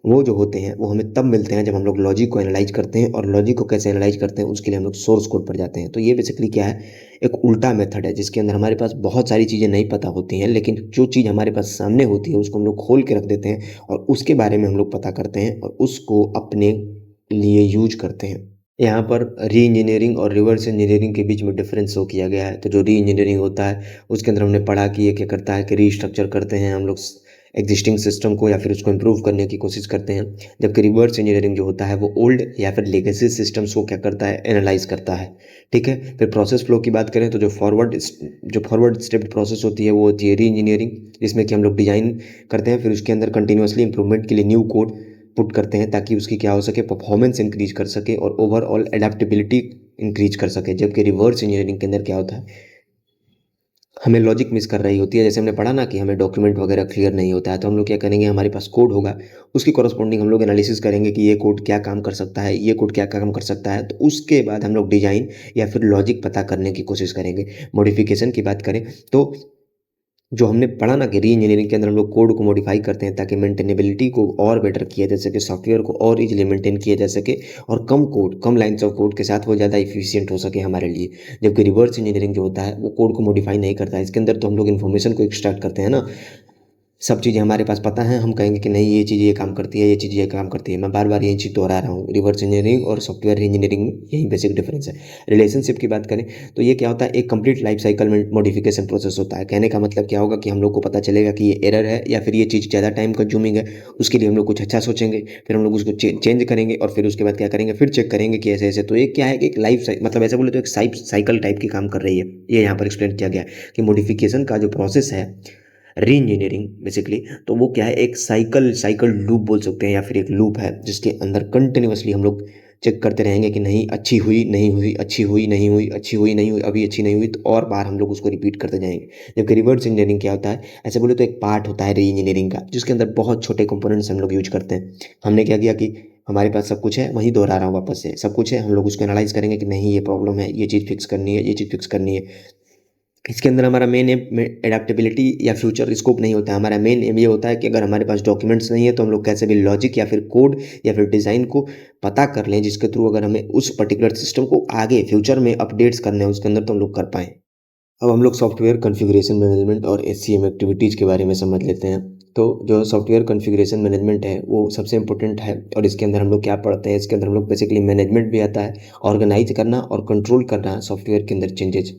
वो जो होते हैं वो हमें तब मिलते हैं जब हम लोग लॉजिक को एनालाइज करते हैं, और लॉजिक को कैसे एनालाइज करते हैं उसके लिए हम लोग सोर्स कोड पर जाते हैं। तो ये बेसिकली क्या है, एक उल्टा मेथड है जिसके अंदर हमारे पास बहुत सारी चीज़ें नहीं पता होती हैं, लेकिन जो चीज़ हमारे पास सामने होती है उसको हम लोग खोल के रख देते हैं, और उसके बारे में हम लोग पता करते हैं और उसको अपने लिए यूज करते हैं। यहाँ पर री इंजीनियरिंग और रिवर्स इंजीनियरिंग के बीच में डिफरेंस शो किया गया है। तो जो री इंजीनियरिंग होता है उसके अंदर हमने पढ़ा कि ये क्या करता है कि रीस्ट्रक्चर करते हैं हम लोग एग्जिस्टिंग सिस्टम को, या फिर उसको इम्प्रूव करने की कोशिश करते हैं। जबकि रिवर्स इंजीनियरिंग जो होता है वो ओल्ड या फिर लेगेसी सिस्टम्स को क्या करता है, एनालाइज करता है, ठीक है। फिर प्रोसेस फ्लो की बात करें तो जो फॉरवर्ड स्टेप प्रोसेस होती है वो होती है री इंजीनियरिंग, जिसमें कि हम लोग डिजाइन करते हैं, फिर उसके अंदर कंटिन्यूसली इंप्रूवमेंट के लिए न्यू कोड पुट करते हैं ताकि उसकी क्या हो सके, परफॉर्मेंस इंक्रीज कर सके और ओवरऑल एडेप्टेबिलिटी इंक्रीज कर सके। जबकि रिवर्स इंजीनियरिंग के अंदर क्या होता है, हमें लॉजिक मिस कर रही होती है। जैसे हमने पढ़ा ना कि हमें डॉक्यूमेंट वगैरह क्लियर नहीं होता है, तो हम लोग क्या करेंगे, हमारे पास कोड होगा, उसकी कॉरस्पॉन्डिंग हम लोग एनालिसिस करेंगे कि ये कोड क्या काम कर सकता है, ये कोड क्या काम कर सकता है, तो उसके बाद हम लोग डिजाइन या फिर लॉजिक पता करने की कोशिश करेंगे। मॉडिफिकेशन की बात करें तो जो हमने पढ़ा ना कि री इंजीनियरिंग के अंदर हम लोग कोड को मॉडिफाई करते हैं ताकि मेंटेनेबिलिटी को और बेटर किया जा सके, सॉफ्टवेयर को और इजीली मेंटेन किया जा सके, और कम लाइन्स ऑफ कोड के साथ वो ज़्यादा इफिशियंट हो सके हमारे लिए। जबकि रिवर्स इंजीनियरिंग जो होता है वो कोड को मॉडिफाई नहीं करता है, इसके अंदर तो हम लोग इन्फॉर्मेशन को एक्सट्रैक्ट करते हैं ना, सब चीज़ें हमारे पास पता है, हम कहेंगे कि नहीं ये चीज़ ये काम करती है, ये चीज़ ये काम करती है। मैं बार बार यही चीज़ दोहरा रहा हूँ, रिवर्स इंजीनियरिंग और सॉफ्टवेयर इंजीनियरिंग में यही बेसिक डिफरेंस है। रिलेशनशिप की बात करें तो ये क्या होता है, एक कंप्लीट लाइफ साइकिल में मॉडिफिकेशन प्रोसेस होता है। कहने का मतलब क्या होगा कि हम लोग को पता चलेगा कि ये एरर है या फिर ये चीज़ ज़्यादा टाइम कंज्यूमिंग है, उसके लिए हम लोग कुछ अच्छा सोचेंगे, फिर हम लोग उसको चेंज करेंगे, और फिर उसके बाद क्या करेंगे, फिर चेक करेंगे कि ऐसे ऐसे। तो ये क्या है कि एक लाइफ मतलब ऐसे बोले तो एक साइकिल टाइप की काम कर रही है। ये यहाँ पर एक्सप्लेन किया गया है कि मॉडिफिकेशन का जो प्रोसेस है री इंजीनियरिंग बेसिकली, तो वो क्या है, एक साइकिल लूप बोल सकते हैं, या फिर एक लूप है जिसके अंदर कंटिन्यूसली हम लोग चेक करते रहेंगे कि नहीं अच्छी हुई नहीं हुई, अच्छी हुई नहीं हुई, अच्छी हुई नहीं हुई, अभी अच्छी नहीं हुई, तो और बार हम लोग उसको रिपीट करते जाएंगे। जबकि रिवर्स इंजीनियरिंग क्या होता है, ऐसे बोले तो एक पार्ट होता है री इंजीनियरिंग का जिसके अंदर बहुत छोटे कंपोनेंट्स हम लोग यूज करते हैं। हमने क्या किया कि हमारे पास सब कुछ है, वही दोहरा रहा हूँ वापस से, सब कुछ है, हम लोग उसको एनालाइज करेंगे कि नहीं ये प्रॉब्लम है, ये चीज़ फिक्स करनी है, ये चीज़ फिक्स करनी है। इसके अंदर हमारा मेन एम एडेप्टेबिलिटी या फ्यूचर स्कोप नहीं होता है, हमारा मेन एम ये होता है कि अगर हमारे पास डॉक्यूमेंट्स नहीं है तो हम लोग कैसे भी लॉजिक या फिर कोड या फिर डिज़ाइन को पता कर लें, जिसके थ्रू अगर हमें उस पर्टिकुलर सिस्टम को आगे फ्यूचर में अपडेट्स करने हैं उसके अंदर, तो हम लोग कर पाएँ। अब हम लोग सॉफ्टवेयर कॉन्फ़िगरेशन मैनेजमेंट और एससीएम एक्टिविटीज़ के बारे में समझ लेते हैं। तो जो सॉफ्टवेयर कॉन्फ़िगरेशन मैनेजमेंट है वो सबसे इम्पोर्टेंट है, और इसके अंदर हम लोग क्या पढ़ते हैं, इसके अंदर हम लोग बेसिकली मैनेजमेंट भी आता है, ऑर्गेनाइज करना और कंट्रोल करना सॉफ्टवेयर के अंदर चेंजेज,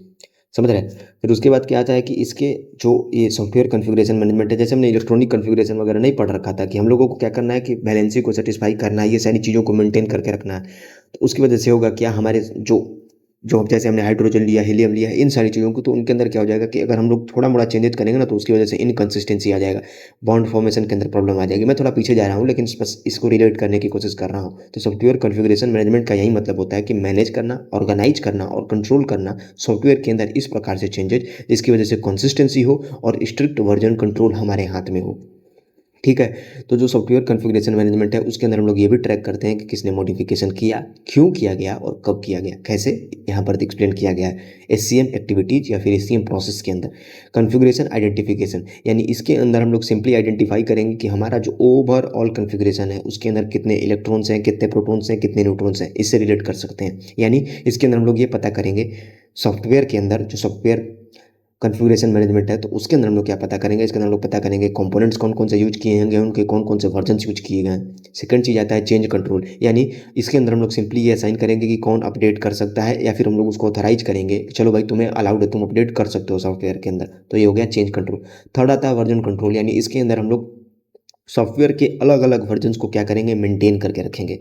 समझ रहे हैं। फिर उसके बाद क्या आता है कि इसके जो ये सॉफ्टवेयर कॉन्फ़िगरेशन मैनेजमेंट है, जैसे हमने इलेक्ट्रॉनिक कॉन्फ़िगरेशन वगैरह नहीं पढ़ रखा था कि हम लोगों को क्या करना है कि बैलेंसिंग को सेटिस्फाई करना है, ये सारी चीज़ों को मेंटेन करके रखना है। तो उसकी वजह से होगा क्या, हमारे जो जैसे हमने हाइड्रोजन लिया, हीलियम लिया, इन सारी चीज़ों को, तो उनके अंदर क्या हो जाएगा कि अगर हम लोग थोड़ा मोड़ा चेंजेस करेंगे ना तो उसकी वजह से इनकंसिस्टेंसी आ जाएगा, बॉन्ड फॉर्मेशन के अंदर प्रॉब्लम आ जाएगी। मैं थोड़ा पीछे जा रहा हूँ लेकिन बस इसको रिलेट करने की कोशिश कर रहा हूँ। तो सॉफ्टवेयर कॉन्फ़िगरेशन मैनेजमेंट का यही मतलब होता है कि मैनेज करना, ऑर्गेनाइज करना और कंट्रोल करना सॉफ्टवेयर के अंदर इस प्रकार से चेंजेज जिसकी वजह से कंसिस्टेंसी हो और स्ट्रिक्ट वर्जन कंट्रोल हमारे हाथ में हो, ठीक है। तो जो सॉफ्टवेयर कॉन्फ़िगरेशन मैनेजमेंट है उसके अंदर हम लोग ये भी ट्रैक करते हैं कि किसने मॉडिफिकेशन किया, क्यों किया गया और कब किया गया, कैसे, यहाँ पर एक्सप्लेन किया गया है एससीएम एक्टिविटीज़ या फिर एससीएम प्रोसेस के अंदर। कॉन्फ़िगरेशन आइडेंटिफिकेशन यानी इसके अंदर हम लोग सिंपली आइडेंटिफाई करेंगे कि हमारा जो ओवरऑल कॉन्फ़िगरेशन है उसके अंदर कितने इलेक्ट्रॉन्स हैं, कितने प्रोटॉन्स हैं, कितने न्यूट्रॉन्स हैं, इससे रिलेट कर सकते हैं। यानी इसके अंदर हम लोग ये पता करेंगे सॉफ्टवेयर के अंदर जो सॉफ्टवेयर कॉन्फ़िगरेशन मैनेजमेंट है तो उसके अंदर हम लोग क्या पता करेंगे, इसके अंदर हम लोग पता करेंगे कंपोनेंट्स कौन कौन से यूज किए होंगे, उनके कौन कौन से वर्जन्स यूज किए गए हैं। सेकंड चीज़ आता है चेंज कंट्रोल, यानी इसके अंदर हम लोग सिंपली ये असाइन करेंगे कि कौन अपडेट कर सकता है या फिर हम लोग उसको ऑथराइज करेंगे कि चलो भाई तुम्हें अलाउड है, तुम अपडेट कर सकते हो सॉफ्टवेयर के अंदर। तो ये हो गया चेंज कंट्रोल। थर्ड आता है वर्जन कंट्रोल, यानी इसके अंदर हम लोग सॉफ्टवेयर के अलग अलग वर्जन्स को क्या करेंगे, मेंटेन करके रखेंगे।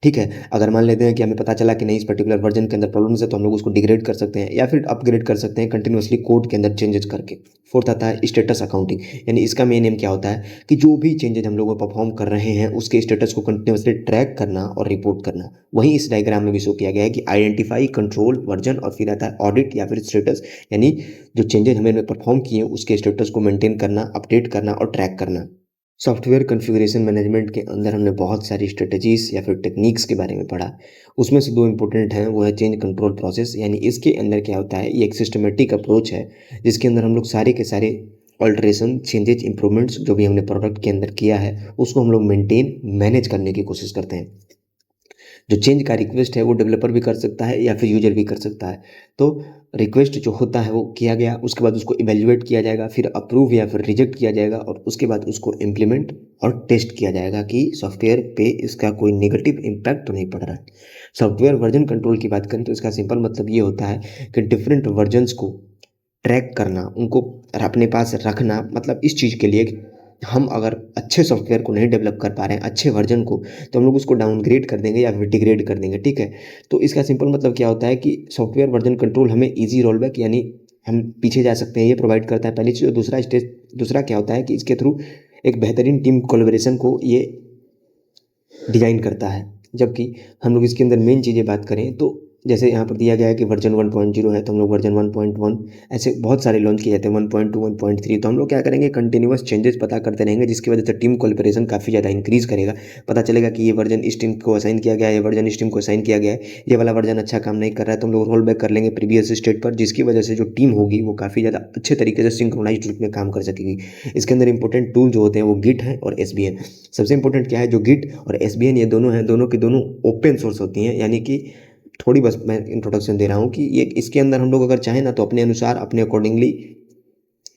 ठीक है, अगर मान लेते हैं कि हमें पता चला कि नहीं इस पर्टिकुलर वर्जन के अंदर प्रॉब्लम्स है तो हम लोग उसको डिग्रेड कर सकते हैं या फिर अपग्रेड कर सकते हैं कंटिन्यूअसली कोड के अंदर चेंजेस करके। फोर्थ आता है स्टेटस अकाउंटिंग, यानी इसका मेन एम क्या होता है कि जो भी चेंजेस हम लोग परफॉर्म कर रहे हैं उसके स्टेटस को कंटिन्यूअसली ट्रैक करना और रिपोर्ट करना। वहीं इस डायग्राम में भी शो किया गया है कि आइडेंटिफाई, कंट्रोल, वर्जन और फिर आता है ऑडिट या फिर स्टेटस, यानी जो चेंजेस हमने परफॉर्म किए उसके स्टेटस को मेंटेन करना, अपडेट करना और ट्रैक करना। सॉफ्टवेयर कॉन्फ़िगरेशन मैनेजमेंट के अंदर हमने बहुत सारी स्ट्रेटजीज़ या फिर टेक्निक्स के बारे में पढ़ा। उसमें से दो इंपॉर्टेंट हैं, वो है चेंज कंट्रोल प्रोसेस, यानी इसके अंदर क्या होता है, ये एक सिस्टमैटिक अप्रोच है जिसके अंदर हम लोग सारे के सारे ऑल्ट्रेशन, चेंजेज, इंप्रूवमेंट्स जो भी हमने प्रोडक्ट के अंदर किया है उसको हम लोग मेंटेन, मैनेज करने की कोशिश करते हैं। जो चेंज का रिक्वेस्ट है वो डेवलपर भी कर सकता है या फिर यूजर भी कर सकता है। तो रिक्वेस्ट जो होता है वो किया गया, उसके बाद उसको इवेल्युएट किया जाएगा, फिर अप्रूव या फिर रिजेक्ट किया जाएगा और उसके बाद उसको इम्प्लीमेंट और टेस्ट किया जाएगा कि सॉफ्टवेयर पे इसका कोई नेगेटिव इम्पैक्ट तो नहीं पड़ रहा है। सॉफ्टवेयर वर्जन कंट्रोल की बात करें तो इसका सिंपल मतलब ये होता है कि डिफरेंट वर्जन्स को ट्रैक करना, उनको अपने पास रखना, मतलब इस चीज़ के लिए कि हम अगर अच्छे सॉफ्टवेयर को नहीं डेवलप कर पा रहे हैं, अच्छे वर्जन को, तो हम लोग उसको डाउनग्रेड कर देंगे या फिर डिग्रेड कर देंगे। ठीक है, तो इसका सिंपल मतलब क्या होता है कि सॉफ्टवेयर वर्जन कंट्रोल हमें ईजी रोलबैक, यानी हम पीछे जा सकते हैं, ये प्रोवाइड करता है पहली चीज़। और दूसरा स्टेज, दूसरा क्या होता है कि इसके थ्रू एक बेहतरीन टीम कोलैबोरेशन को ये डिजाइन करता है। जबकि हम लोग इसके अंदर मेन चीज़ें बात करें तो जैसे यहाँ पर दिया गया है कि वर्जन 1.0 है तो हम लोग वर्जन 1.1, ऐसे बहुत सारे लॉन्च किए जाते हैं, 1.2, 1.3। तो हम लोग क्या करेंगे, कंटिन्यूअस चेंजेस पता करते रहेंगे जिसकी वजह से टीम कोलैबोरेशन काफ़ी ज़्यादा इंक्रीज़ करेगा। पता चलेगा कि ये वर्जन इस टीम को असाइन किया गया है, ये वर्जन इस टीम को असाइन किया गया है, ये वाला वर्जन अच्छा काम नहीं कर रहा है तो हम लोग रोल बैक कर लेंगे प्रीवियस स्टेट पर, जिसकी वजह से जो टीम होगी वो काफ़ी ज़्यादा अच्छे तरीके से सिंक्रोनाइज्ड रूप में काम कर सकेगी। इसके अंदर इंपॉर्टेंट टूल जो होते हैं वो गिट है और एसबीएन। सबसे इंपॉर्टेंट क्या है, जो गिट और एसबीएन ये दोनों हैं, दोनों की दोनों ओपन सोर्स होती हैं, यानी कि थोड़ी बस मैं इंट्रोडक्शन दे रहा हूँ कि ये इसके अंदर हम लोग अगर चाहें ना तो अपने अनुसार अपने अकॉर्डिंगली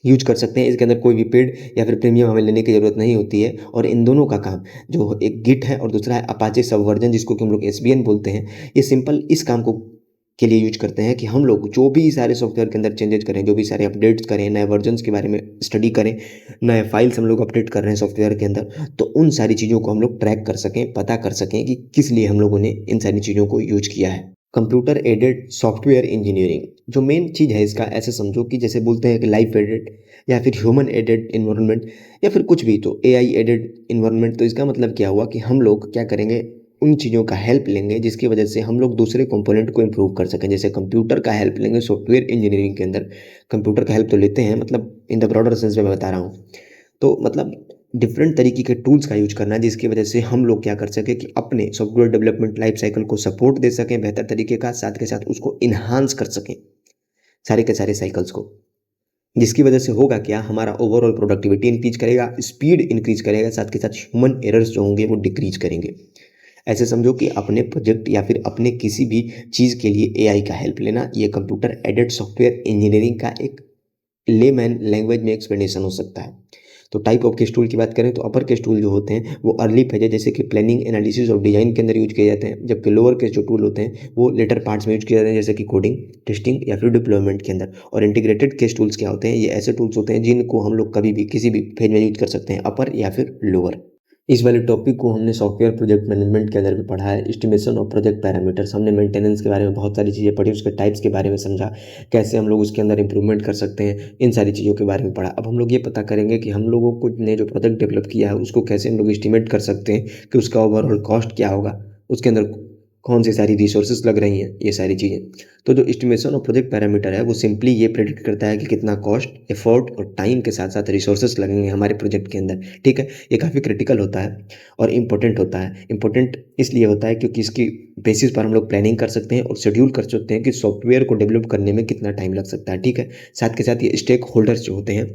यूज कर सकते हैं। इसके अंदर कोई भी पेड या फिर प्रीमियम हमें लेने की ज़रूरत नहीं होती है। और इन दोनों का काम, जो एक गिट है और दूसरा है अपाचे सबवर्जन जिसको कि हम लोग एसबीएन बोलते हैं, ये सिंपल इस काम को के लिए यूज करते हैं कि हम लोग जो भी सारे सॉफ्टवेयर के अंदर चेंजेस करें, जो भी सारे अपडेट्स करें, नए वर्जन्स के बारे में स्टडी करें, नए फाइल्स हम लोग अपडेट कर रहे हैं सॉफ्टवेयर के अंदर, तो उन सारी चीज़ों को हम लोग ट्रैक कर सकें, पता कर सकें कि किस लिए हम लोगों ने इन सारी चीज़ों को यूज किया है। कंप्यूटर एडेड सॉफ्टवेयर इंजीनियरिंग जो मेन चीज़ है इसका, ऐसे समझो कि जैसे बोलते हैं कि लाइफ एडेड या फिर ह्यूमन एडेड इन्वायरमेंट या फिर कुछ भी, तो एआई एडेड इन्वायरमेंट। तो इसका मतलब क्या हुआ कि हम लोग क्या करेंगे, उन चीज़ों का हेल्प लेंगे जिसकी वजह से हम लोग दूसरे कंपोनेंट को इम्प्रूव कर सकें। जैसे कंप्यूटर का हेल्प लेंगे सॉफ्टवेयर इंजीनियरिंग के अंदर, कंप्यूटर का हेल्प तो लेते हैं, मतलब इन द ब्रॉडर सेंस में मैं बता रहा हूँ। तो मतलब डिफरेंट तरीके के टूल्स का यूज करना है जिसकी वजह से हम लोग क्या कर सकें कि अपने सॉफ्टवेयर डेवलपमेंट लाइफ साइकिल को सपोर्ट दे सकें बेहतर तरीके का, साथ के साथ उसको इन्हांस कर सकें सारे के सारे साइकिल्स को। जिसकी वजह से होगा क्या, हमारा ओवरऑल प्रोडक्टिविटी इंक्रीज करेगा, स्पीड इंक्रीज करेगा, साथ के साथ ह्यूमन एरर्स जो होंगे वो डिक्रीज करेंगे। ऐसे समझो कि अपने प्रोजेक्ट या फिर अपने किसी भी चीज़ के लिए एआई का हेल्प लेना, ये कंप्यूटर एडेड सॉफ्टवेयर इंजीनियरिंग का एक लेमैन लैंग्वेज में एक्सप्लेनेशन हो सकता है। तो टाइप ऑफ केस टूल की बात करें तो अपर केस टूल जो होते हैं वो अर्ली फेज है, जैसे कि प्लानिंग, एनालिसिस और डिजाइन के अंदर यूज किए जाते हैं, जबकि लोअर केस जो टूल होते हैं वो लेटर पार्ट्स में यूज किए जाते हैं, जैसे कि कोडिंग, टेस्टिंग या फिर डिप्लॉयमेंट के अंदर। और इंटीग्रेटेड केस टूल्स क्या होते हैं, ये ऐसे टूल्स होते हैं जिनको हम लोग कभी भी किसी भी फेज में यूज कर सकते हैं, अपर या फिर लोअर। इस वाले टॉपिक को हमने सॉफ्टवेयर प्रोजेक्ट मैनेजमेंट के अंदर भी पढ़ा है। एस्टिमेशन ऑफ प्रोजेक्ट पैरामीटर्स, हमने मेंटेनेंस के बारे में बहुत सारी चीज़ें पढ़ी, उसके टाइप्स के बारे में समझा, कैसे हम लोग उसके अंदर इंप्रूवमेंट कर सकते हैं, इन सारी चीज़ों के बारे में पढ़ा। अब हम लोग ये पता करेंगे कि हम लोगों को ने जो प्रोजेक्ट डेवलप किया है उसको कैसे हम लोग एस्टिमेट कर सकते हैं कि उसका ओवरऑल कॉस्ट क्या होगा, उसके अंदर कौन सी सारी रिसोर्सेज लग रही हैं, ये सारी चीज़ें। तो जो एस्टिमेशन और प्रोजेक्ट पैरामीटर है वो सिंपली ये प्रेडिक्ट करता है कि कितना कॉस्ट, एफर्ट और टाइम के साथ साथ रिसोर्सेज लगेंगे हमारे प्रोजेक्ट के अंदर। ठीक है, ये काफ़ी क्रिटिकल होता है और इम्पोर्टेंट होता है। इम्पोर्टेंट इसलिए होता है क्योंकि इसकी बेसिस पर हम लोग प्लानिंग कर सकते हैं और शेड्यूल कर सकते हैं कि सॉफ्टवेयर को डेवलप करने में कितना टाइम लग सकता है। ठीक है, साथ के साथ ये स्टेक होल्डर्स जो होते हैं,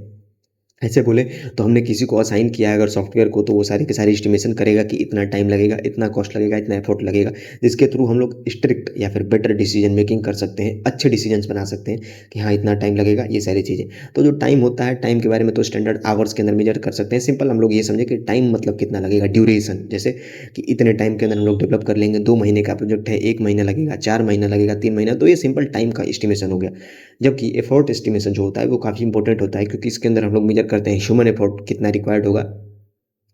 ऐसे बोले तो हमने किसी को असाइन किया है अगर सॉफ्टवेयर को, तो वो सारी की सारी एस्टिमेशन करेगा कि इतना टाइम लगेगा, इतना कॉस्ट लगेगा, इतना एफर्ट लगेगा, जिसके थ्रू हम लोग स्ट्रिक्ट या फिर बेटर डिसीजन मेकिंग कर सकते हैं, अच्छे डिसीजंस बना सकते हैं कि हाँ इतना टाइम लगेगा, ये सारी चीज़ें। तो जो टाइम होता है, टाइम के बारे में तो स्टैंडर्ड आवर्स के अंदर मेजर कर सकते हैं। सिंपल हम लोग ये समझे कि टाइम मतलब कितना लगेगा, ड्यूरेशन, जैसे कि इतने टाइम के अंदर हम लोग डेवलप कर लेंगे। 2 महीने का प्रोजेक्ट है, 1 महीना लगेगा, 4 महीना लगेगा, 3 महीना, तो ये सिंपल टाइम का एस्टिमेशन हो गया। जबकि एफर्ट एस्टिमेशन जो होता है वो काफ़ी इंपॉर्टेंट होता है क्योंकि इसके अंदर हम लोग मेजर करते हैं ह्यूमन एफर्ट कितना रिक्वायर्ड होगा,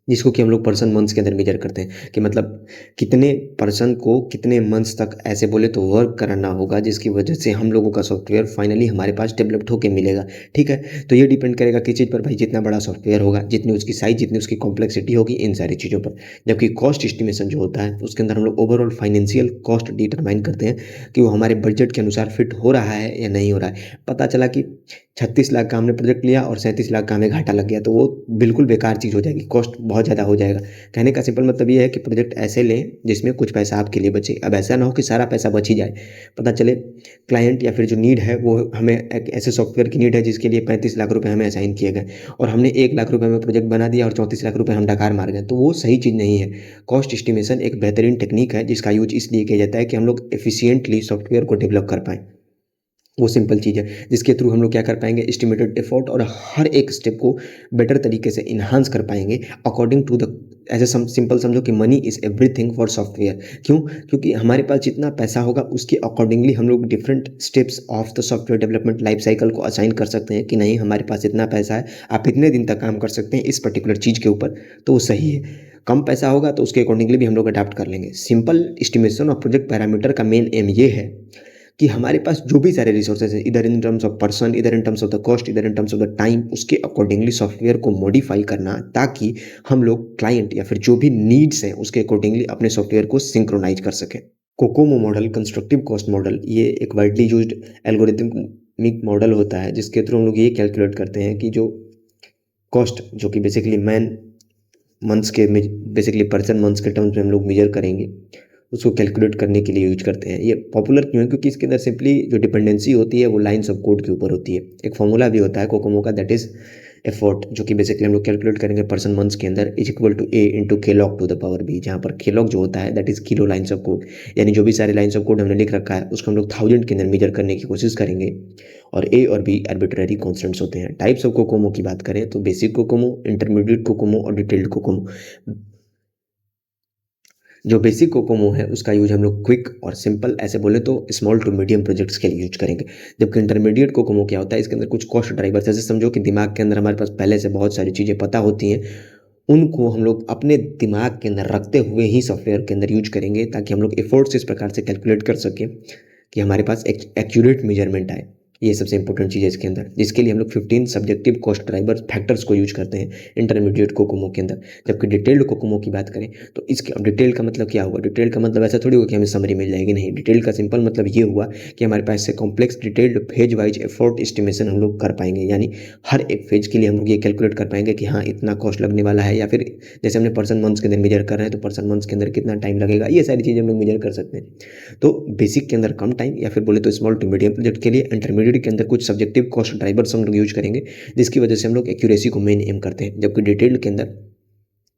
जिसको कि हम लोग पर्सन मंथ्स के अंदर मेजर करते हैं कि मतलब कितने पर्सन को कितने मंथ्स तक ऐसे बोले तो वर्क करना होगा, जिसकी वजह से हम लोगों का सॉफ्टवेयर फाइनली हमारे पास डेवलप्ड होकर मिलेगा। ठीक है, तो ये डिपेंड करेगा किस चीज़ पर भाई, जितना बड़ा सॉफ्टवेयर होगा, जितनी उसकी साइज, जितनी उसकी कॉम्प्लेक्सिटी होगी, इन सारी चीज़ों पर। जबकि कॉस्ट एस्टिमेशन जो होता है उसके अंदर हम लोग ओवरऑल फाइनेंशियल कॉस्ट डिटरमाइन करते हैं कि वो हमारे बजट के अनुसार फिट हो रहा है या नहीं हो रहा है। पता चला कि 36 लाख का हमने प्रोजेक्ट लिया और 37 लाख का हमें घाटा लग गया, तो वो बिल्कुल बेकार चीज़ हो जाएगी, कॉस्ट बहुत ज़्यादा हो जाएगा। कहने का सिंपल मतलब ये है कि प्रोजेक्ट ऐसे लें जिसमें कुछ पैसा आपके लिए बचे। अब ऐसा ना हो कि सारा पैसा बच ही जाए, पता चले क्लाइंट या फिर जो नीड है वो हमें एक ऐसे सॉफ्टवेयर की नीड है जिसके लिए 35 लाख रुपए हमें असाइन किए गए और हमने 1 लाख रुपए में प्रोजेक्ट बना दिया और 34 लाख रुपए हम डकार मार गए, तो वो सही चीज़ नहीं है। कॉस्ट एस्टिमेशन एक बेहतरीन टेक्निक है जिसका यूज इसलिए किया जाता है कि हम लोग एफिशिएंटली सॉफ्टवेयर को डेवलप कर पाएँ। वो सिंपल चीज़ है जिसके थ्रू हम लोग क्या कर पाएंगे, एस्टिमेटेड एफर्ट और हर एक स्टेप को बेटर तरीके से इन्हांस कर पाएंगे अकॉर्डिंग टू द, ऐसे सिंपल समझो कि money is everything for software. क्यों? क्योंकि हमारे पास जितना पैसा होगा उसके अकॉर्डिंगली हम लोग different steps of the software development life cycle को असाइन कर सकते हैं कि नहीं हमारे पास इतना पैसा है, आप इतने दिन तक काम कर सकते हैं इस पर्टिकुलर चीज़ के ऊपर, तो वो सही है। कम पैसा होगा तो उसके अकॉर्डिंगली भी हम लोग अडाप्ट कर लेंगे। सिंपल एस्टिमेशन और प्रोजेक्ट पैरामीटर का मेन एम ये है कि हमारे पास जो भी सारे रिसोर्सेज हैं, इधर इन टर्म्स ऑफ पर्सन, इधर in terms of the cost, इधर in terms of the time, उसके अकॉर्डिंगली सॉफ्टवेयर को मॉडिफाई करना ताकि हम लोग क्लाइंट या फिर जो भी नीड्स हैं उसके अकॉर्डिंगली अपने सॉफ्टवेयर को सिंक्रोनाइज कर सकें। Kokomo model, constructive cost model, ये एक वाइडली यूज्ड एल्गोरिथमिक मॉडल होता है जिसके थ्रू हम लोग ये कैलकुलेट करते हैं कि जो कॉस्ट जो कि बेसिकली मंथ्स के बेसिकली पर्सन मंथ्स के टर्म्स में हम लोग मेजर करेंगे, उसको कैलकुलेट करने के लिए यूज करते हैं। ये पॉपुलर क्यों है? क्योंकि इसके अंदर सिंपली जो डिपेंडेंसी होती है वो लाइन्स ऑफ कोड के ऊपर होती है। एक फॉर्मूला भी होता है कोकोमो का, दैट इज एफर्ट, जो कि बेसिकली हम लोग कैलकुलेट करेंगे पर्सन मंथ्स के अंदर, is equal to A into KLOC to the power B, जहाँ पर के लॉग जो होता है that is kilo lines of code, यानी जो भी सारे लाइन्स ऑफ कोड हमने लिख रखा है उसको हम लोग 1000 के अंदर मेजर करने की कोशिश करेंगे। और ए और बी आर्बिट्ररी कॉन्स्टेंट्स होते हैं। टाइप्स ऑफ कोकोमो की बात करें तो बेसिक कोकोमो, इंटरमीडिएट कोकोमो और डिटेल्ड कोकोमो। जो बेसिक कोकोमो है उसका यूज हम लोग क्विक और सिंपल, ऐसे बोले तो स्मॉल टू मीडियम प्रोजेक्ट्स के लिए यूज करेंगे। जबकि इंटरमीडिएट कोकोमो क्या होता है, इसके अंदर कुछ कॉस्ट ड्राइवर्स, ऐसे समझो कि दिमाग के अंदर हमारे पास पहले से बहुत सारी चीज़ें पता होती हैं, उनको हम लोग अपने दिमाग के अंदर रखते हुए ही सॉफ्टवेयर के अंदर यूज करेंगे ताकि हम लोग एफर्ट्स इस प्रकार से कैलकुलेट कर सकें कि हमारे पास एक एक्यूरेट मेजरमेंट आए। ये सबसे इंपॉर्टेंट चीज़ है इसके अंदर, जिसके लिए हम लोग 15 सब्जेक्टिव कॉस्ट ड्राइवर फैक्टर्स को यूज करते हैं इंटरमीडिएट कोकोमो के अंदर। जबकि डिटेल्ड कोकोमो की बात करें तो इसके, अब डिटेल का मतलब क्या हुआ? डिटेल का मतलब ऐसा थोड़ी हुआ कि हमें समरी मिल जाएगी, नहीं। डिटेल का सिंपल मतलब ये हुआ कि हमारे पास से complex detailed phase wise effort estimation हम लोग कर पाएंगे, यानी हर एक फेज के लिए हम लोग ये कैलकुलेट कर पाएंगे कि हाँ इतना कॉस्ट लगने वाला है, या फिर जैसे हमने पर्सन मंथ्स के अंदर मेजर कर रहे हैं तो पर्सन मंथ्स के अंदर कितना टाइम लगेगा, ये सारी चीज़ें हम लोग मेजर कर सकते हैं। तो बेसिक के अंदर कम टाइम, या फिर बोले तो स्मॉल टू मीडियम प्रोजेक्ट के लिए इंटरमीडिएट के अंदर कुछ सब्जेक्टिव कॉस्ट ड्राइवर्स हम लोग यूज करेंगे, जिसकी वजह से हम लोग एक्यूरेसी को मेन एम करते हैं। जबकि डिटेल्ड के अंदर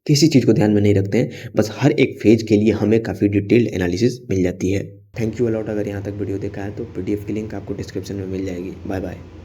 किसी चीज़ को ध्यान में नहीं रखते हैं, बस हर एक फेज के लिए हमें काफ़ी डिटेल्ड एनालिसिस मिल जाती है। Thank you a lot. अगर यहाँ तक वीडियो देखा है तो पीडीएफ की लिंक आपको डिस्क्रिप्शन में मिल जाएगी। Bye bye.